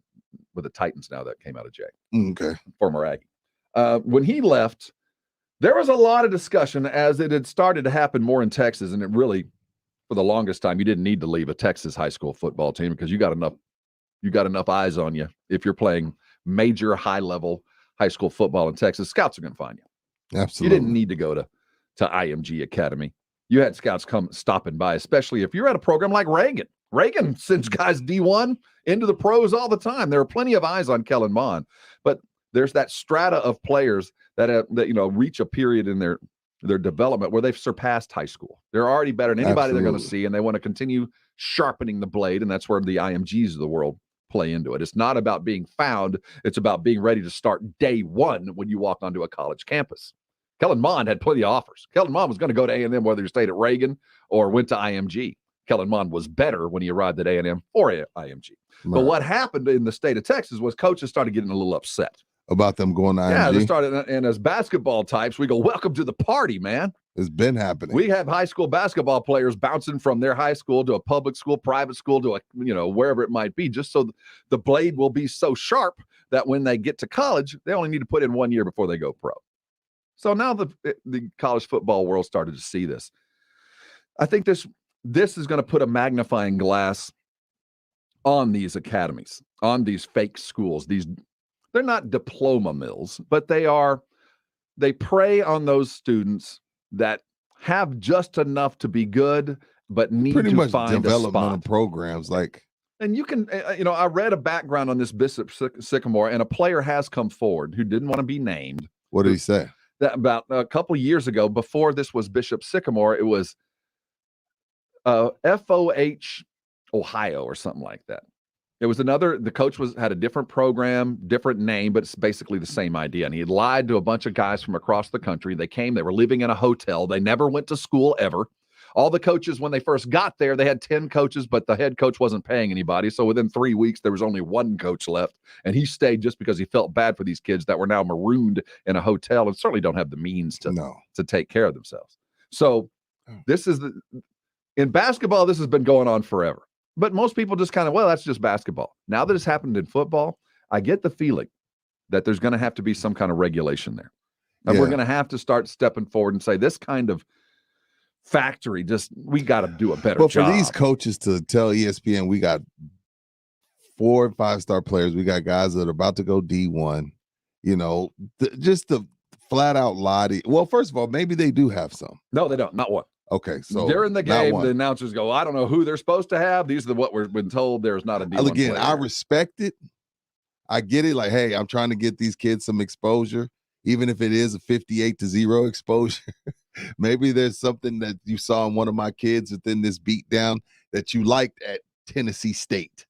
with the Titans now that came out of Jay. Okay. Former Aggie. When he left, there was a lot of discussion as it had started to happen more in Texas, and it really, for the longest time, you didn't need to leave a Texas high school football team because you got enough eyes on you. If you're playing major high-level high school football in Texas, scouts are going to find you. Absolutely. You didn't need to go to IMG Academy. You had scouts come stopping by, especially if you're at a program like Reagan. Reagan sends guys D1 into the pros all the time. There are plenty of eyes on Kellen Mond, but there's that strata of players that reach a period in their development where they've surpassed high school. They're already better than anybody they're going to see, and they want to continue sharpening the blade, and that's where the IMGs of the world play into it. It's not about being found. It's about being ready to start day one when you walk onto a college campus. Kellen Mond had plenty of offers. Kellen Mond was going to go to A&M whether he stayed at Reagan or went to IMG. Kellen Mond was better when he arrived at A&M or IMG. Right. But what happened in the state of Texas was coaches started getting a little upset. About them going to IMG? Yeah, they started, and as basketball types, we go, welcome to the party, man. It's been happening. We have high school basketball players bouncing from their high school to a public school, private school, to wherever it might be, just so the blade will be so sharp that when they get to college, they only need to put in 1 year before they go pro. So now the college football world started to see this. I think this is going to put a magnifying glass on these academies, on these fake schools. They're not diploma mills, but they prey on those students that have just enough to be good, but need pretty to much find developmental a spot. programs like. And you can, I read a background on this Bishop Sycamore, and a player has come forward who didn't want to be named. What did he say? That about a couple of years ago, before this was Bishop Sycamore, it was FOH Ohio or something like that. It was the coach had a different program, different name, but it's basically the same idea. And he had lied to a bunch of guys from across the country. They were living in a hotel. They never went to school ever. All the coaches, when they first got there, they had 10 coaches, but the head coach wasn't paying anybody. So within 3 weeks, there was only one coach left. And he stayed just because he felt bad for these kids that were now marooned in a hotel and certainly don't have the means to take care of themselves. So in basketball, this has been going on forever. But most people just that's just basketball. Now that it's happened in football, I get the feeling that there's going to have to be some kind of regulation there. And we're going to have to start stepping forward and say this kind of factory, we got to do a better job. For these coaches to tell ESPN we got 4 and 5-star players, we got guys that are about to go D1, just the flat out lie. Well, first of all, maybe they do have some. No, they don't. Not one. Okay, so during the game, the announcers go, I don't know who they're supposed to have. These are what we've been told. There's not a D1 Again, player. I respect it. I get it. Like, hey, I'm trying to get these kids some exposure, even if it is a 58-0 exposure. Maybe there's something that you saw in one of my kids within this beatdown that you liked at Tennessee State,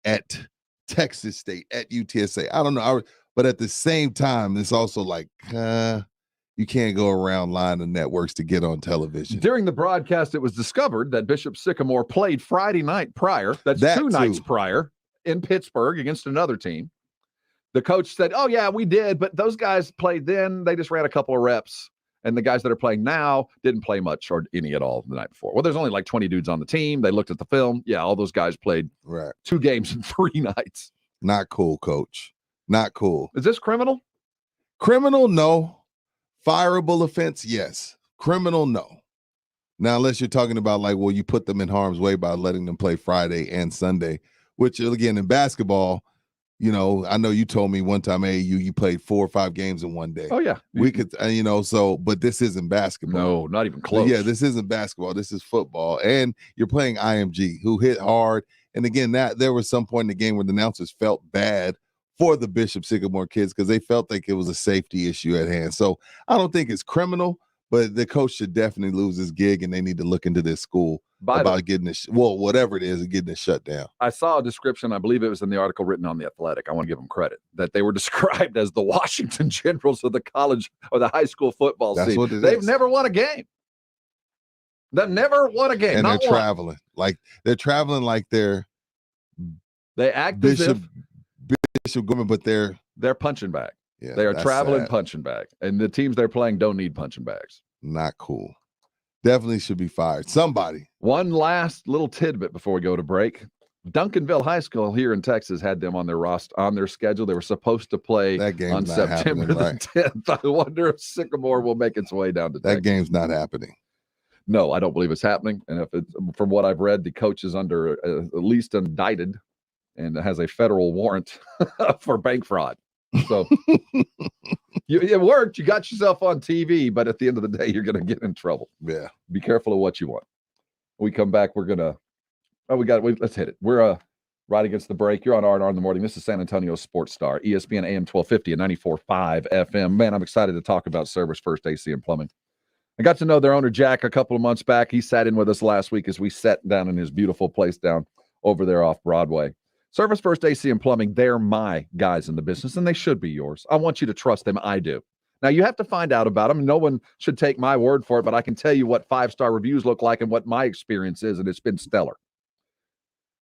at Texas State, at UTSA. I don't know. But at the same time, it's also like, you You can't go around lying to networks to get on television. During the broadcast, it was discovered that Bishop Sycamore played Friday night prior. That's two nights prior in Pittsburgh against another team. The coach said, oh, yeah, we did, but those guys played then. They just ran a couple of reps. And the guys that are playing now didn't play much or any at all the night before. Well, there's only like 20 dudes on the team. They looked at the film. Yeah, all those guys played 2 games in 3 nights. Not cool, coach. Not cool. Is this criminal? Criminal, no. Fireable offense, yes. Criminal, no. Now, unless you're talking about like, well, you put them in harm's way by letting them play Friday and Sunday, which again, in basketball, you know, I know you told me one time, hey, you played 4 or 5 games in one day. Oh, yeah. We could, you know, so, but this isn't basketball. No, not even close. Yeah, this isn't basketball. This is football. And you're playing IMG, who hit hard. And again, that there was some point in the game where the announcers felt bad for the Bishop Sycamore kids because they felt like it was a safety issue at hand. So I don't think it's criminal, but the coach should definitely lose his gig, and they need to look into this school about getting this, well, whatever it is, and getting it shut down. I saw a description, I believe it was in the article written on The Athletic. I want to give them credit that they were described as the Washington Generals of the college or the high school football That's scene. what it They've is. never won a game. They've never won a game. And Not they're one. traveling. They're traveling like they're They act Bishop Gorman, but they're punching bag. Yeah, they are that's traveling sad. punching bag. And the teams they're playing don't need punching bags. Not cool. Definitely should be fired. Somebody. One last little tidbit before we go to break. Duncanville High School here in Texas had them on their roster, on their schedule. They were supposed to play on September the 10th. I wonder if Sycamore will make its way down to Texas. That game's not happening. No, I don't believe it's happening. And if it's, from what I've read, the coach is under at least indicted and has a federal warrant for bank fraud. So it worked. You got yourself on TV, but at the end of the day, you're going to get in trouble. Yeah. Be careful of what you want. When we come back, we're going to, let's hit it. We're right against the break. You're on R&R in the Morning. This is San Antonio Sports Star, ESPN AM 1250 and 94.5 FM. Man, I'm excited to talk about Service First AC and Plumbing. I got to know their owner, Jack, a couple of months back. He sat in with us last week as we sat down in his beautiful place down over there off Broadway. Service First AC and Plumbing, they're my guys in the business, and they should be yours. I want you to trust them. I do. Now, you have to find out about them. No one should take my word for it, but I can tell you what 5-star reviews look like and what my experience is, and it's been stellar.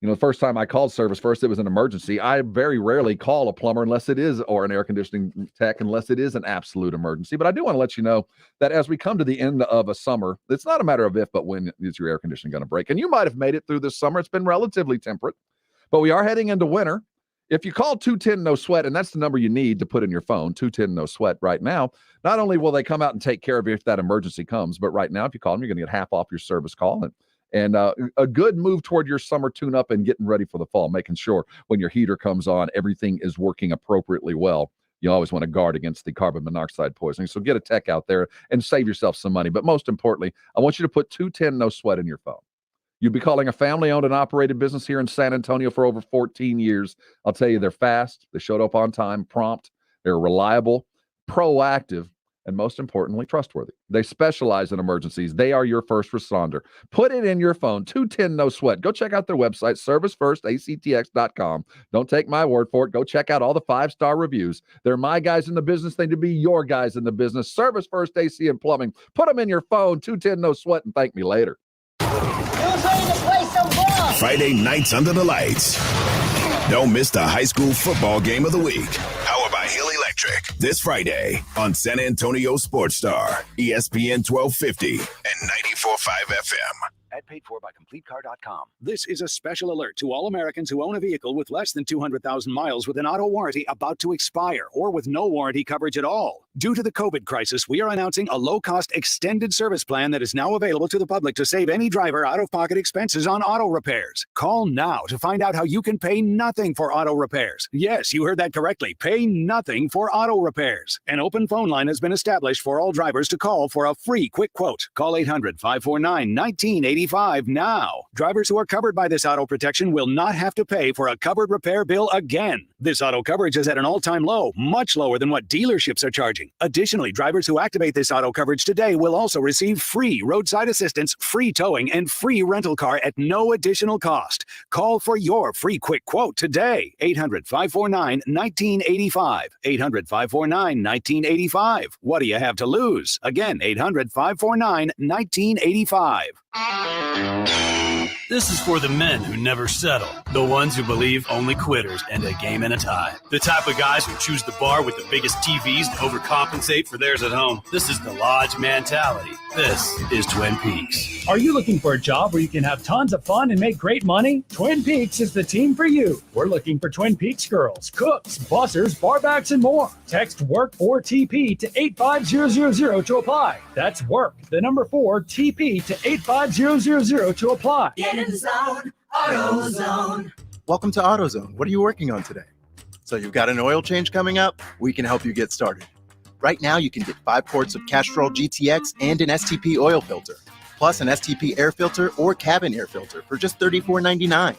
You know, the first time I called Service First, it was an emergency. I very rarely call a plumber unless it is, or an air conditioning tech, unless it is an absolute emergency. But I do want to let you know that as we come to the end of a summer, it's not a matter of if, but when is your air conditioning going to break. And you might have made it through this summer. It's been relatively temperate, but we are heading into winter. If you call 210-NO-SWEAT, and that's the number you need to put in your phone, 210-NO-SWEAT right now, not only will they come out and take care of you if that emergency comes, but right now, if you call them, you're going to get half off your service call. And a good move toward your summer tune-up and getting ready for the fall, making sure when your heater comes on, everything is working appropriately well. You always want to guard against the carbon monoxide poisoning. So get a tech out there and save yourself some money. But most importantly, I want you to put 210-NO-SWEAT in your phone. You'll be calling a family-owned and operated business here in San Antonio for over 14 years. I'll tell you, they're fast. They showed up on time, prompt. They're reliable, proactive, and most importantly, trustworthy. They specialize in emergencies. They are your first responder. Put it in your phone, 210-NO-SWEAT. Go check out their website, servicefirstactx.com. Don't take my word for it. Go check out all the 5-star reviews. They're my guys in the business. They need to be your guys in the business. Service First AC and Plumbing. Put them in your phone, 210-NO-SWEAT, and thank me later. Who's ready to play some ball? Friday nights under the lights. Don't miss the high school football game of the week. Powered by Hill Electric. This Friday on San Antonio Sports Star, ESPN 1250 and 94.5 FM. Ad paid for by CompleteCar.com. This is a special alert to all Americans who own a vehicle with less than 200,000 miles with an auto warranty about to expire or with no warranty coverage at all. Due to the COVID crisis, we are announcing a low-cost extended service plan that is now available to the public to save any driver out-of-pocket expenses on auto repairs. Call now to find out how you can pay nothing for auto repairs. Yes, you heard that correctly. Pay nothing for auto repairs. An open phone line has been established for all drivers to call for a free quick quote. Call 800-549-1985 now. Drivers who are covered by this auto protection will not have to pay for a covered repair bill again. This auto coverage is at an all-time low, much lower than what dealerships are charging. Additionally, drivers who activate this auto coverage today will also receive free roadside assistance, free towing, and free rental car at no additional cost. Call for your free quick quote today. 800-549-1985. 800-549-1985. What do you have to lose? Again, 800-549-1985. This is for the men who never settle, the ones who believe only quitters end a game in a tie, the type of guys who choose the bar with the biggest TVs to overcompensate for theirs at home. This is the Lodge mentality. This is Twin Peaks. Are you looking for a job where you can have tons of fun and make great money? Twin Peaks is the team for you. We're looking for Twin Peaks girls, cooks, bussers, barbacks, and more. Text WORK 4TP to 85000 to apply. That's WORK, the number 4 TP to 85000 to apply. Get in the zone, AutoZone. Welcome to AutoZone. What are you working on today? So you've got an oil change coming up? We can help you get started. Right now, you can get 5 quarts of Castrol GTX and an STP oil filter, plus an STP air filter or cabin air filter for just $34.99.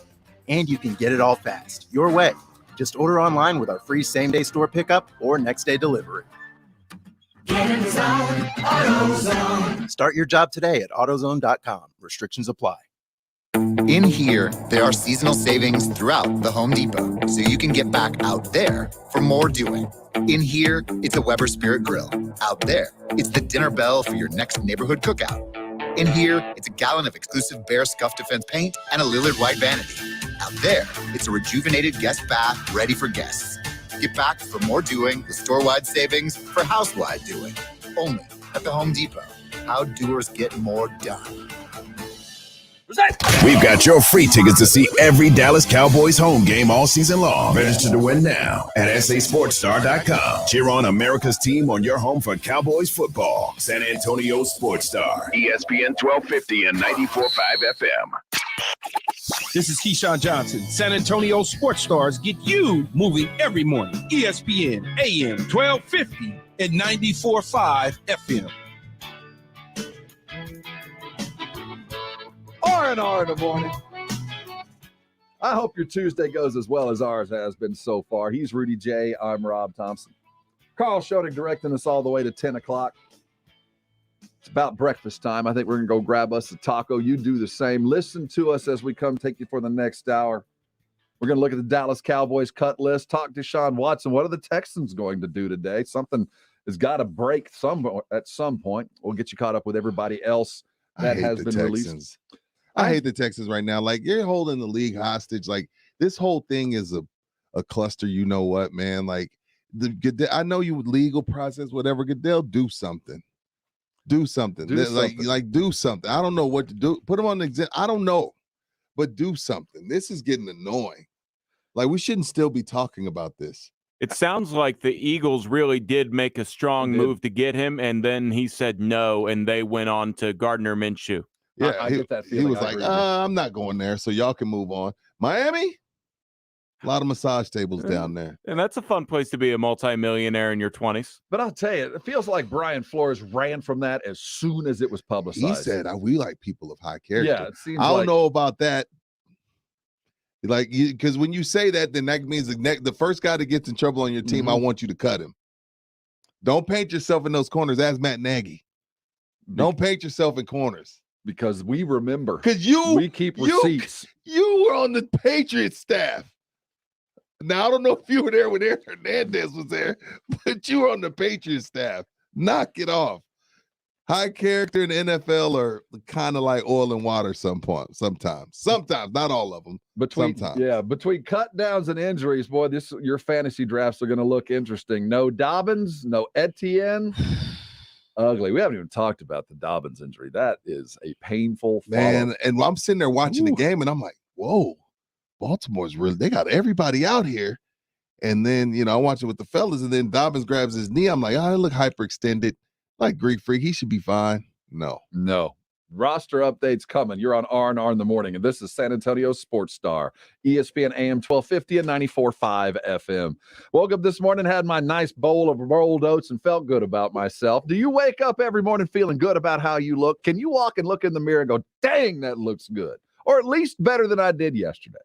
And you can get it all fast, your way. Just order online with our free same-day store pickup or next-day delivery. Get in the zone, AutoZone. Start your job today at AutoZone.com. Restrictions apply. In here, there are seasonal savings throughout the Home Depot, so you can get back out there for more doing. In here, it's a Weber Spirit Grill. Out there, it's the dinner bell for your next neighborhood cookout. In here, it's a gallon of exclusive Bear Scuff Defense paint and a Lillard White vanity. Out there, it's a rejuvenated guest bath ready for guests. Get back for more doing with store-wide savings for house-wide doing. Only at the Home Depot. How doers get more done. We've got your free tickets to see every Dallas Cowboys home game all season long. Register to win now at sasportstar.com. Cheer on America's team on your home for Cowboys football. San Antonio Sports Star, ESPN 1250 and 94.5 FM. This is Keyshawn Johnson. San Antonio Sports Stars get you moving every morning. ESPN AM 1250 and 94.5 FM. R&R in the morning. I hope your Tuesday goes as well as ours has been so far. He's Rudy J. I'm Rob Thompson. Karl Schoening directing us all the way to 10 o'clock. It's about breakfast time. I think we're going to go grab us a taco. You do the same. Listen to us as we come take you for the next hour. We're going to look at the Dallas Cowboys cut list, talk to Deshaun Watson. What are the Texans going to do today? Something has got to break at some point. We'll get you caught up with everybody else that has been released. I hate the Texans right now. Like, you're holding the league hostage. Like, this whole thing is a cluster. You know what, man? Like, I know you would legal process, whatever. Goodell, do something. Do something. Do something. I don't know what to do. Put them on the exam. I don't know, but do something. This is getting annoying. Like, we shouldn't still be talking about this. It sounds like the Eagles really did make a strong move to get him, and then he said no, and they went on to Gardner Minshew. Yeah, I get that feeling. He was like, I'm not going there, so y'all can move on. Miami? A lot of massage tables down there. And that's a fun place to be a multimillionaire in your 20s. But I'll tell you, it feels like Brian Flores ran from that as soon as it was publicized. He said, we like people of high character. Yeah, it seems I don't know about that. Like, because when you say that, then that means the first guy that gets in trouble on your team, I want you to cut him. Don't paint yourself in those corners. Ask Matt Nagy. Don't paint yourself in corners. Because we remember. Because we keep receipts. You were on the Patriots staff. Now, I don't know if you were there when Aaron Hernandez was there, but you were on the Patriots staff. Knock it off. High character in the NFL are kind of like oil and water sometimes. Sometimes, not all of them. Sometimes. Yeah, between cut downs and injuries, boy, your fantasy drafts are going to look interesting. No Dobbins, no Etienne. Ugly. We haven't even talked about the Dobbins injury. That is a painful man. And I'm sitting there watching the game, and I'm like, whoa, Baltimore's really, they got everybody out here. And then, I watch it with the fellas, and then Dobbins grabs his knee. I'm like, I look hyperextended. Like Greek Freak, he should be fine. No. Roster updates coming. You're on R&R in the morning, and this is San Antonio Sports Star, ESPN AM 1250 and 94.5 FM. Woke up this morning, had my nice bowl of rolled oats, and felt good about myself. Do you wake up every morning feeling good about how you look? Can you walk and look in the mirror and go, dang, that looks good? Or at least better than I did yesterday?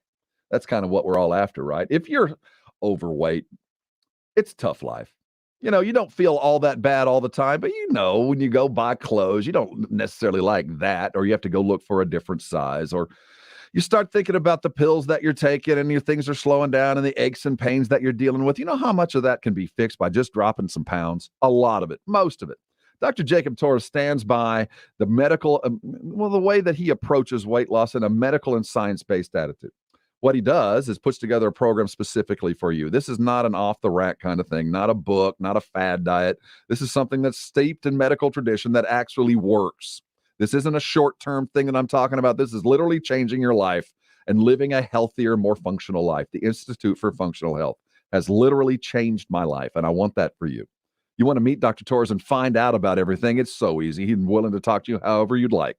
That's kind of what we're all after, right? If you're overweight. It's a tough life. You know, you don't feel all that bad all the time, but when you go buy clothes, you don't necessarily like that, or you have to go look for a different size, or you start thinking about the pills that you're taking and your things are slowing down and the aches and pains that you're dealing with. You know how much of that can be fixed by just dropping some pounds? A lot of it, most of it. Dr. Jacob Torres stands by the medical, the way that he approaches weight loss in a medical and science-based attitude. What he does is puts together a program specifically for you. This is not an off-the-rack kind of thing, not a book, not a fad diet. This is something that's steeped in medical tradition that actually works. This isn't a short-term thing that I'm talking about. This is literally changing your life and living a healthier, more functional life. The Institute for Functional Health has literally changed my life, and I want that for you. You want to meet Dr. Torres and find out about everything, it's so easy. He's willing to talk to you however you'd like.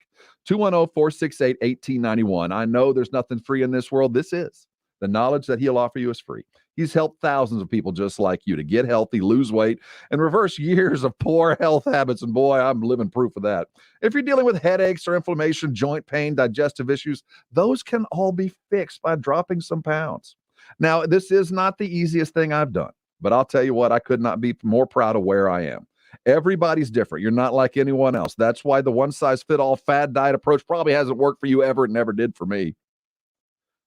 210-468-1891. I know there's nothing free in this world. This is. The knowledge that he'll offer you is free. He's helped thousands of people just like you to get healthy, lose weight, and reverse years of poor health habits. And boy, I'm living proof of that. If you're dealing with headaches or inflammation, joint pain, digestive issues, those can all be fixed by dropping some pounds. Now, this is not the easiest thing I've done, but I'll tell you what, I could not be more proud of where I am. Everybody's different. You're not like anyone else. That's why the one-size-fit-all fad diet approach probably hasn't worked for you ever. It never did for me.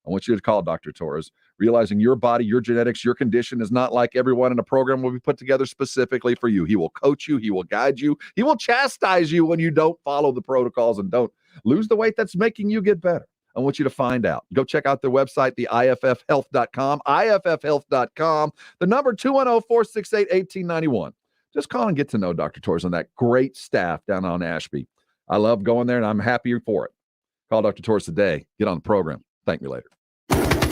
I want you to call Dr. Torres, realizing your body, your genetics, your condition is not like everyone, and a program will be put together specifically for you. He will coach you. He will guide you. He will chastise you when you don't follow the protocols and don't lose the weight that's making you get better. I want you to find out. Go check out their website, the IFFhealth.com, IFFhealth.com, the number 210-468-1891. Just call and get to know Dr. Torres and that great staff down on Ashby. I love going there, and I'm happy for it. Call Dr. Torres today. Get on the program. Thank me later.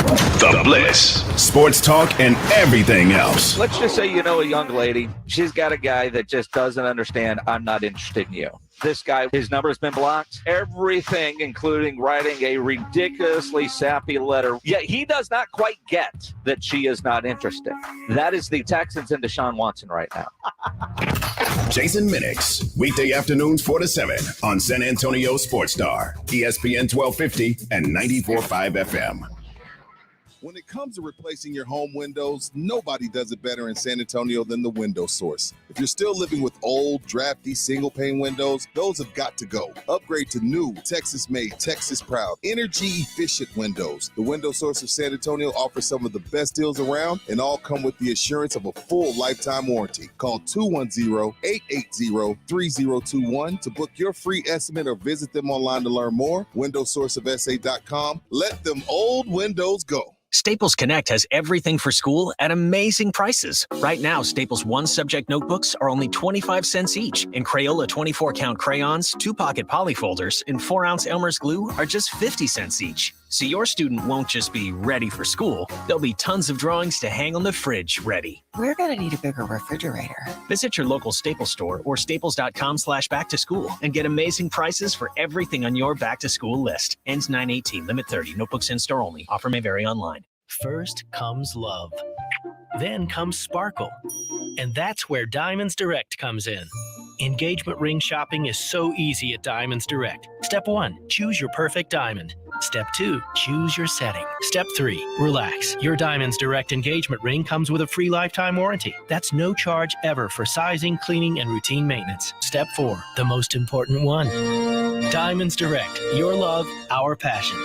The Bliss, sports talk, and everything else. Let's just say you know a young lady. She's got a guy that just doesn't understand. I'm not interested in you. This guy, his number has been blocked. Everything, including writing a ridiculously sappy letter. Yet he does not quite get that she is not interested. That is the Texans and Deshaun Watson right now. Jason Minix, weekday afternoons 4 to 7 on San Antonio Sports Star, ESPN 1250 and 94.5 FM. When it comes to replacing your home windows, nobody does it better in San Antonio than the Window Source. If you're still living with old, drafty, single-pane windows, those have got to go. Upgrade to new, Texas-made, Texas-proud, energy-efficient windows. The Window Source of San Antonio offers some of the best deals around, and all come with the assurance of a full lifetime warranty. Call 210-880-3021 to book your free estimate or visit them online to learn more. WindowSourceofSA.com. Let them old windows go. Staples Connect has everything for school at amazing prices. Right now, Staples one-subject notebooks are only 25 cents each, and Crayola 24-count crayons, 2-pocket polyfolders, and 4-ounce Elmer's glue are just 50 cents each. So your student won't just be ready for school, there'll be tons of drawings to hang on the fridge ready. We're gonna need a bigger refrigerator. Visit your local Staples store or staples.com/back-to-school and get amazing prices for everything on your back-to-school list. Ends 9/18, limit 30, notebooks in store only. Offer may vary online. First comes love. Then comes sparkle. And that's where Diamonds Direct comes in. Engagement ring shopping is so easy at Diamonds Direct. Step 1, choose your perfect diamond. Step 2, choose your setting. Step 3, relax. Your Diamonds Direct engagement ring comes with a free lifetime warranty. That's no charge ever for sizing, cleaning, and routine maintenance. Step 4, the most important one. Diamonds Direct, your love, our passion.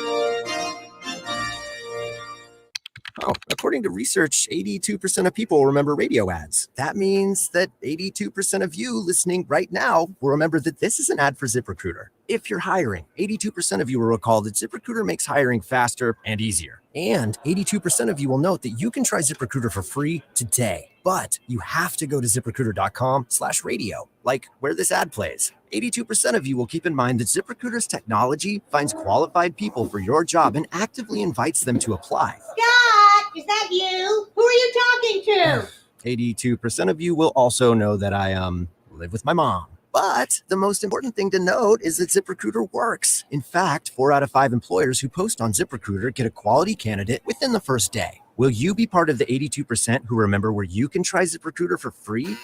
Oh, according to research, 82% of people remember radio ads. That means that 82% of you listening right now will remember that this is an ad for ZipRecruiter. If you're hiring, 82% of you will recall that ZipRecruiter makes hiring faster and easier. And 82% of you will note that you can try ZipRecruiter for free today. But you have to go to ZipRecruiter.com/radio, like where this ad plays. 82% of you will keep in mind that ZipRecruiter's technology finds qualified people for your job and actively invites them to apply. Scott, is that you? Who are you talking to? 82% of you will also know that I live with my mom. But the most important thing to note is that ZipRecruiter works. In fact, 4 out of 5 employers who post on ZipRecruiter get a quality candidate within the first day. Will you be part of the 82% who remember where you can try ZipRecruiter for free?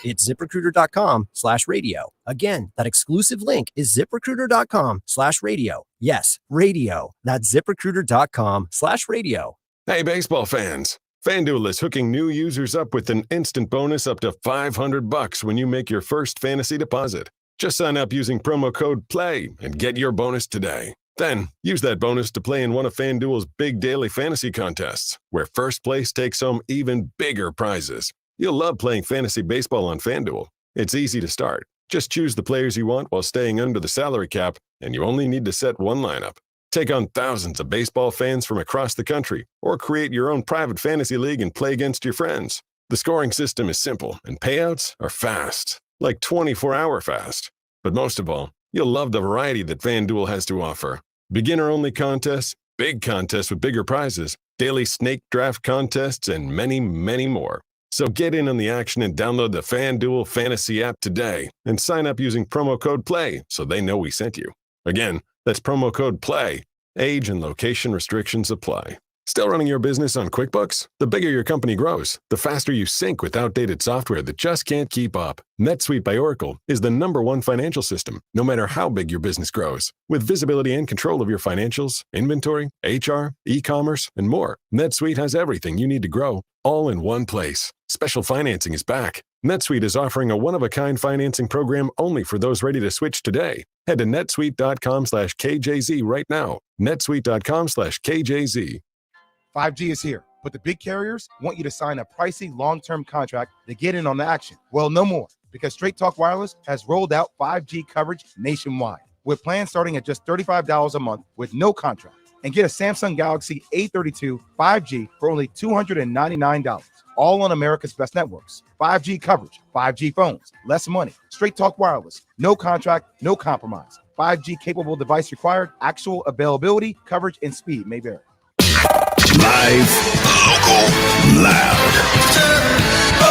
It's ZipRecruiter.com/radio. Again, that exclusive link is ZipRecruiter.com/radio. Yes, radio. That's ZipRecruiter.com/radio. Hey, baseball fans. FanDuel is hooking new users up with an instant bonus up to $500 when you make your first fantasy deposit. Just sign up using promo code PLAY and get your bonus today. Then, use that bonus to play in one of FanDuel's big daily fantasy contests, where first place takes home even bigger prizes. You'll love playing fantasy baseball on FanDuel. It's easy to start. Just choose the players you want while staying under the salary cap, and you only need to set one lineup. Take on thousands of baseball fans from across the country, or create your own private fantasy league and play against your friends. The scoring system is simple, and payouts are fast, like 24-hour fast. But most of all, you'll love the variety that FanDuel has to offer. Beginner-only contests, big contests with bigger prizes, daily snake draft contests, and many, many more. So get in on the action and download the FanDuel Fantasy app today and sign up using promo code PLAY so they know we sent you. Again, that's promo code PLAY. Age and location restrictions apply. Still running your business on QuickBooks? The bigger your company grows, the faster you sync with outdated software that just can't keep up. NetSuite by Oracle is the #1 financial system, no matter how big your business grows. With visibility and control of your financials, inventory, HR, e-commerce, and more, NetSuite has everything you need to grow, all in one place. Special financing is back. NetSuite is offering a one-of-a-kind financing program only for those ready to switch today. Head to netsuite.com/KJZ right now. netsuite.com/KJZ. 5G is here, but the big carriers want you to sign a pricey long-term contract to get in on the action. Well, no more, because Straight Talk Wireless has rolled out 5G coverage nationwide, with plans starting at just $35 a month with no contract. And get a Samsung Galaxy A32 5G for only $299, all on America's best networks. 5G coverage, 5G phones, less money. Straight Talk Wireless, no contract, no compromise. 5G capable device required, actual availability, coverage, and speed may vary. Live, local, loud.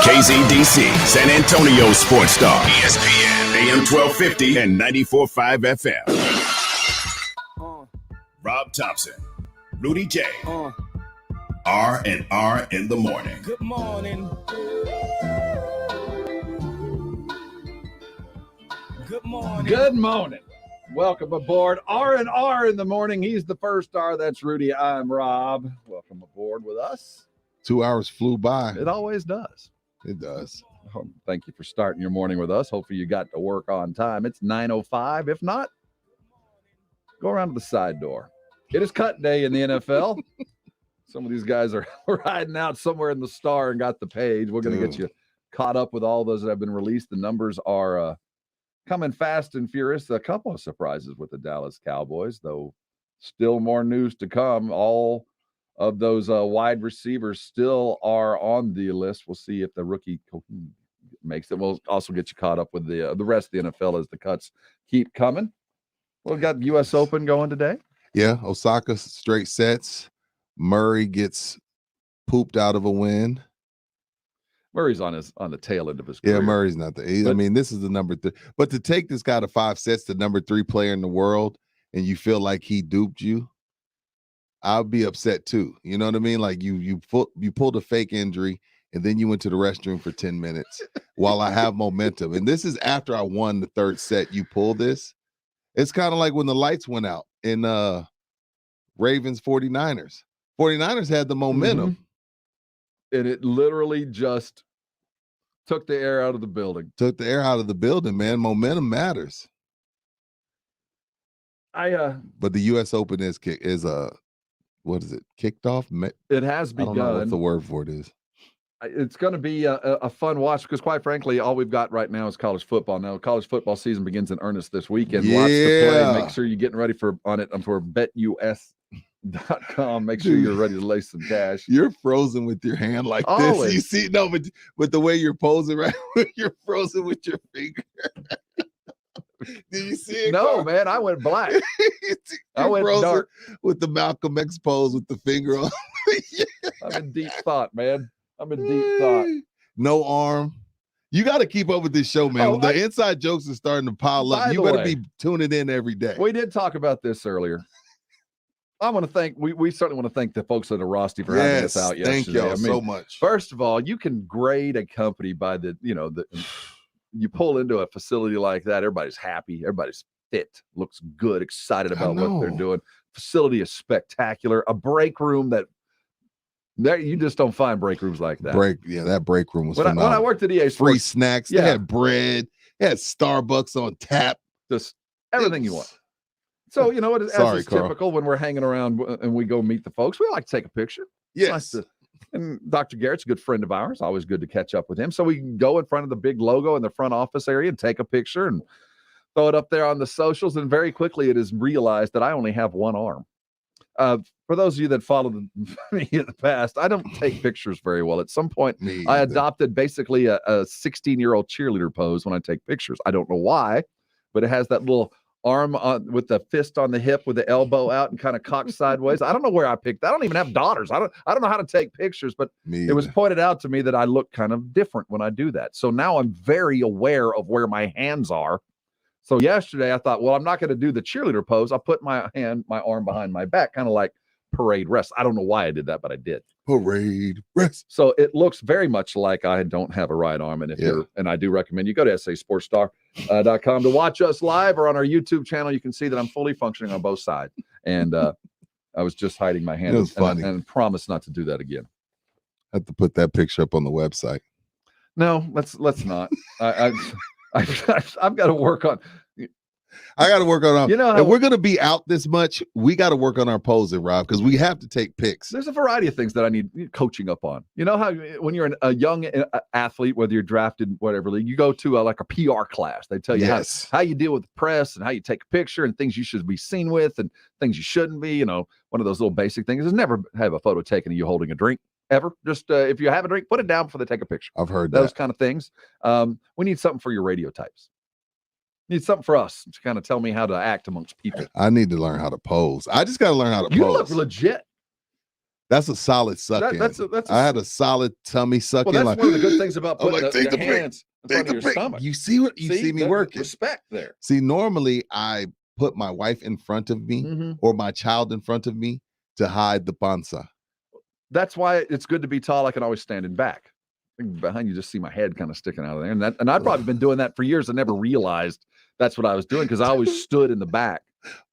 KZDC, San Antonio Sports Star, ESPN, AM 1250 and 94.5 FM. Rob Thompson, Rudy J. R&R in the morning. Good morning. Good morning. Good morning. Welcome aboard R&R in the morning. He's the first star. That's Rudy. I'm Rob. Welcome aboard with us. 2 hours flew by. It always does. It does. Thank you for starting your morning with us. Hopefully you got to work on time. It's 9:05. If not, go around to the side door. It is cut day in the NFL. Some of these guys are riding out somewhere in the star and got the page. We're going to get you caught up with all those that have been released. The numbers are coming fast and furious. A couple of surprises with the Dallas Cowboys, though still more news to come. All of those wide receivers still are on the list. We'll see if the rookie makes it. We'll also get you caught up with the rest of the NFL as the cuts keep coming. We've got U.S. Open going today. Yeah, Osaka straight sets. Murray gets pooped out of a win. Murray's on the tail end of his career. Yeah, Murray's not I mean, this is the number 3. But to take this guy to 5 sets, the number 3 player in the world, and you feel like he duped you, I'll be upset too. You know what I mean? Like you pulled a fake injury, and then you went to the restroom for 10 minutes while I have momentum. And this is after I won the 3rd set. You pull this. It's kind of like when the lights went out in Ravens 49ers. 49ers had the momentum. Mm-hmm. And it literally just took the air out of the building. Took the air out of the building, man. Momentum matters. But the U.S. Open is what is it? Kicked off? It has begun. I don't know what the word for it is. It's going to be a fun watch because, quite frankly, all we've got right now is college football. Now, college football season begins in earnest this weekend. Yeah. Lots to play. Make sure you're getting ready for BetUS.com. Make sure you're ready to lay some cash. You're frozen with your hand like Always. this. You see, no, but with the way you're posing, right? You're frozen with your finger. Did you see it? No, Karl? man, I went black. I went frozen dark with the Malcolm X pose with the finger on. Yeah. I'm in deep thought, man. I'm in deep thought. No arm. You got to keep up with this show, man. The inside jokes are starting to pile up. You better be tuning in every day. We did talk about this earlier. I want to thank, we certainly want to thank the folks at Rusty for having us out yesterday. Thank y'all so much. First of all, you can grade a company by you pull into a facility like that, everybody's happy, everybody's fit, looks good, excited about what they're doing. Facility is spectacular. A break room that There, you just don't find break rooms like that. That break room was when I worked at EA Sports. Free snacks. They had bread. They had Starbucks on tap. Just everything you want. So, you know, as is typical when we're hanging around and we go meet the folks, we like to take a picture. Yes. And Dr. Garrett's a good friend of ours. Always good to catch up with him. So we can go in front of the big logo in the front office area and take a picture and throw it up there on the socials. And very quickly it is realized that I only have one arm. For those of you that followed me in the past, I don't take pictures very well. At some point, I adopted basically a 16-year-old cheerleader pose when I take pictures. I don't know why, but it has that little arm with the fist on the hip with the elbow out and kind of cocked sideways. I don't know where I picked that. I don't even have daughters. I don't know how to take pictures, but it was pointed out to me that I look kind of different when I do that. So now I'm very aware of where my hands are. So yesterday I thought, well, I'm not going to do the cheerleader pose. I'll put my arm behind my back, kind of like parade rest. I don't know why I did that, but I did. Parade rest. So it looks very much like I don't have a right arm. And and I do recommend you go to sasportstar.com to watch us live, or on our YouTube channel. You can see that I'm fully functioning on both sides. And I was just hiding my hand and promise not to do that again. I have to put that picture up on the website. No, let's not. I've got to work on. I got to work on. You know, if we're going to be out this much, we got to work on our posing, Rob, because we have to take pics. There's a variety of things that I need coaching up on. You know how when you're a young athlete, whether you're drafted whatever league, you go to like a PR class. They tell you how you deal with the press and how you take a picture and things you should be seen with and things you shouldn't be. You know, one of those little basic things is never have a photo taken of you holding a drink. Ever. Just if you have a drink, put it down before they take a picture. I've heard those kind of things. We need something for your radio types. Need something for us to kind of tell me how to act amongst people. I need to learn how to pose. I just got to learn how to pose. You look legit. That's a solid suck in. I had a solid tummy suck in. Well, that's one of the good things about putting the hands in front of your stomach. You see me working. Respect there. See, normally I put my wife in front of me or my child in front of me to hide the panza. That's why it's good to be tall. I can always stand in back. Behind you, just see my head kind of sticking out of there. And I've probably been doing that for years. I never realized that's what I was doing because I always stood in the back.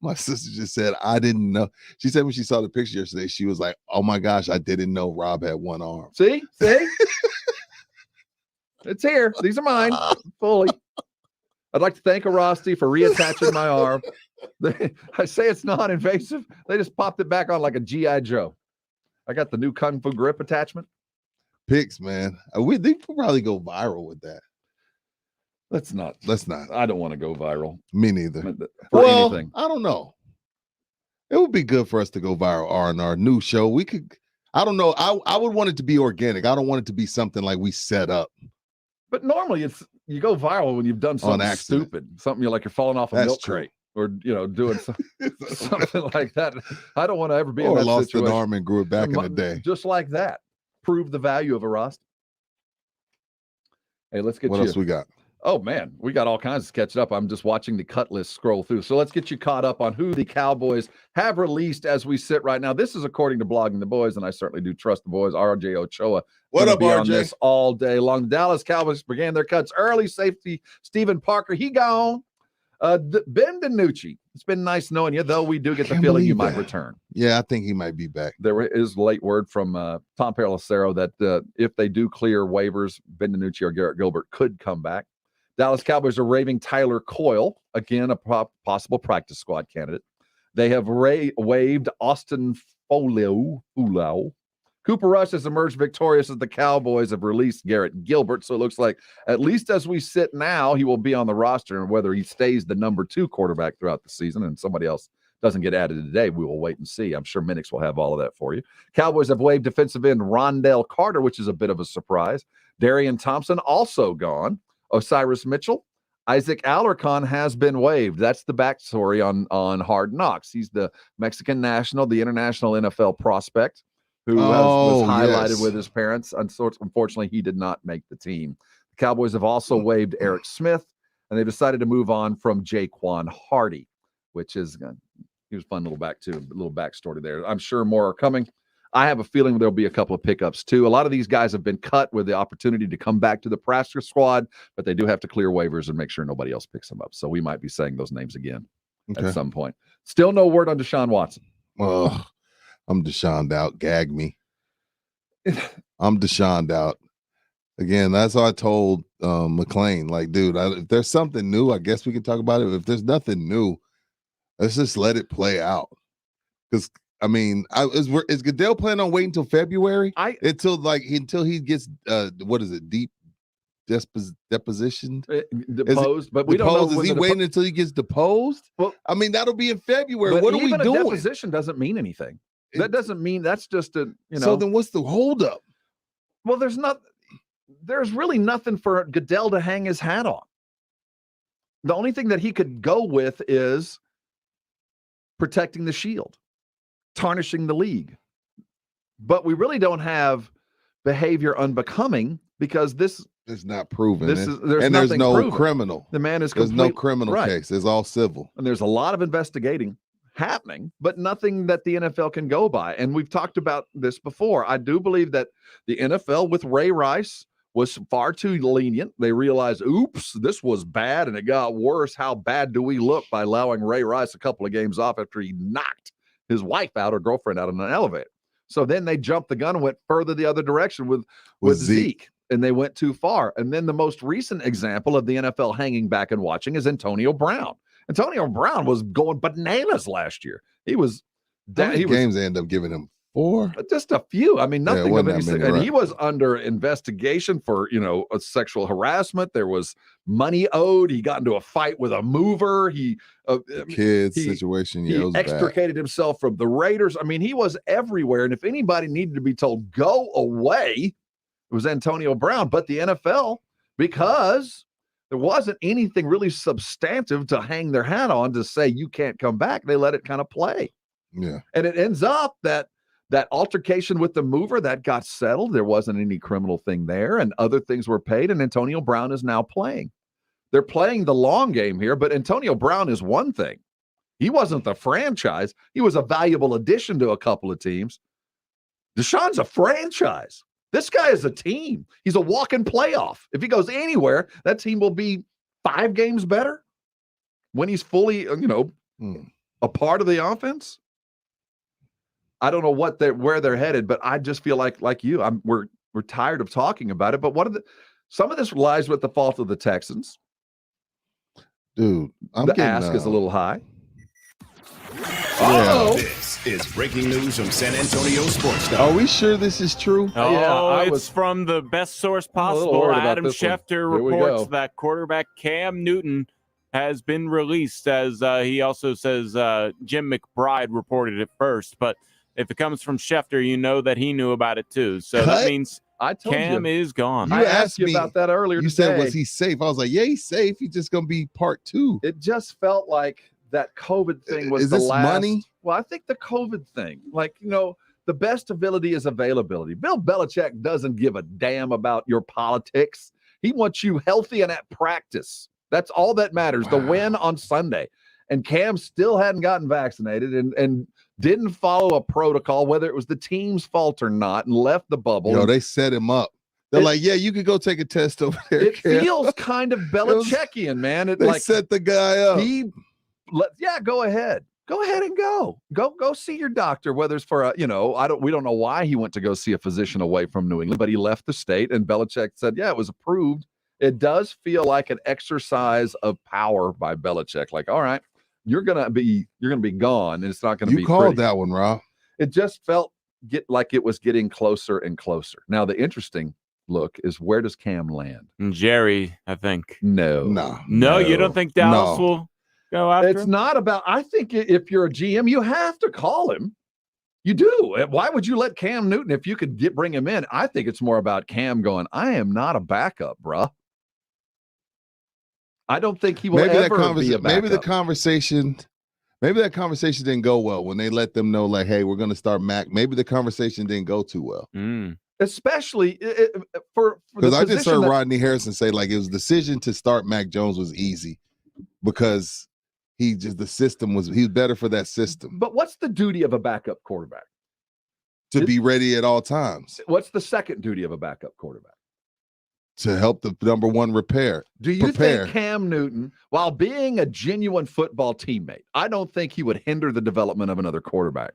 My sister just said, I didn't know. She said when she saw the picture yesterday, she was like, oh my gosh, I didn't know Rob had one arm. See? It's here. These are mine fully. I'd like to thank Arasti for reattaching my arm. I say it's non-invasive. They just popped it back on like a G.I. Joe. I got the new Kung Fu grip attachment. Pics, man. They could probably go viral with that. Let's not. I don't want to go viral. Me neither. For anything. I don't know. It would be good for us to go viral. R&R new show. We could. I don't know. I would want it to be organic. I don't want it to be something like we set up. But normally you go viral when you've done something stupid, something you're falling off a milk crate. Or doing something like that. I don't want to ever be in that lost situation. An arm and grew it back in the day. Just like that. Prove the value of a roster. Hey, let's get what else we got? Oh man, we got all kinds of catching up. I'm just watching the cut list scroll through. So let's get you caught up on who the Cowboys have released as we sit right now. This is according to Blogging the Boys, and I certainly do trust the boys. RJ Ochoa. What up, RJ? On this all day long. The Dallas Cowboys began their cuts early. Safety Stephen Parker, he gone. Ben DiNucci, it's been nice knowing you, though we do get the feeling you might return. Yeah, I think he might be back. There is late word from Tom Pelissero that if they do clear waivers, Ben DiNucci or Garrett Gilbert could come back. Dallas Cowboys are raving Tyler Coyle, again, a possible practice squad candidate. They have waived Austin Fulao. Cooper Rush has emerged victorious as the Cowboys have released Garrett Gilbert. So it looks like, at least as we sit now, he will be on the roster. And whether he stays the number 2 quarterback throughout the season and somebody else doesn't get added today, we will wait and see. I'm sure Minix will have all of that for you. Cowboys have waived defensive end Rondell Carter, which is a bit of a surprise. Darian Thompson also gone. Osiris Mitchell. Isaac Alarcon has been waived. That's the backstory on Hard Knocks. He's the Mexican national, the international NFL prospect who was highlighted with his parents. Unfortunately, he did not make the team. The Cowboys have also waived Eric Smith, and they've decided to move on from Jaquan Hardy, which is he was a fun little backstory there. I'm sure more are coming. I have a feeling there'll be a couple of pickups too. A lot of these guys have been cut with the opportunity to come back to the practice squad, but they do have to clear waivers and make sure nobody else picks them up. So we might be saying those names again at some point. Still no word on Deshaun Watson. I'm Deshauned out. Gag me. I'm Deshauned out. Again, that's what I told McClain. Like, dude, if there's something new, I guess we can talk about it. If there's nothing new, let's just let it play out. Because I mean, is Goodell planning on waiting until February? Until he gets what is it? Depositioned, deposed, but we don't know. Is he waiting until he gets deposed? Well, I mean, that'll be in February. What are we doing? Deposition doesn't mean anything. That doesn't mean that's just a So then, what's the holdup? Well, there's really nothing for Goodell to hang his hat on. The only thing that he could go with is protecting the shield, tarnishing the league. But we really don't have behavior unbecoming because this is not proven. There's no proven. Criminal. The man is there's no criminal right. case. It's all civil. And there's a lot of investigating happening, but nothing that the NFL can go by. And we've talked about this before. I do believe that the NFL with Ray Rice was far too lenient. They realized, oops, this was bad and it got worse. How bad do we look by allowing Ray Rice a couple of games off after he knocked his wife out or girlfriend out in an elevator? So then they jumped the gun and went further the other direction with Zeke. And they went too far. And then the most recent example of the NFL hanging back and watching is Antonio Brown. Antonio Brown was going bananas last year. He was games they end up giving him 4, just a few. I mean, nothing of any. And right. he was under investigation for a sexual harassment. There was money owed. He got into a fight with a mover. Situation. He extricated himself from the Raiders. I mean, he was everywhere. And if anybody needed to be told go away, it was Antonio Brown. But the NFL, because there wasn't anything really substantive to hang their hat on to say you can't come back, they let it kind of play. Yeah. And it ends up that altercation with the mover, that got settled. There wasn't any criminal thing there, and other things were paid, and Antonio Brown is now playing. They're playing the long game here, but Antonio Brown is one thing. He wasn't the franchise. He was a valuable addition to a couple of teams. Deshaun's a franchise. This guy is a team. He's a walk-in playoff. If he goes anywhere, that team will be 5 games better when he's fully, a part of the offense. I don't know where they're headed, but I just feel like you. We're tired of talking about it. But some of this lies with the fault of the Texans. Dude, the ask is a little high. This is breaking news from San Antonio Sports Star. Are we sure this is true? Oh, yeah, it's from the best source possible. Adam Schefter reports that quarterback Cam Newton has been released, as he also says Jim McBride reported it first. But if it comes from Schefter, you know that he knew about it too. So that means Cam is gone. I asked you about that earlier. You said, was he safe? I was like, yeah, he's safe. He's just going to be part 2. It just felt like that COVID thing was the last. Money? Well, I think the COVID thing, the best ability is availability. Bill Belichick doesn't give a damn about your politics. He wants you healthy and at practice. That's all that matters. The win on Sunday. And Cam still hadn't gotten vaccinated and didn't follow a protocol, whether it was the team's fault or not, and left the bubble. They set him up. They're like, yeah, you could go take a test over there. It feels kind of Belichickian, man. They set the guy up. Go ahead. Go ahead and go see your doctor, whether it's for we don't know why he went to go see a physician away from New England, but he left the state and Belichick said, yeah, it was approved. It does feel like an exercise of power by Belichick. Like, all right, you're gonna be gone, and it's not gonna be. You called pretty. That one, Rob. It just felt like it was getting closer and closer. Now the interesting look is, where does Cam land? Jerry, I think. No, you don't think Dallas will go after him? It's not about. I think if you're a GM, you have to call him. You do. Why would you let Cam Newton if you could bring him in? I think it's more about Cam going, I am not a backup, bruh. I don't think he will ever be a backup. Maybe that conversation didn't go well when they let them know, like, hey, we're going to start Mac. Maybe the conversation didn't go too well. Especially for because I just heard Rodney Harrison say, like, it was decision to start Mac Jones was easy because he's better for that system. But what's the duty of a backup quarterback? To be ready at all times. What's the second duty of a backup quarterback? To help the number one repair. Do you think Cam Newton, while being a genuine football teammate, I don't think he would hinder the development of another quarterback.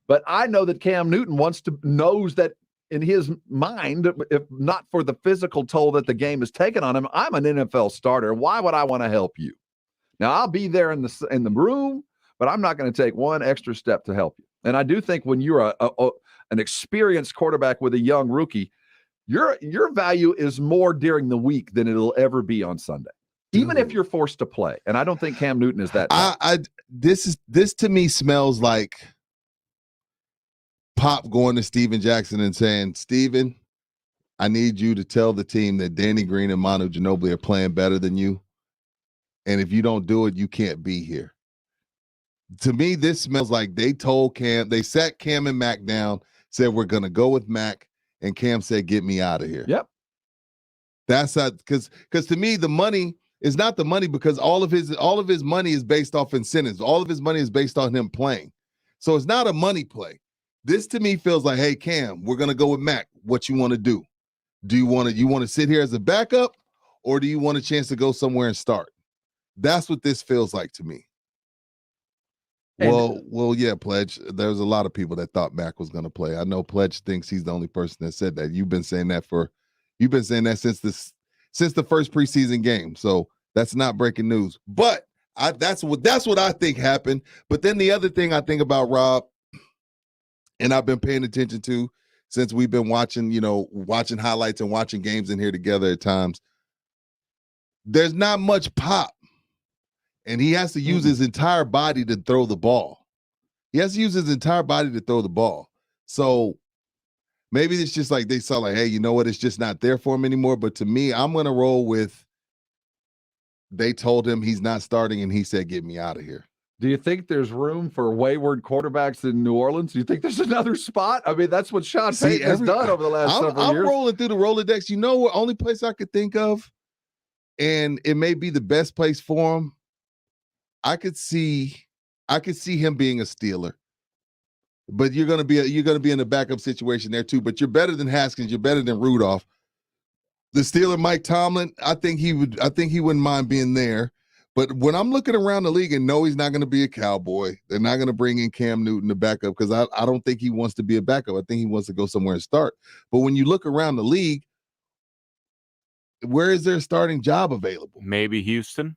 But I know that Cam Newton knows that in his mind, if not for the physical toll that the game has taken on him, I'm an NFL starter. Why would I want to help you? Now, I'll be there in the room, but I'm not going to take one extra step to help you. And I do think when you're an experienced quarterback with a young rookie, your value is more during the week than it'll ever be on Sunday, even if you're forced to play. And I don't think Cam Newton is that. This to me smells like Pop going to Steven Jackson and saying, Steven, I need you to tell the team that Danny Green and Manu Ginobili are playing better than you. And if you don't do it, you can't be here. To me, this smells like they told Cam, they sat Cam and Mac down, said, we're going to go with Mac. And Cam said, get me out of here. Yep. That's because to me, the money is not the money, because all of his money is based off incentives. All of his money is based on him playing. So it's not a money play. This to me feels like, hey, Cam, we're going to go with Mac. What you want to do? Do you want to sit here as a backup, or do you want a chance to go somewhere and start? That's what this feels like to me. Well, yeah, Pledge. There's a lot of people that thought Mac was going to play. I know Pledge thinks he's the only person that said that. You've been saying that since the first preseason game. So that's not breaking news. But that's what I think happened. But then the other thing I think about, Rob, and I've been paying attention to since we've been watching highlights and watching games in here together at times. There's not much pop. And he has to use his entire body to throw the ball. So maybe it's just like they saw, like, hey, you know what? It's just not there for him anymore. But to me, I'm going to roll with they told him he's not starting, and he said, get me out of here. Do you think there's room for wayward quarterbacks in New Orleans? Do you think there's another spot? I mean, that's what Sean Payton has done over the last several years. I'm rolling through the Rolodex. You know what? Only place I could think of, and it may be the best place for him, I could see him being a Steeler, but you're gonna be in a backup situation there too. But you're better than Haskins. You're better than Rudolph. The Steeler, Mike Tomlin, I think he wouldn't mind being there. But when I'm looking around the league and know he's not going to be a Cowboy, they're not going to bring in Cam Newton to backup, because I don't think he wants to be a backup. I think he wants to go somewhere and start. But when you look around the league, where is their starting job available? Maybe Houston.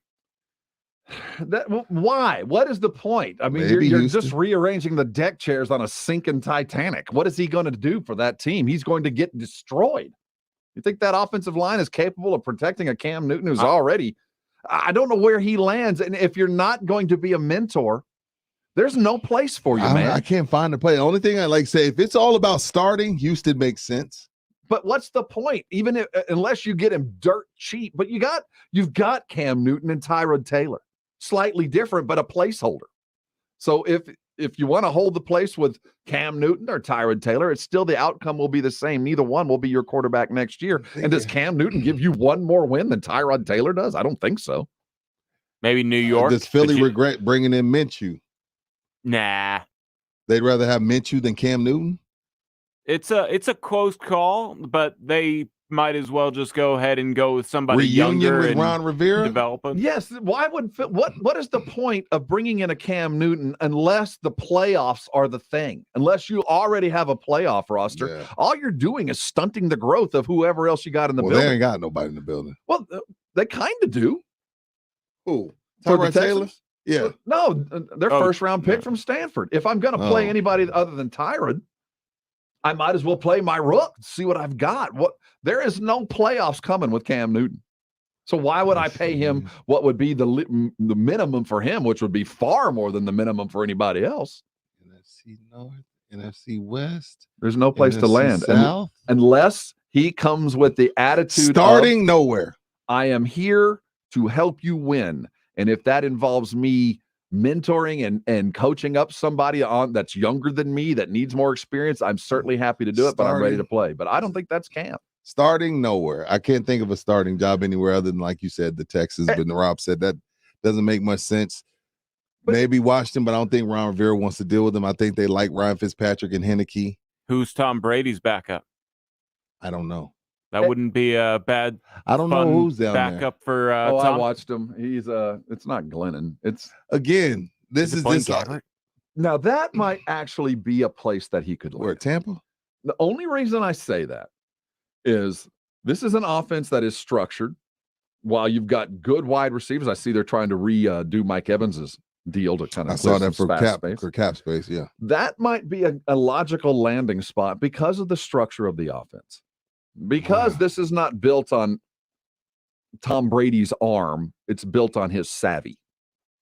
Why? What is the point? I mean, you're just rearranging the deck chairs on a sinking Titanic. What is he going to do for that team? He's going to get destroyed. You think that offensive line is capable of protecting a Cam Newton who's already – I don't know where he lands. And if you're not going to be a mentor, there's no place for you, man. I can't find a play. The only thing I like to say, if it's all about starting, Houston makes sense. But what's the point? Even unless you get him dirt cheap. But you've got Cam Newton and Tyrod Taylor. Slightly different, but a placeholder. So if you want to hold the place with Cam Newton or Tyrod Taylor, it's still the outcome will be the same. Neither one will be your quarterback next year. And does Cam Newton give you one more win than Tyrod Taylor does? I don't think so. Maybe New York. Does Philly regret bringing in Minshew? Nah. They'd rather have Minshew than Cam Newton? It's a close call, but they might as well just go ahead and go with somebody younger with and Ron Rivera. Developing. Yes. Why would what is the point of bringing in a Cam Newton unless the playoffs are the thing? Unless you already have a playoff roster, all you're doing is stunting the growth of whoever else you got in the building. They ain't got nobody in the building. Well, they kind of do. Who? Tyrod Taylor? Yeah. No, their first round pick from Stanford. If I'm going to play anybody other than Tyrod, I might as well play my rook, see what I've got. There is no playoffs coming with Cam Newton. So why would I pay him what would be the minimum for him, which would be far more than the minimum for anybody else? NFC North, NFC West. There's no place to land. South? Unless he comes with the attitude starting nowhere. I am here to help you win. And if that involves me mentoring and coaching up somebody that's younger than me that needs more experience, I'm certainly happy to do it, but I'm ready to play. But I don't think that's Cam. Starting nowhere. I can't think of a starting job anywhere other than, like you said, the Texans. But Rob said that doesn't make much sense. Maybe Washington, but I don't think Ron Rivera wants to deal with them. I think they like Ryan Fitzpatrick and Heineke. Who's Tom Brady's backup? I don't know. That wouldn't be a bad. I don't know who's down backup there. for. I watched him. He's it's not Glennon. It's again. This is this. Now that might actually be a place that he could live. Where, Tampa? The only reason I say that is this is an offense that is structured. While you've got good wide receivers, I see they're trying to redo Mike Evans's deal to kind of. I saw that for cap space. Yeah, that might be a logical landing spot because of the structure of the offense. Because this is not built on Tom Brady's arm, it's built on his savvy.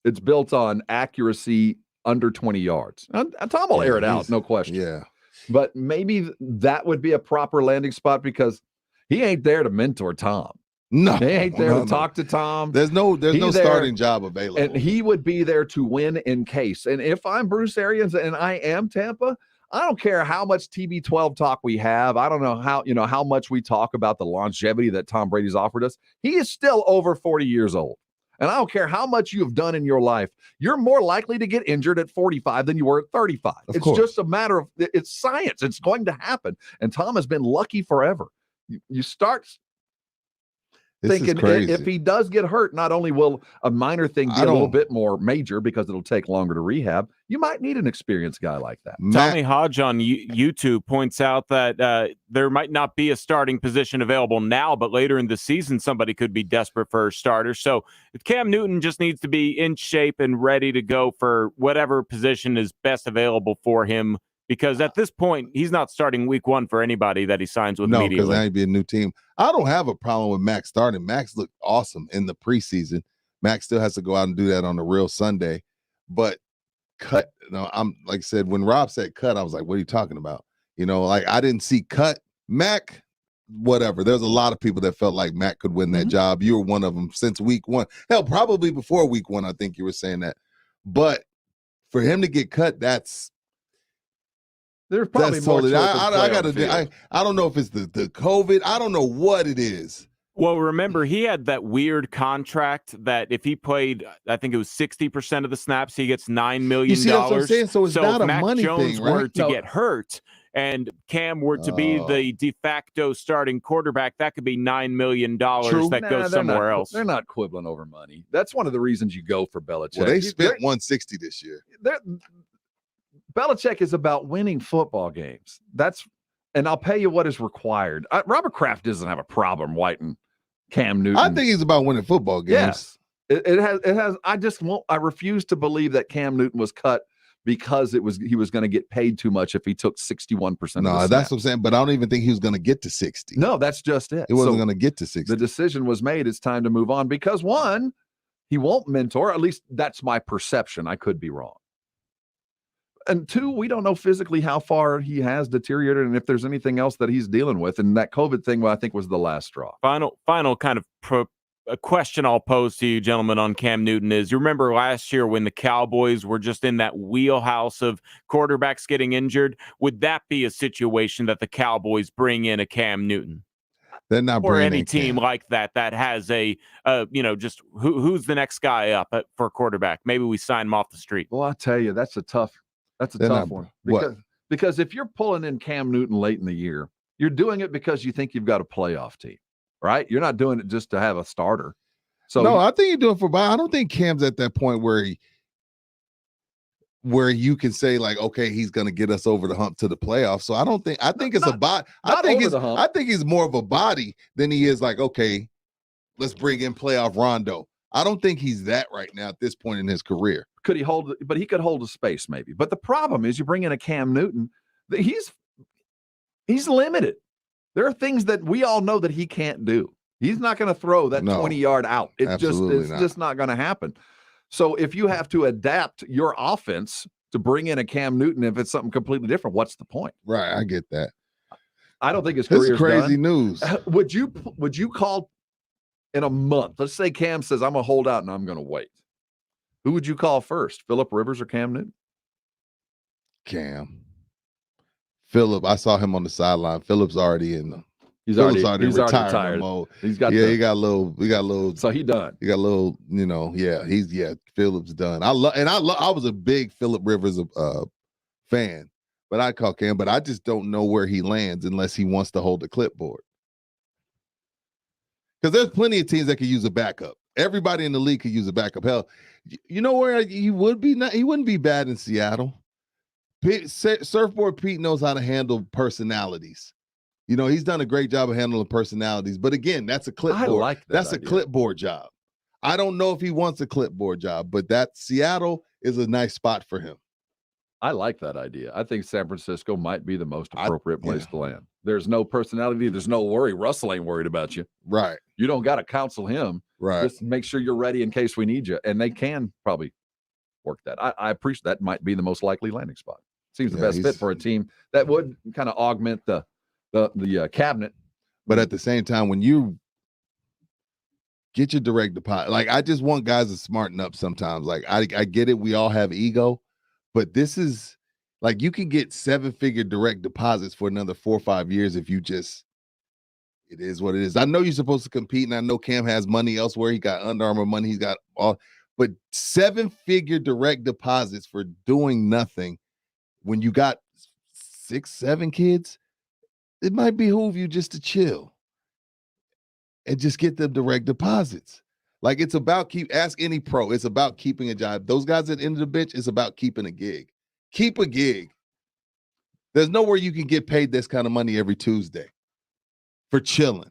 It's built on accuracy under 20 yards. And Tom will air it out, no question. Yeah, but maybe that would be a proper landing spot because he ain't there to mentor Tom. No, they ain't there to talk to Tom. There's no starting job available. And he would be there to win in case. And if I'm Bruce Arians and I am Tampa, I don't care how much TB12 talk we have. I don't know how much we talk about the longevity that Tom Brady's offered us. He is still over 40 years old. And I don't care how much you have done in your life. You're more likely to get injured at 45 than you were at 35. It's just a matter of, it's science. It's going to happen. And Tom has been lucky forever. You start thinking if he does get hurt, not only will a minor thing be a little bit more major because it'll take longer to rehab, you might need an experienced guy like that. Tommy Hodge on YouTube points out that there might not be a starting position available now, but later in the season, somebody could be desperate for a starter. So if Cam Newton just needs to be in shape and ready to go for whatever position is best available for him, because at this point, he's not starting week 1 for anybody that he signs with immediately. No, because that would be a new team. I don't have a problem with Max starting. Max looked awesome in the preseason. Max still has to go out and do that on a real Sunday. But cut, I'm like I said, when Rob said cut, I was like, what are you talking about? I didn't see cut. Mac, whatever. There's a lot of people that felt like Mac could win that job. You were one of them since week 1. Hell, probably before week 1, I think you were saying that. But for him to get cut, there's probably more. I don't know if it's the COVID. I don't know what it is. Well, remember, he had that weird contract that if he played, I think it was 60% of the snaps, he gets $9 million. You see what I'm saying? So it's not a Mac money Jones thing, right? were to get hurt and Cam were to be the de facto starting quarterback, that could be $9 million that goes somewhere else. They're not quibbling over money. That's one of the reasons you go for Belichick. Well, they spent $160 this year. Belichick is about winning football games. And I'll pay you what is required. Robert Kraft doesn't have a problem whiting Cam Newton. I think he's about winning football games. Yes, it has. I refuse to believe that Cam Newton was cut because he was going to get paid too much if he took 61%. No, that's what I'm saying. But I don't even think he was going to get to 60. No, that's just it. He wasn't going to get to 60. The decision was made. It's time to move on because 1, he won't mentor. At least that's my perception. I could be wrong. And 2, we don't know physically how far he has deteriorated and if there's anything else that he's dealing with. And that COVID thing, I think, was the last straw. Final kind of a question I'll pose to you, gentlemen, on Cam Newton is, you remember last year when the Cowboys were just in that wheelhouse of quarterbacks getting injured? Would that be a situation that the Cowboys bring in a Cam Newton? They're not or bringing any team Cam. like that has just who's the next guy up for quarterback? Maybe we sign him off the street. Well, I tell you, that's a tough one. Because if you're pulling in Cam Newton late in the year, you're doing it because you think you've got a playoff team, right? You're not doing it just to have a starter. So no, I think you're doing for. I don't think Cam's at that point where you can say like, okay, he's going to get us over the hump to the playoffs. So I think it's a body. I think he's more of a body than he is like, okay, let's bring in playoff Rondo. I don't think he's that right now at this point in his career. Could he hold? But he could hold a space maybe. But the problem is, you bring in a Cam Newton, he's limited. There are things that we all know that he can't do. He's not going to throw that 20-yard out. It's just not going to happen. So if you have to adapt your offense to bring in a Cam Newton, if it's something completely different, what's the point? Right, I get that. I don't think his career is crazy done. News. Would you call in a month? Let's say Cam says, I'm going to hold out and I'm going to wait. Who would you call first, Phillip Rivers or Cam Newton? Cam. Phillip, I saw him on the sideline. Phillip's already in the. He's already retired mode. He got a little. So he done. He got a little, Phillip's done. I was a big Phillip Rivers fan, but I call Cam, but I just don't know where he lands unless he wants to hold the clipboard. Because there's plenty of teams that could use a backup. Everybody in the league could use a backup. Hell, you know where he would be? He wouldn't be bad in Seattle. Surfboard Pete knows how to handle personalities. He's done a great job of handling personalities. But again, that's a clipboard. I like that That's idea. a clipboard job. I don't know if he wants a clipboard job, but that Seattle is a nice spot for him. I like that idea. I think San Francisco might be the most appropriate place to land. There's no personality. There's no worry. Russell ain't worried about you. Right. You don't got to counsel him. Right. Just make sure you're ready in case we need you. And they can probably work that. I appreciate that. Might be the most likely landing spot. Seems the best fit for a team that would kind of augment the cabinet. But at the same time, when you get your direct deposit, like, I just want guys to smarten up sometimes. Like, I get it. We all have ego, but this is like, you can get 7-figure direct deposits for another 4 or 5 years if you just, it is what it is. I know you're supposed to compete, and I know Cam has money elsewhere. He got Under Armour money. He's got all, but 7-figure direct deposits for doing nothing when you got 6, 7 kids, it might behoove you just to chill and just get them direct deposits. Like, it's about ask any pro. It's about keeping a job. Those guys at the end of the bench, it's about keeping a gig. Keep a gig. There's nowhere you can get paid this kind of money every Tuesday for chilling.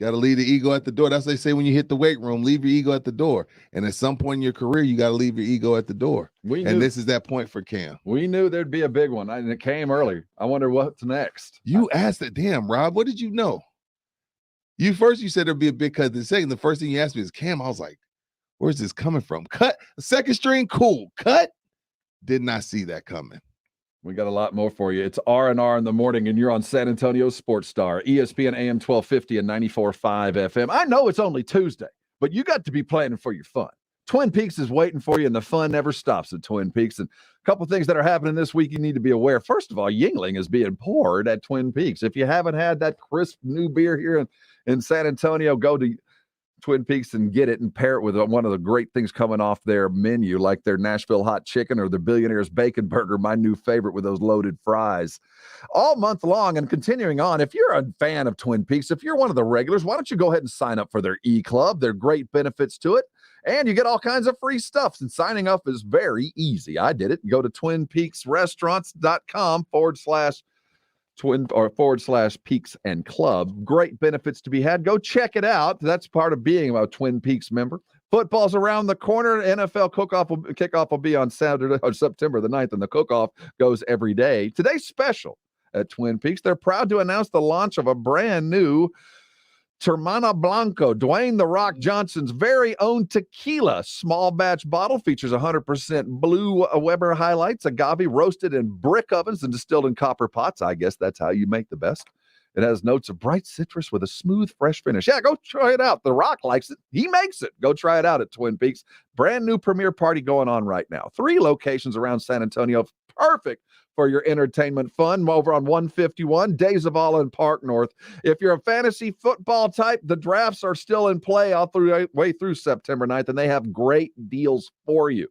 Got to leave the ego at the door. That's what they say when you hit the weight room, leave your ego at the door. And at some point in your career, you got to leave your ego at the door. And this is that point for Cam. We knew there'd be a big one, and it came early. I wonder what's next. You asked it. Damn, Rob, what did you know? You said there'd be a big cut. The first thing you asked me is Cam. I was like, where's this coming from? Cut. Second string, cool. Cut. Did not see that coming. We got a lot more for you. It's R&R in the morning, and you're on San Antonio Sports Star, ESPN AM 1250 and 94.5 FM. I know it's only Tuesday, but you got to be planning for your fun. Twin Peaks is waiting for you, and the fun never stops at Twin Peaks. And a couple things that are happening this week you need to be aware. First of all, Yuengling is being poured at Twin Peaks. If you haven't had that crisp new beer here in San Antonio, go to Twin Peaks and get it and pair it with one of the great things coming off their menu, like their Nashville hot chicken or the Billionaire's Bacon Burger, my new favorite with those loaded fries. All month long and continuing on, if you're a fan of Twin Peaks, if you're one of the regulars, why don't you go ahead and sign up for their e-club? There are great benefits to it, and you get all kinds of free stuff, and signing up is very easy. I did it. Go to twinpeaksrestaurants.com/Peaks and Club. Great benefits to be had. Go check it out. That's part of being a Twin Peaks member. Football's around the corner. NFL kickoff will be on Saturday, or September the 9th, and the cook-off goes every day. Today's special at Twin Peaks. They're proud to announce the launch of a brand new Termana Blanco, Dwayne "The Rock" Johnson's very own tequila. Small batch bottle features 100% blue Weber highlights, agave roasted in brick ovens and distilled in copper pots. I guess that's how you make the best. It has notes of bright citrus with a smooth, fresh finish. Yeah, go try it out. The Rock likes it. He makes it. Go try it out at Twin Peaks. Brand new premiere party going on right now. 3 locations around San Antonio. Perfect for your entertainment fun. Over on 151, Days of All Park North. If you're a fantasy football type, the drafts are still in play all way through September 9th, and they have great deals for you.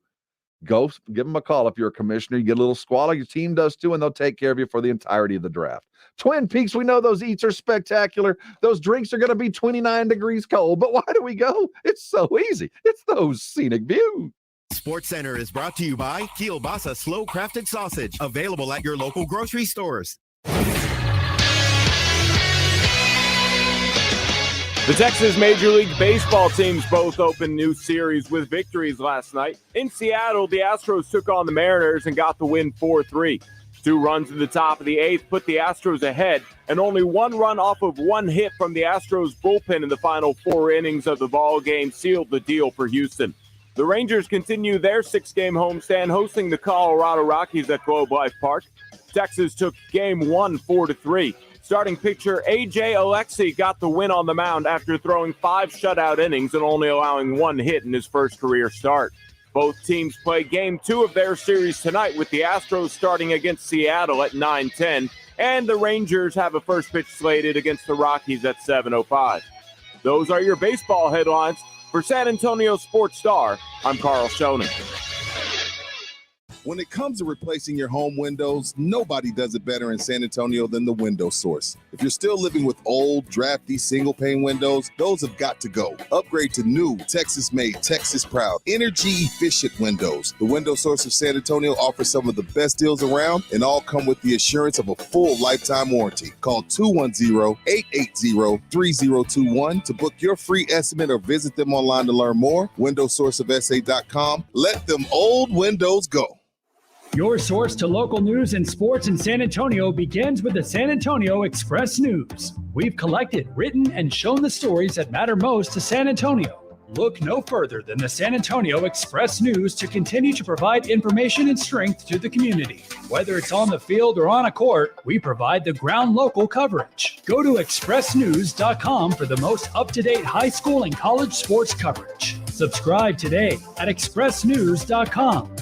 Go give them a call if you're a commissioner. You get a little squalor. Your team does too, and they'll take care of you for the entirety of the draft. Twin Peaks, we know those eats are spectacular. Those drinks are going to be 29 degrees cold, but why do we go? It's so easy. It's those scenic views. Sports Center is brought to you by Kielbasa Slow Crafted Sausage, available at your local grocery stores. The Texas Major League Baseball teams both opened new series with victories last night. In Seattle, the Astros took on the Mariners and got the win 4-3. 2 runs in the top of the 8th put the Astros ahead, and only 1 run off of 1 hit from the Astros bullpen in the final 4 innings of the ball game sealed the deal for Houston. The Rangers continue their 6-game homestand, hosting the Colorado Rockies at Globe Life Park. Texas took Game 1 4-3. Starting pitcher A.J. Alexy got the win on the mound after throwing 5 shutout innings and only allowing 1 hit in his first career start. Both teams play Game 2 of their series tonight, with the Astros starting against Seattle at 9:10, and the Rangers have a first pitch slated against the Rockies at 7:05. Those are your baseball headlines. For San Antonio Sports Star, I'm Karl Schoening. When it comes to replacing your home windows, nobody does it better in San Antonio than the Window Source. If you're still living with old, drafty, single-pane windows, those have got to go. Upgrade to new, Texas-made, Texas-proud, energy-efficient windows. The Window Source of San Antonio offers some of the best deals around, and all come with the assurance of a full lifetime warranty. Call 210-880-3021 to book your free estimate or visit them online to learn more. WindowSourceofSA.com. Let them old windows go. Your source to local news and sports in San Antonio begins with the San Antonio Express News. We've collected, written, and shown the stories that matter most to San Antonio. Look no further than the San Antonio Express News to continue to provide information and strength to the community. Whether it's on the field or on a court, we provide the ground local coverage. Go to expressnews.com for the most up-to-date high school and college sports coverage. Subscribe today at expressnews.com.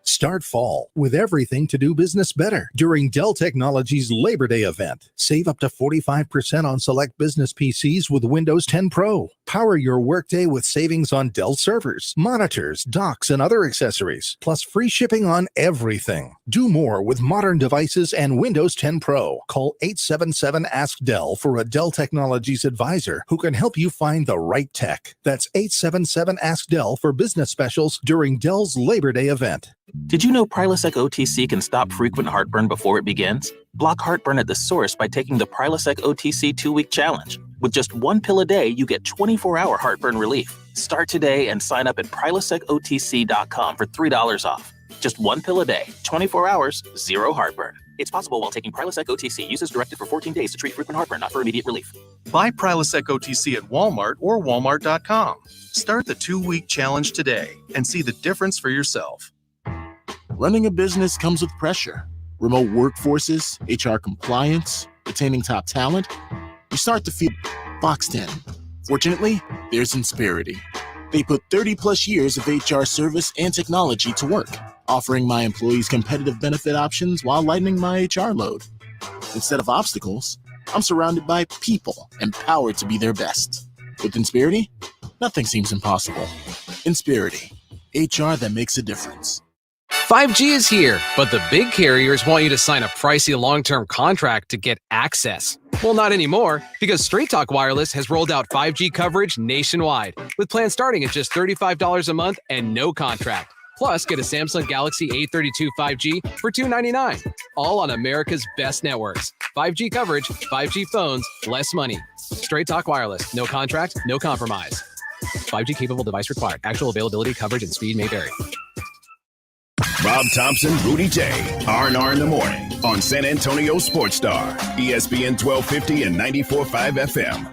Start fall with everything to do business better during Dell Technologies Labor Day event. Save up to 45% on select business PCs with Windows 10 Pro. Power your workday with savings on Dell servers, monitors, docks, and other accessories, plus free shipping on everything. Do more with modern devices and Windows 10 Pro. Call 877-ASK-DELL for a Dell Technologies advisor who can help you find the right tech. That's 877-ASK-DELL for business specials during Dell's Labor Day event. Did you know Prilosec OTC can stop frequent heartburn before it begins? Block heartburn at the source by taking the Prilosec OTC 2-week challenge. With just one pill a day, you get 24-hour heartburn relief. Start today and sign up at prilosecotc.com for $3 off. Just one pill a day, 24 hours, zero heartburn. It's possible while taking Prilosec OTC. Use as directed for 14 days to treat frequent heartburn, not for immediate relief. Buy Prilosec OTC at Walmart or walmart.com. Start the 2-week challenge today and see the difference for yourself. Running a business comes with pressure. Remote workforces, HR compliance, retaining top talent. You start to feel boxed in. Fortunately, there's Insperity. They put 30 plus years of HR service and technology to work, offering my employees competitive benefit options while lightening my HR load. Instead of obstacles, I'm surrounded by people empowered to be their best. With Insperity, nothing seems impossible. Insperity, HR that makes a difference. 5G is here, but the big carriers want you to sign a pricey long-term contract to get access. Well, not anymore, because Straight Talk Wireless has rolled out 5G coverage nationwide, with plans starting at just $35 a month and no contract. Plus, get a Samsung Galaxy A32 5G for $299, all on America's best networks. 5G coverage, 5G phones, less money. Straight Talk Wireless, no contract, no compromise. 5G capable device required. Actual availability, coverage, and speed may vary. Rob Thompson, Rudy J. R&R in the Morning on San Antonio Sports Star, ESPN 1250 and 94.5 FM.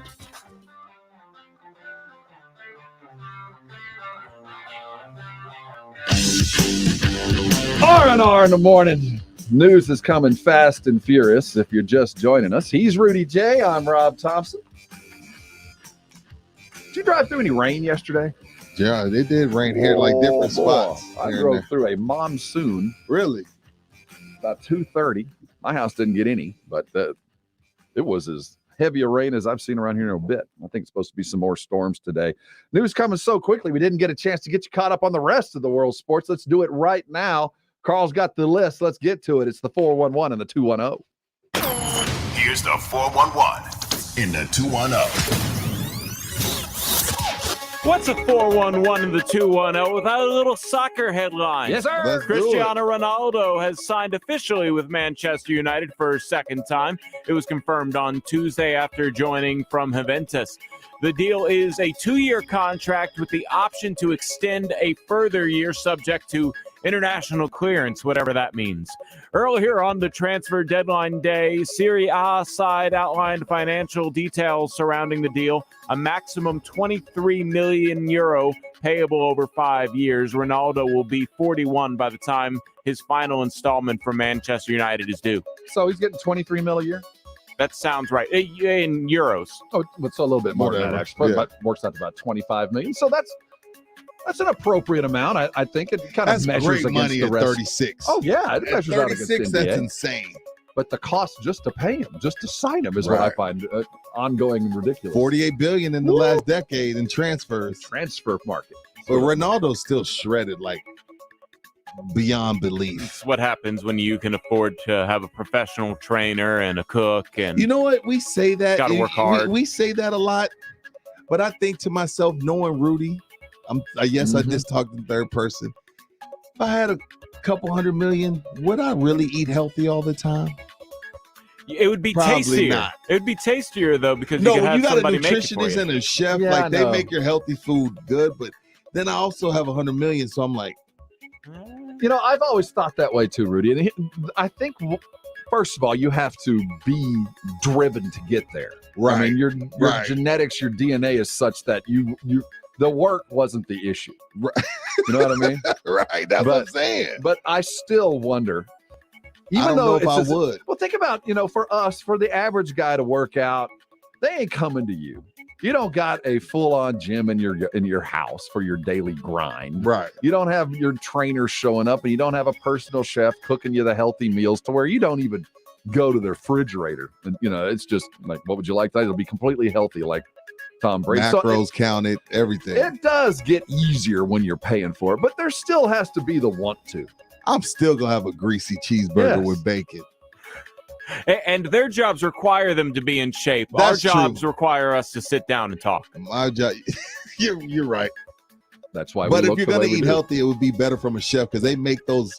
R&R in the Morning. News is coming fast and furious if you're just joining us. He's Rudy J. I'm Rob Thompson. Did you drive through any rain yesterday? Yeah, they did rain here, like different spots. I drove through a monsoon. Really? About 2:30. My house didn't get any, but it was as heavy a rain as I've seen around here in a bit. I think it's supposed to be some more storms today. News coming so quickly, we didn't get a chance to get you caught up on the rest of the world's sports. Let's do it right now. Karl's got the list. Let's get to it. It's the 411 and the 210. Here's the 411 in the 210. What's a 411 and the 210 without a little soccer headline? Yes, sir. Let's Cristiano Ronaldo has signed officially with Manchester United for a second time. It was confirmed on Tuesday after joining from Juventus. The deal is a 2-year contract with the option to extend a further year subject to international clearance, whatever that means. Earlier on the transfer deadline day, Serie A side outlined financial details surrounding the deal, a maximum 23 million euro payable over 5 years. Ronaldo will be 41 by the time his final installment from Manchester United is due. So he's getting 23 mil a year? That sounds right. In euros. Oh, it's a little bit more than that, actually. Yeah. But works out to about 25 million. So that's an appropriate amount. I think it kind of measures great against money the at rest. 36. Oh, yeah. It measures out against 36, the NBA. that's insane. But the cost just to pay him, just to sign him is what I find ongoing and ridiculous. $48 billion in the last decade in transfers. Transfer market. But Ronaldo's still shredded. Like, beyond belief. It's what happens when you can afford to have a professional trainer and a cook. And you know what? We say that. Got to work hard. We say that a lot. But I think to myself, knowing Rudy, I just talked in third person. If I had a couple $100 million, would I really eat healthy all the time? It would be Probably tastier. not. It would be tastier though, because No, you could when have you got a somebody make it for nutritionist you. and a chef, Yeah, like I they know. make your healthy food good. But then I also have $100 million, so I'm like, You know, I've always thought that way too, Rudy. And I think, first of all, you have to be driven to get there. Right. I mean, your Right. genetics, your DNA is such that you the work wasn't the issue. Right. You know what I mean? Right. That's what I'm saying. But I still wonder. I don't know if I it's just- would. Well, think about, for us, for the average guy to work out, they ain't coming to you. You don't got a full-on gym in your house for your daily grind. Right. You don't have your trainer showing up, and you don't have a personal chef cooking you the healthy meals to where you don't even go to the refrigerator. And it's just like, what would you like? It'll be completely healthy, like Tom Brady. Macros counted, everything. It does get easier when you're paying for it, but there still has to be the want to. I'm still gonna have a greasy cheeseburger Yes. with bacon. And their jobs require them to be in shape. That's Our jobs true. require us to sit down and talk. My job, you're right. That's why. But we if look you're the gonna way we eat do. healthy, it would be better from a chef because they make those.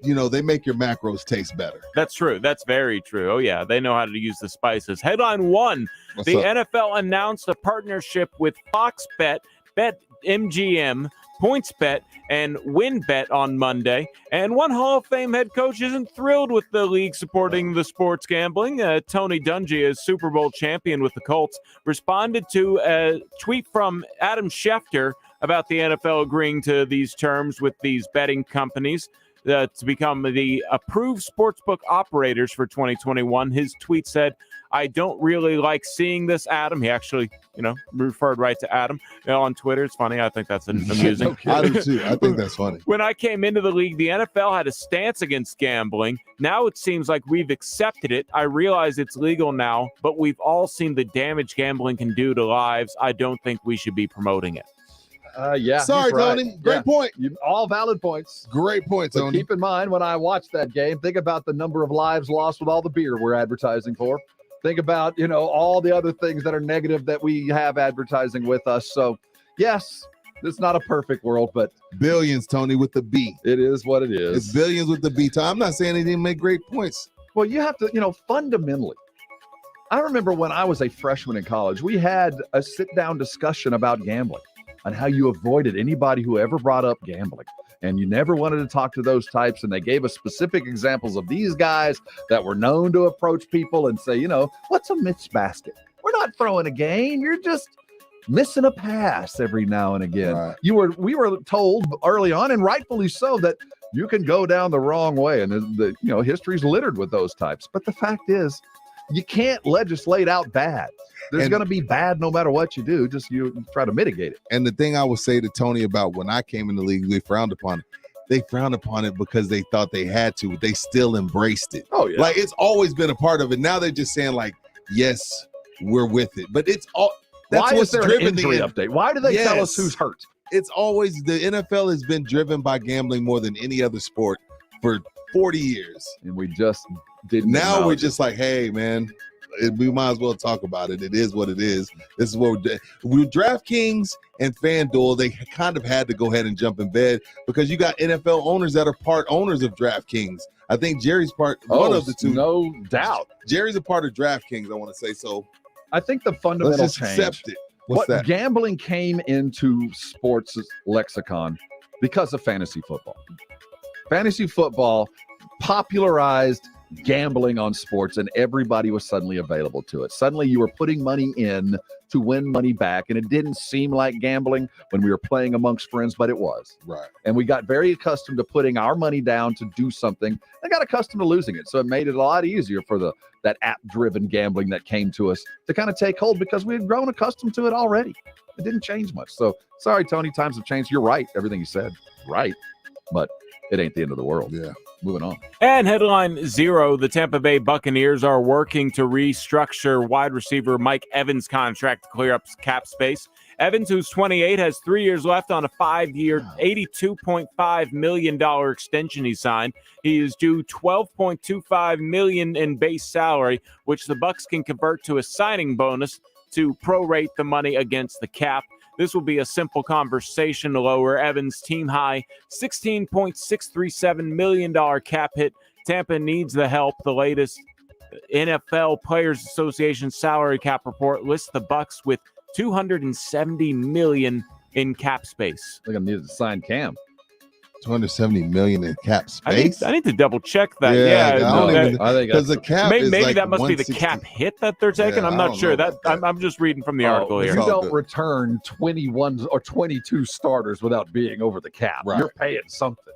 They make your macros taste better. That's true. That's very true. Oh, yeah. They know how to use the spices. Headline 1, What's the up? NFL announced a partnership with Fox Bet, BetMGM, PointsBet, and WinBet on Monday. And one Hall of Fame head coach isn't thrilled with the league supporting the sports gambling. Tony Dungy, a Super Bowl champion with the Colts, responded to a tweet from Adam Schefter about the NFL agreeing to these terms with these betting companies to become the approved sportsbook operators for 2021. His tweet said, "I don't really like seeing this, Adam." He actually, referred right to Adam on Twitter. It's funny. I think that's amusing. I do too. I think that's funny. When I came into the league, the NFL had a stance against gambling. Now it seems like we've accepted it. I realize it's legal now, but we've all seen the damage gambling can do to lives. I don't think we should be promoting it. Yeah. Sorry, he's right. Tony. Great point. All valid points. Great point, But Tony. keep in mind, when I watched that game, think about the number of lives lost with all the beer we're advertising for. Think about, all the other things that are negative that we have advertising with us. So, yes, it's not a perfect world, but Billions, Tony, with the B. it is what it is. It's billions with the B. I'm not saying he didn't make great points. Well, you have to, fundamentally. I remember when I was a freshman in college, we had a sit-down discussion about gambling and how you avoided anybody who ever brought up gambling. And you never wanted to talk to those types. And they gave us specific examples of these guys that were known to approach people and say, what's a Mitch basket? We're not throwing a game. You're just missing a pass every now and again. Right. We were told early on, and rightfully so, that you can go down the wrong way. And history's littered with those types. But the fact is, you can't legislate out bad. There's going to be bad no matter what you do. Just you try to mitigate it. And the thing I would say to Tony about when I came in the league, they frowned upon it. They frowned upon it because they thought they had to. They still embraced it. Oh, yeah. Like, it's always been a part of it. Now they're just saying, like, yes, we're with it. But it's all. That's Why what's is there an driven injury update? Why do they tell us who's hurt? It's always the NFL has been driven by gambling more than any other sport for 40 years. And we just didn't. Now we're acknowledge just like, hey, man, we might as well talk about it. It is what it is. This is what we're DraftKings and FanDuel. They kind of had to go ahead and jump in bed because you got NFL owners that are part owners of DraftKings. I think Jerry's one of the two. No doubt. Jerry's a part of DraftKings, I want to say. So I think the fundamental let's just change. accept it. What's that? Gambling came into sports lexicon because of fantasy football. Fantasy football popularized gambling on sports, and everybody was suddenly available to it. Suddenly you were putting money in to win money back, and it didn't seem like gambling when we were playing amongst friends, but it was. Right. And we got very accustomed to putting our money down to do something and got accustomed to losing it. So it made it a lot easier for that app-driven gambling that came to us to kind of take hold because we had grown accustomed to it already. It didn't change much. So sorry, Tony, times have changed. You're right. Everything you said, right. But it ain't the end of the world. Yeah. Moving on. And headline 0, the Tampa Bay Buccaneers are working to restructure wide receiver Mike Evans' contract to clear up cap space. Evans, who's 28, has 3 years left on a 5-year, $82.5 million extension he signed. He is due $12.25 million in base salary, which the Bucks can convert to a signing bonus to prorate the money against the cap. This will be a simple conversation to lower Evans' team-high $16.637 million cap hit. Tampa needs the help. The latest NFL Players Association salary cap report lists the Bucks with $270 million in cap space. I think I'm needed to sign Cam. $270 million in cap space. I need to double check that. Because the cap maybe is like that must be the cap hit that they're taking. I'm not sure. I'm just reading from the article here. You don't return 21 or 22 starters without being over the cap. Right. You're paying something.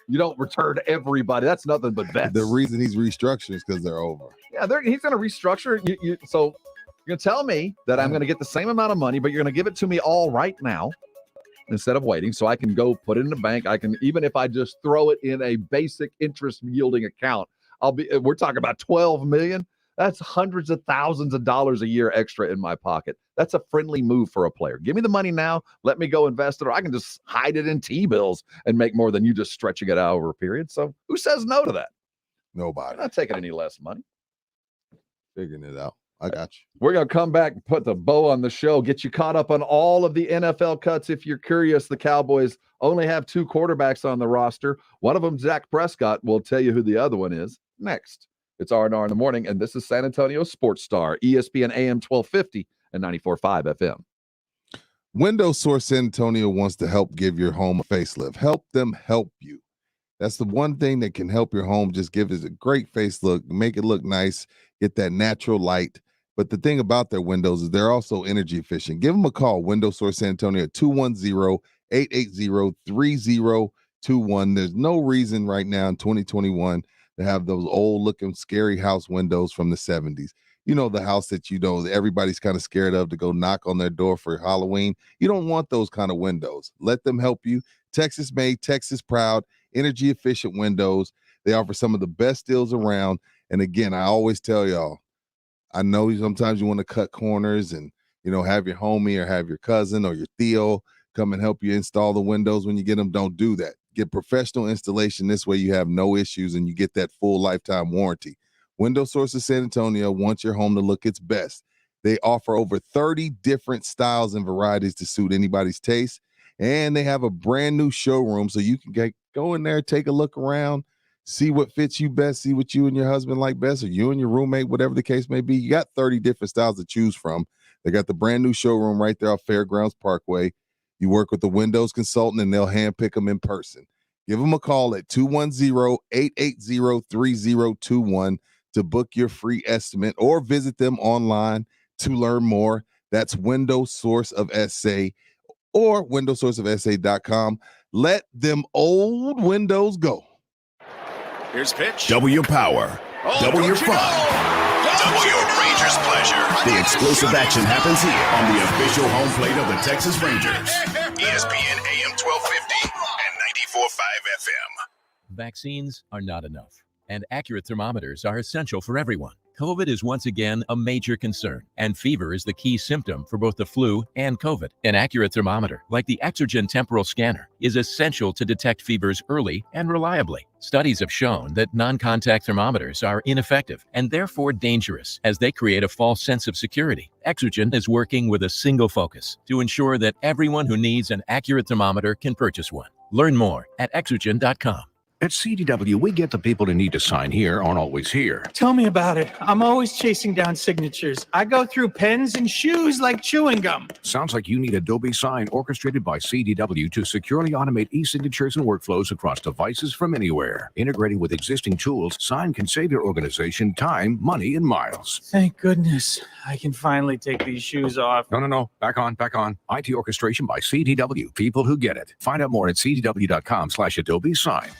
You don't return everybody. That's nothing but vets. The reason he's restructuring is because they're over. Yeah, he's going to restructure. So you're going to tell me that I'm going to get the same amount of money, but you're going to give it to me all right now instead of waiting, so I can go put it in the bank. I can, even if I just throw it in a basic interest yielding account, we're talking about $12 million. That's hundreds of thousands of dollars a year extra in my pocket. That's a friendly move for a player. Give me the money now. Let me go invest it, or I can just hide it in T-bills and make more than you just stretching it out over a period. So who says no to that? Nobody. I'm not taking any less money. Figuring it out. I got you. We're going to come back and put the bow on the show, get you caught up on all of the NFL cuts. If you're curious, the Cowboys only have 2 quarterbacks on the roster. One of them, Dak Prescott. We'll tell you who the other one is next. It's R&R in the Morning, and this is San Antonio Sports Star, ESPN AM 1250 and 94.5 FM. Window Source San Antonio wants to help give your home a facelift. Help them help you. That's the one thing that can help your home. Just give it a great face look, make it look nice, get that natural light. But the thing about their windows is they're also energy efficient. Give them a call, Window Source San Antonio at 210-880-3021. There's no reason right now in 2021 to have those old looking scary house windows from the 70s. You know, the house that everybody's kind of scared of to go knock on their door for Halloween. You don't want those kind of windows. Let them help you. Texas made, Texas proud, energy efficient windows. They offer some of the best deals around. And again, I always tell y'all, I know sometimes you want to cut corners and, have your homie or have your cousin or your Theo come and help you install the windows when you get them. Don't do that. Get professional installation. This way you have no issues and you get that full lifetime warranty. Window Source of San Antonio wants your home to look its best. They offer over 30 different styles and varieties to suit anybody's taste. And they have a brand new showroom so you can go in there, take a look around, see what fits you best, see what you and your husband like best, or you and your roommate, whatever the case may be. You got 30 different styles to choose from. They got the brand new showroom right there off Fairgrounds Parkway. You work with the Windows consultant, and they'll handpick them in person. Give them a call at 210-880-3021 to book your free estimate, or visit them online to learn more. That's Window Source of SA or windowsourceofsa.com. Let them old windows go. Here's pitch. Double your power. Double your fun. Double your Rangers pleasure. The explosive action happens here on the official home plate of the Texas Rangers. ESPN AM 1250 and 94.5 FM. Vaccines are not enough, and accurate thermometers are essential for everyone. COVID is once again a major concern, and fever is the key symptom for both the flu and COVID. An accurate thermometer, like the Exergen temporal scanner, is essential to detect fevers early and reliably. Studies have shown that non-contact thermometers are ineffective and therefore dangerous, as they create a false sense of security. Exergen is working with a single focus to ensure that everyone who needs an accurate thermometer can purchase one. Learn more at exergen.com. At CDW, we get the people who need to sign here aren't always here. Tell me about it. I'm always chasing down signatures. I go through pens and shoes like chewing gum. Sounds like you need Adobe Sign orchestrated by CDW to securely automate e-signatures and workflows across devices from anywhere. Integrating with existing tools, Sign can save your organization time, money, and miles. Thank goodness. I can finally take these shoes off. No. Back on. IT orchestration by CDW. People who get it. Find out more at cdw.com/Adobe Sign.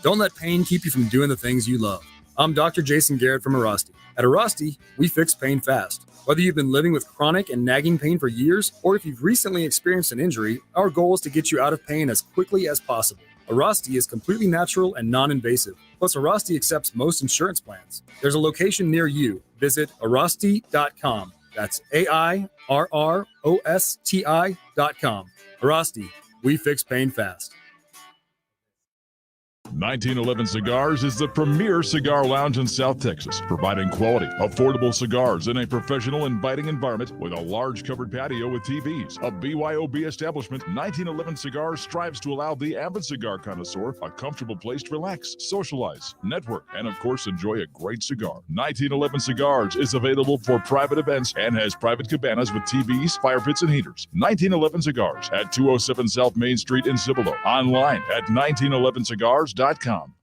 Don't let pain keep you from doing the things you love. I'm Dr. Jason Garrett from Arasti. At Arasti, we fix pain fast. Whether you've been living with chronic and nagging pain for years, or if you've recently experienced an injury, our goal is to get you out of pain as quickly as possible. Arasti is completely natural and non-invasive. Plus, Arasti accepts most insurance plans. There's a location near you. Visit arasti.com. That's AIRROSTI.com. Arasti, we fix pain fast. 1911 Cigars is the premier cigar lounge in South Texas, providing quality, affordable cigars in a professional, inviting environment with a large covered patio with TVs. A BYOB establishment, 1911 Cigars strives to allow the avid cigar connoisseur a comfortable place to relax, socialize, network, and of course enjoy a great cigar. 1911 Cigars is available for private events and has private cabanas with TVs, fire pits, and heaters. 1911 Cigars at 207 South Main Street in Cibolo. Online at 1911cigars.com.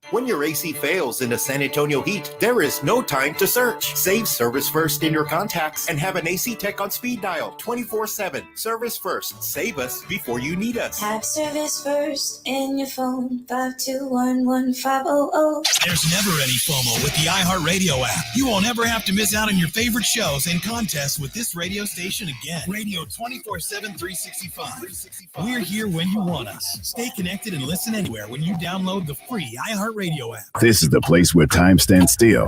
When your AC fails in the San Antonio heat, there is no time to search. Save Service First in your contacts and have an AC tech on speed dial 24/7. Service First. Save us before you need us. Have Service First in your phone, 521-1500. There's never any FOMO with the iHeartRadio app. You won't ever have to miss out on your favorite shows and contests with this radio station again. Radio 24/7, 365. We're here when you want us. Stay connected and listen anywhere when you download the free iHeartRadio app. This is the place where time stands still.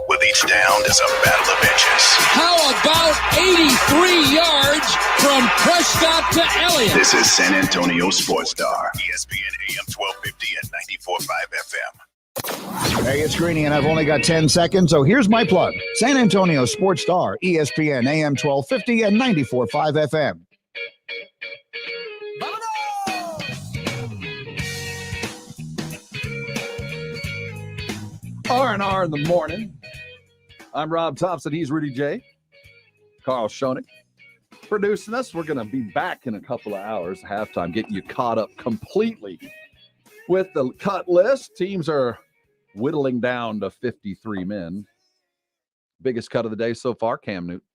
With each down, there's a battle of inches. How about 83 yards from Prescott to Elliott? This is San Antonio Sports Star, ESPN AM 1250 and 94.5 FM. Hey, it's Greeny, and I've only got 10 seconds, so here's my plug. San Antonio Sports Star, ESPN AM 1250 and 94.5 FM. R&R in the morning. I'm Rob Thompson. He's Rudy J. Karl Schoening producing us. We're going to be back in a couple of hours, halftime, getting you caught up completely with the cut list. Teams are whittling down to 53 men. Biggest cut of the day so far, Cam Newton.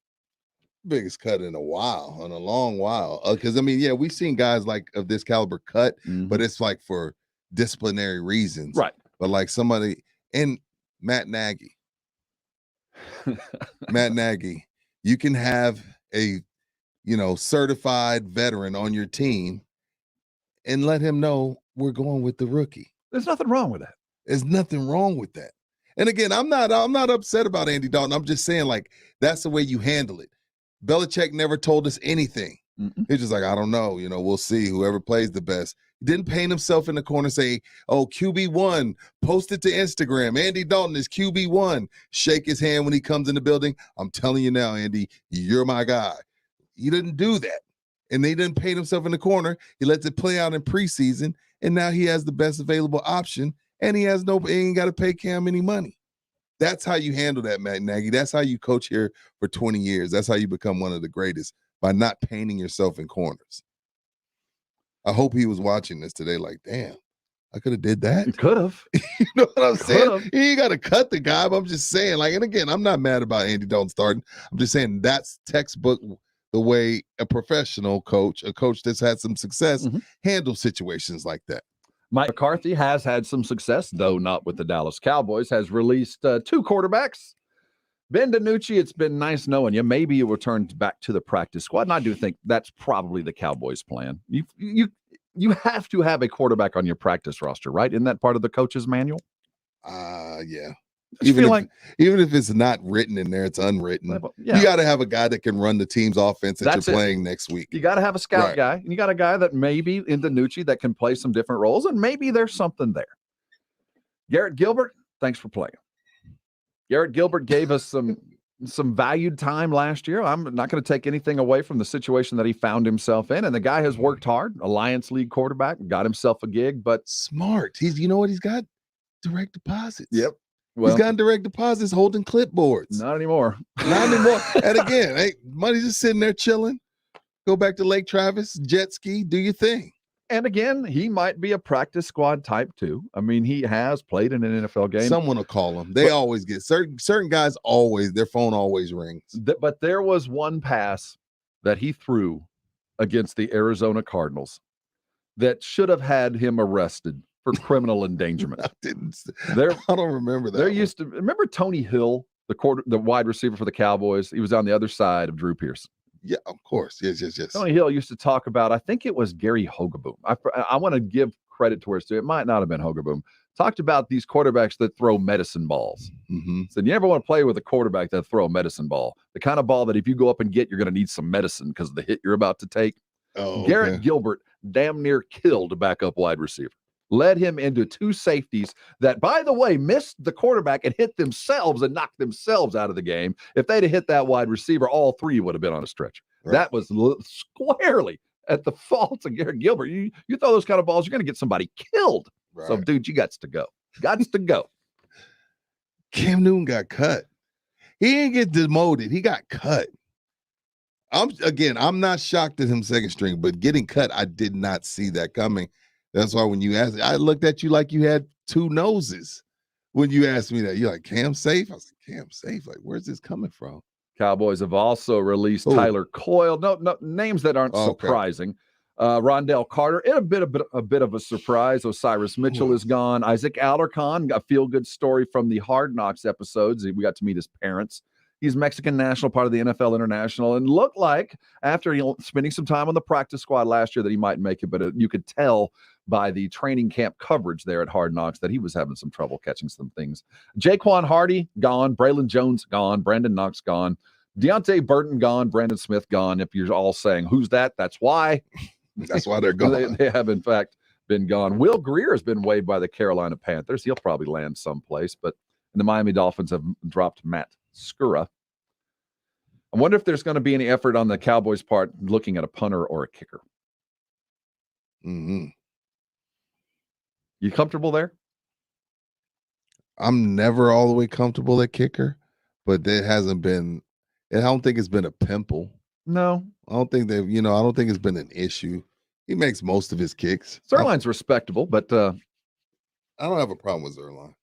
Biggest cut in a while, in a long while. Because, I mean, yeah, we've seen guys like of this caliber cut, but it's like for disciplinary reasons. Right. But like somebody... And Matt Nagy, you can have a, certified veteran on your team and let him know we're going with the rookie. There's nothing wrong with that. There's nothing wrong with that. And again, I'm not upset about Andy Dalton. I'm just saying, like, that's the way you handle it. Belichick never told us anything. He's just like, I don't know. We'll see whoever plays the best. He didn't paint himself in the corner, say, oh, QB1, post it to Instagram. Andy Dalton is QB1. Shake his hand when he comes in the building. I'm telling you now, Andy, you're my guy. He didn't do that. And they didn't paint himself in the corner. He lets it play out in preseason, and now he has the best available option, and he ain't got to pay Cam any money. That's how you handle that, Matt Nagy. That's how you coach here for 20 years. That's how you become one of the greatest, by not painting yourself in corners. I hope he was watching this today like, damn, I could have did that. You could have. You know what I'm saying? You ain't got to cut the guy, but I'm just saying, like, and again, I'm not mad about Andy Dalton starting. I'm just saying that's textbook the way a professional coach, a coach that's had some success, handles situations like that. Mike McCarthy has had some success, though not with the Dallas Cowboys, has released 2 quarterbacks. Ben DiNucci, it's been nice knowing you. Maybe you return back to the practice squad. And I do think that's probably the Cowboys' plan. You have to have a quarterback on your practice roster, right? Isn't that part of the coach's manual? Yeah. Even if it's not written in there, it's unwritten. Yeah. You got to have a guy that can run the team's offense that you're playing next week. You got to have a scout guy, and you got a guy that maybe in DiNucci that can play some different roles, and maybe there's something there. Garrett Gilbert, thanks for playing. Garrett Gilbert gave us some valued time last year. I'm not going to take anything away from the situation that he found himself in. And the guy has worked hard, Alliance League quarterback, got himself a gig, but smart. You know what he's got? Direct deposits. Yep. Well, he's got direct deposits holding clipboards. Not anymore. Not anymore. And again, hey, money's just sitting there chilling. Go back to Lake Travis, jet ski, do your thing. And again, he might be a practice squad type too. I mean, he has played in an NFL game. Someone will call him. They always get certain guys their phone always rings. But there was one pass that he threw against the Arizona Cardinals that should have had him arrested for criminal endangerment. I don't remember that. Remember Tony Hill, the wide receiver for the Cowboys? He was on the other side of Drew Pearson. Yeah, of course. Yes. Tony Hill used to talk about, I think it was Gary Hogaboom. I want to give credit to where it's due. It might not have been Hogerboom. Talked about these quarterbacks that throw medicine balls. Mm-hmm. Said you never want to play with a quarterback that throw a medicine ball. The kind of ball that if you go up and get, you're going to need some medicine because of the hit you're about to take. Garrett Gilbert damn near killed a backup wide receiver. Led him into two safeties that, by the way, missed the quarterback and hit themselves and knocked themselves out of the game. If they'd have hit that wide receiver, all three would have been on a stretcher. Right. That was squarely at the fault of Garrett Gilbert. You throw those kind of balls, you're going to get somebody killed. Right. So, dude, you got to go. Got to go. Cam Newton got cut. He didn't get demoted. He got cut. I'm not shocked at him second string, but getting cut, I did not see that coming. That's why when you asked, I looked at you like you had two noses. When you asked me that, you're like, Cam safe? I was like, Cam safe? Like, where's this coming from? Cowboys have also released Tyler Coyle. No names that aren't surprising. Rondell Carter, a bit of a surprise. Osiris Mitchell is gone. Isaac Alarcon, a feel-good story from the Hard Knocks episodes. We got to meet his parents. He's Mexican national, part of the NFL International, and looked like after spending some time on the practice squad last year that he might make it, but you could tell by the training camp coverage there at Hard Knocks that he was having some trouble catching some things. Jaquan Hardy, gone. Braylon Jones, gone. Brandon Knox, gone. Deontay Burton, gone. Brandon Smith, gone. If you're all saying, who's that? That's why. That's why they're gone. They have, in fact, been gone. Will Greer has been waived by the Carolina Panthers. He'll probably land someplace, but the Miami Dolphins have dropped Matt Skura. I wonder if there's going to be any effort on the Cowboys' part looking at a punter or a kicker. Mm-hmm. You comfortable there? I'm never all the way comfortable at kicker, but there hasn't been. I don't think it's been a pimple. No, I don't think I don't think it's been an issue. He makes most of his kicks. Zerline's respectable, but I don't have a problem with Zerline.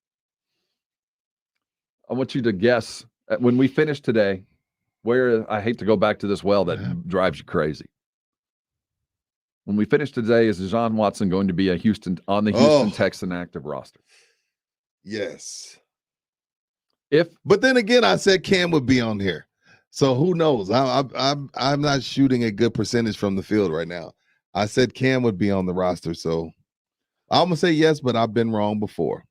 I want you to guess when we finish today. Where I hate to go back to this well that drives you crazy. When we finish today, is Deshaun Watson going to be on the Houston Texan active roster? Yes. But then again, I said Cam would be on here, so who knows? I'm not shooting a good percentage from the field right now. I said Cam would be on the roster, so I'm gonna say yes, but I've been wrong before.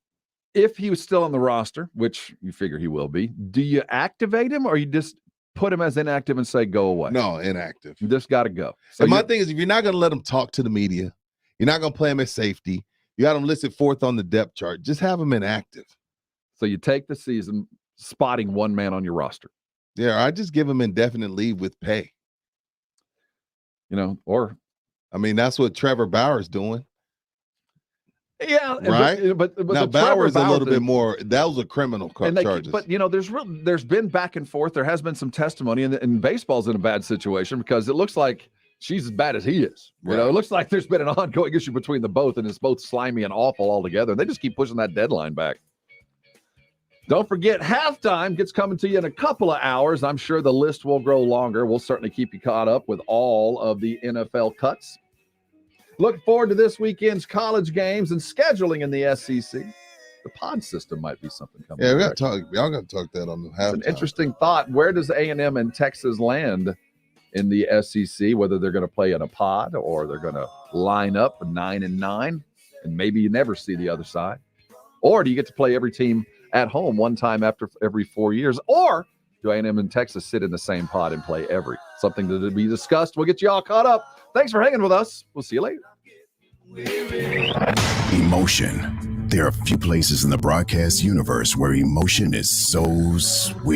If he was still on the roster, which you figure he will be, do you activate him or you just put him as inactive and say go away? No, inactive. You just got to go. So my thing is, if you're not going to let him talk to the media, you're not going to play him at safety, you got him listed fourth on the depth chart, just have him inactive. So you take the season spotting one man on your roster. Yeah, I just give him indefinite leave with pay. Or that's what Trevor Bauer's doing. Yeah, right. But now Bauer's a little bit more. That was a criminal charges. But there's been back and forth. There has been some testimony, and baseball's in a bad situation because it looks like she's as bad as he is. Right. It looks like there's been an ongoing issue between the both, and it's both slimy and awful altogether. They just keep pushing that deadline back. Don't forget, halftime gets coming to you in a couple of hours. I'm sure the list will grow longer. We'll certainly keep you caught up with all of the NFL cuts. Look forward to this weekend's college games and scheduling in the SEC. The pod system might be something coming. Yeah, we got to talk. Y'all got to talk that on the halftime. It's an interesting thought. Where does A&M and Texas land in the SEC? Whether they're going to play in a pod or they're going to line up 9-9, and maybe you never see the other side, or do you get to play every team at home one time after every 4 years, or do A&M and Texas sit in the same pod and play every? Something to be discussed. We'll get you all caught up. Thanks for hanging with us. We'll see you later. Emotion. There are few places in the broadcast universe where emotion is so sweet.